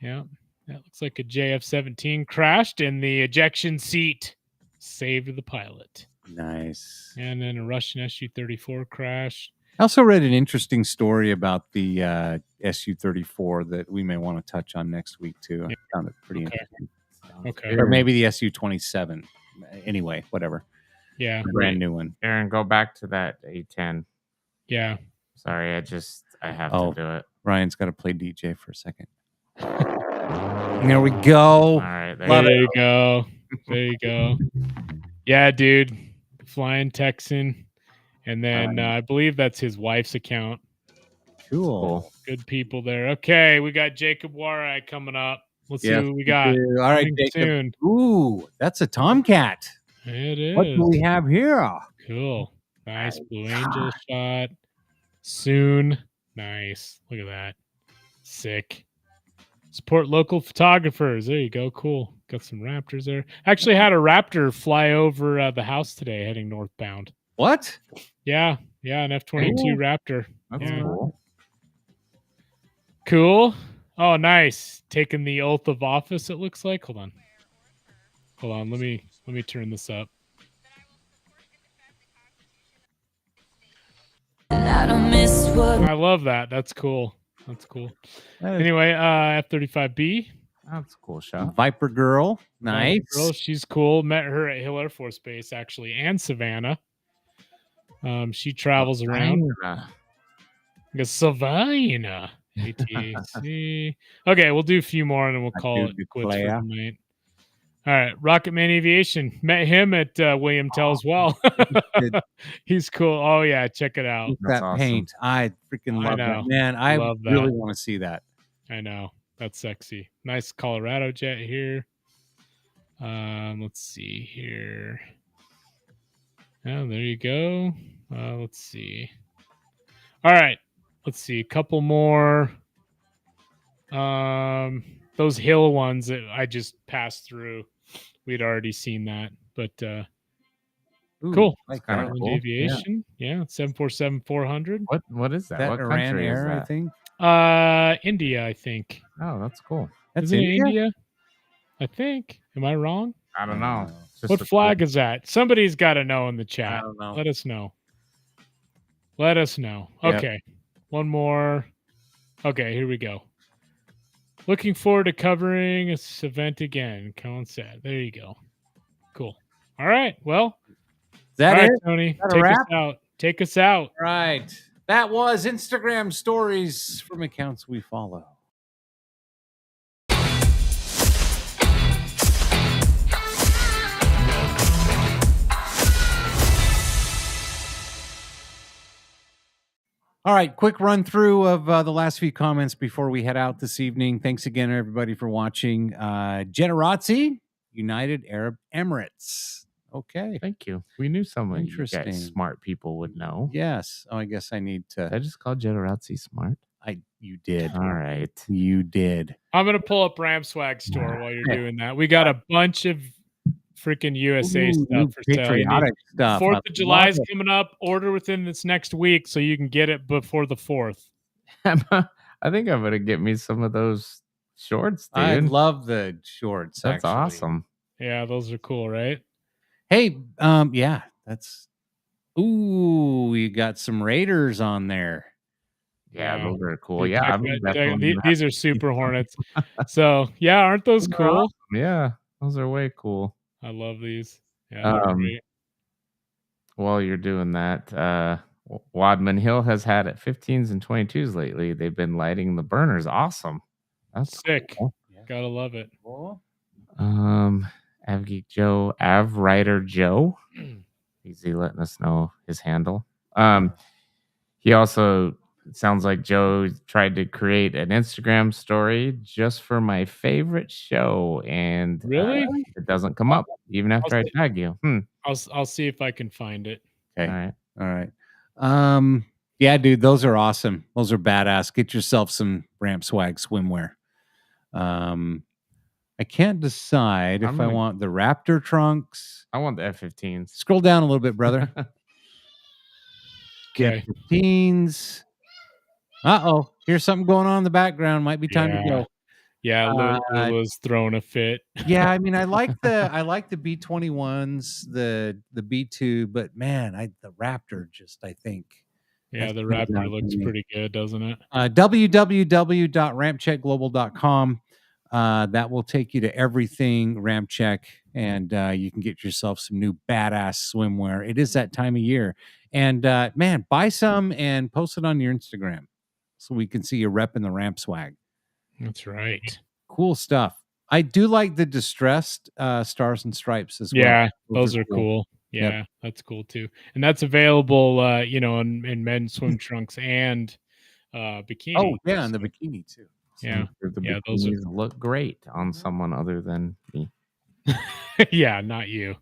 Speaker 5: Yeah. That looks like a JF-17 crashed in the ejection seat. Saved the pilot.
Speaker 4: Nice.
Speaker 5: And then a Russian Su-34 crashed.
Speaker 4: I also read an interesting story about the Su-34 that we may want to touch on next week too. I found it pretty interesting.
Speaker 5: Okay.
Speaker 4: Or maybe the Su-27. Anyway, whatever.
Speaker 5: Yeah.
Speaker 4: Brand new one.
Speaker 6: Aaron, go back to that A10.
Speaker 5: Yeah.
Speaker 6: Sorry, I have to do it.
Speaker 4: Ryan's got to play DJ for a second. There we go.
Speaker 6: All right.
Speaker 5: There you go. There you go. Yeah, dude. Flying Texan. And then I believe that's his wife's account.
Speaker 4: Cool.
Speaker 5: Good people there. Okay, we got Jacob Warai coming up. Let's see what we got.
Speaker 4: All right, Jacob.
Speaker 5: Soon.
Speaker 4: Ooh, that's a Tomcat.
Speaker 5: It is.
Speaker 4: What do we have here?
Speaker 5: Cool. Nice Blue Angel shot. Soon. Nice. Look at that. Sick. Support local photographers. There you go. Cool. Got some Raptors there. Actually had a Raptor fly over the house today heading northbound.
Speaker 4: What?
Speaker 5: Yeah. Yeah, an F-22 Raptor.
Speaker 6: That's cool.
Speaker 5: Cool. Oh, nice. Taking the oath of office, it looks like. Hold on. Let me turn this up. I love that. That's cool. That's cool. Anyway, F-35B.
Speaker 6: That's a cool shot.
Speaker 4: Viper Girl. Nice.
Speaker 5: Viper Girl, she's cool. Met her at Hill Air Force Base, actually, and Savannah. She travels around. Savannah. ATC. Okay, we'll do a few more and then we'll call it quits for the night. All right, Rocketman Aviation. Met him at William Tell as well. He's cool. Oh yeah, check it out.
Speaker 4: That awesome paint, I freaking love that, man. I love really want to see that.
Speaker 5: I know, that's sexy. Nice Colorado jet here. Let's see here. Oh, there you go. Let's see. All right, let's see. A couple more. Those hill ones that I just passed through, we'd already seen that, but cool.
Speaker 4: Like
Speaker 5: Ireland
Speaker 4: cool.
Speaker 5: Aviation, yeah, 747-400.
Speaker 6: What is that?
Speaker 4: That
Speaker 6: What
Speaker 4: Iran
Speaker 6: country is
Speaker 4: Air,
Speaker 6: that?
Speaker 4: I think.
Speaker 5: India, I think.
Speaker 6: Oh, that's cool.
Speaker 4: That's
Speaker 5: Isn't it India? I think. Am I wrong?
Speaker 6: I don't know.
Speaker 5: What flag is that? Somebody's got to know in the chat.
Speaker 4: I don't know.
Speaker 5: Let us know. Let us know.
Speaker 4: Yep.
Speaker 5: Okay. One more. Okay, here we go. Looking forward to covering this event again. Colin said. There you go. Cool. All right. Well,
Speaker 4: Is that
Speaker 5: all right,
Speaker 4: it?
Speaker 5: Tony.
Speaker 4: That a
Speaker 5: Take us
Speaker 4: wrap?
Speaker 5: out. Take us out.
Speaker 4: Right. That was Instagram stories from accounts we follow. All right, quick run through of the last few comments before we head out this evening. Thanks again, everybody, for watching. Generazzi, United Arab Emirates. Okay.
Speaker 6: Thank you. We knew someone you
Speaker 4: Interesting.
Speaker 6: guys smart people would know.
Speaker 4: Yes. Oh, I guess I need to.
Speaker 6: Did I just call Generazzi smart?
Speaker 4: You did.
Speaker 6: All right.
Speaker 4: You did.
Speaker 5: I'm going to pull up Ram Swag Store while you're doing that. We got a bunch of freaking USA stuff for sale.
Speaker 4: Patriotic stuff.
Speaker 5: 4th of July is coming up. Order within this next week so you can get it before the 4th.
Speaker 6: I think I'm going to get me some of those shorts, dude.
Speaker 4: I love the shorts.
Speaker 6: That's
Speaker 4: actually
Speaker 6: awesome.
Speaker 5: Yeah, those are cool, right?
Speaker 4: Hey, yeah, that's. Ooh, we got some Raiders on there.
Speaker 6: Yeah, those are cool. Yeah,
Speaker 5: these are Super Hornets. So yeah, aren't those cool?
Speaker 6: Awesome. Yeah, those are way cool.
Speaker 5: I love these. Yeah, great.
Speaker 6: While you're doing that, Wadman Hill has had at 15s and 22s lately. They've been lighting the burners. Awesome. That's
Speaker 5: sick.
Speaker 6: Cool.
Speaker 5: Gotta love it.
Speaker 6: Avgeek Joe, Avwriter Joe. Easy letting us know his handle. He also, it sounds like Joe tried to create an Instagram story just for my favorite show, and
Speaker 5: really,
Speaker 6: it doesn't come up even after I tag you.
Speaker 5: I'll see if I can find it.
Speaker 4: Okay. All right. Yeah, dude, those are awesome. Those are badass. Get yourself some Ramp Swag swimwear. I can't decide if I want the Raptor trunks.
Speaker 6: I want the F-15s.
Speaker 4: Scroll down a little bit, brother.
Speaker 5: Okay.
Speaker 4: F-15s. Uh-oh. Here's something going on in the background. Might be time to go.
Speaker 5: Yeah, Lula's throwing a fit.
Speaker 4: Yeah, I mean, I like the B-21s, the B-2, but man, the Raptor I think.
Speaker 5: Yeah, the Raptor looks pretty good, doesn't it?
Speaker 4: www.rampcheckglobal.com. That will take you to everything RampCheck, and you can get yourself some new badass swimwear. It is that time of year. And man, buy some and post it on your Instagram so we can see you repping the Ramp Swag.
Speaker 5: That's right.
Speaker 4: Cool stuff. I do like the distressed stars and stripes as well.
Speaker 5: Yeah, those are cool. Yeah, that's cool too. And that's available, in men's swim trunks and bikini.
Speaker 4: Oh, yeah, and the bikini too.
Speaker 5: Yeah,
Speaker 6: the those look great on someone other than me.
Speaker 5: Yeah, not you.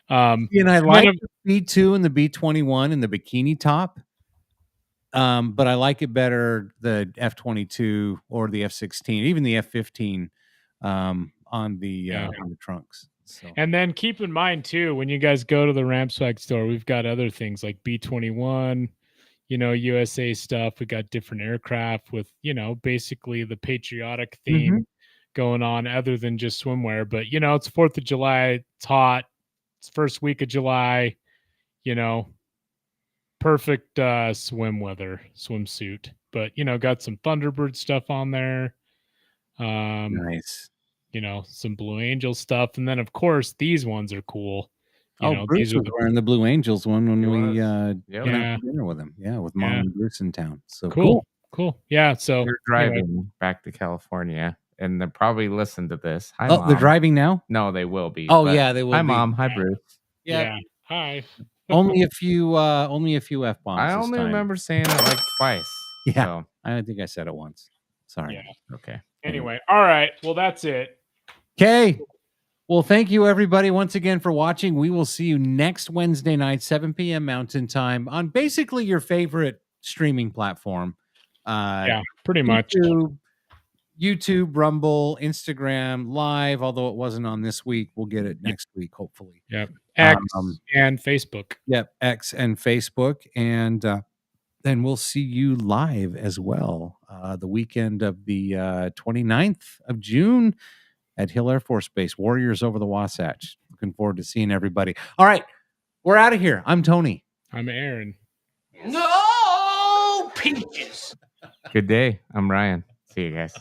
Speaker 4: And I like the B2 and the B21 and the bikini top. But I like it better the F22 or the F16, even the F15 on the trunks. So.
Speaker 5: And then keep in mind too, when you guys go to the Ramp Swag store, we've got other things like B21. USA stuff. We got different aircraft with, basically the patriotic theme going on other than just swimwear. But, it's 4th of July. It's hot. It's first week of July, perfect swim weather, swimsuit. But, got some Thunderbird stuff on there.
Speaker 4: Nice.
Speaker 5: Some Blue Angel stuff. And then, of course, these ones are cool.
Speaker 4: Bruce was wearing the Blue Angels one when we went
Speaker 5: Yep.
Speaker 4: out to dinner with him. Yeah, with Mom and Bruce in town. So
Speaker 5: cool. Yeah. So
Speaker 6: they're driving back to California, and they'll probably listen to this. Hi,
Speaker 4: Oh,
Speaker 6: Mom.
Speaker 4: they're driving now?
Speaker 6: No, they will be.
Speaker 4: Oh,
Speaker 6: but
Speaker 4: yeah, they will
Speaker 6: Hi,
Speaker 4: be.
Speaker 6: Mom. Hi, Bruce.
Speaker 5: Yeah. Hi.
Speaker 4: only a few F bombs.
Speaker 6: I only remember saying it like twice.
Speaker 4: Yeah.
Speaker 6: So.
Speaker 4: I think I said it once. Sorry.
Speaker 5: Yeah.
Speaker 6: Okay.
Speaker 5: Anyway. All right. Well, that's it.
Speaker 4: Okay. Well, thank you everybody once again for watching. We will see you next Wednesday night, 7 p.m. Mountain Time on basically your favorite streaming platform.
Speaker 5: Yeah, pretty much.
Speaker 4: YouTube, Rumble, Instagram, Live, although it wasn't on this week. We'll get it next week, hopefully.
Speaker 5: Yep. X and Facebook.
Speaker 4: Yep. X and Facebook. And then we'll see you live as well the weekend of the 29th of June at Hill Air Force Base, Warriors over the Wasatch. Looking forward to seeing everybody. All right, we're out of here. I'm Tony.
Speaker 5: I'm Aaron.
Speaker 10: No peaches.
Speaker 6: Good day. I'm Ryan. See you guys.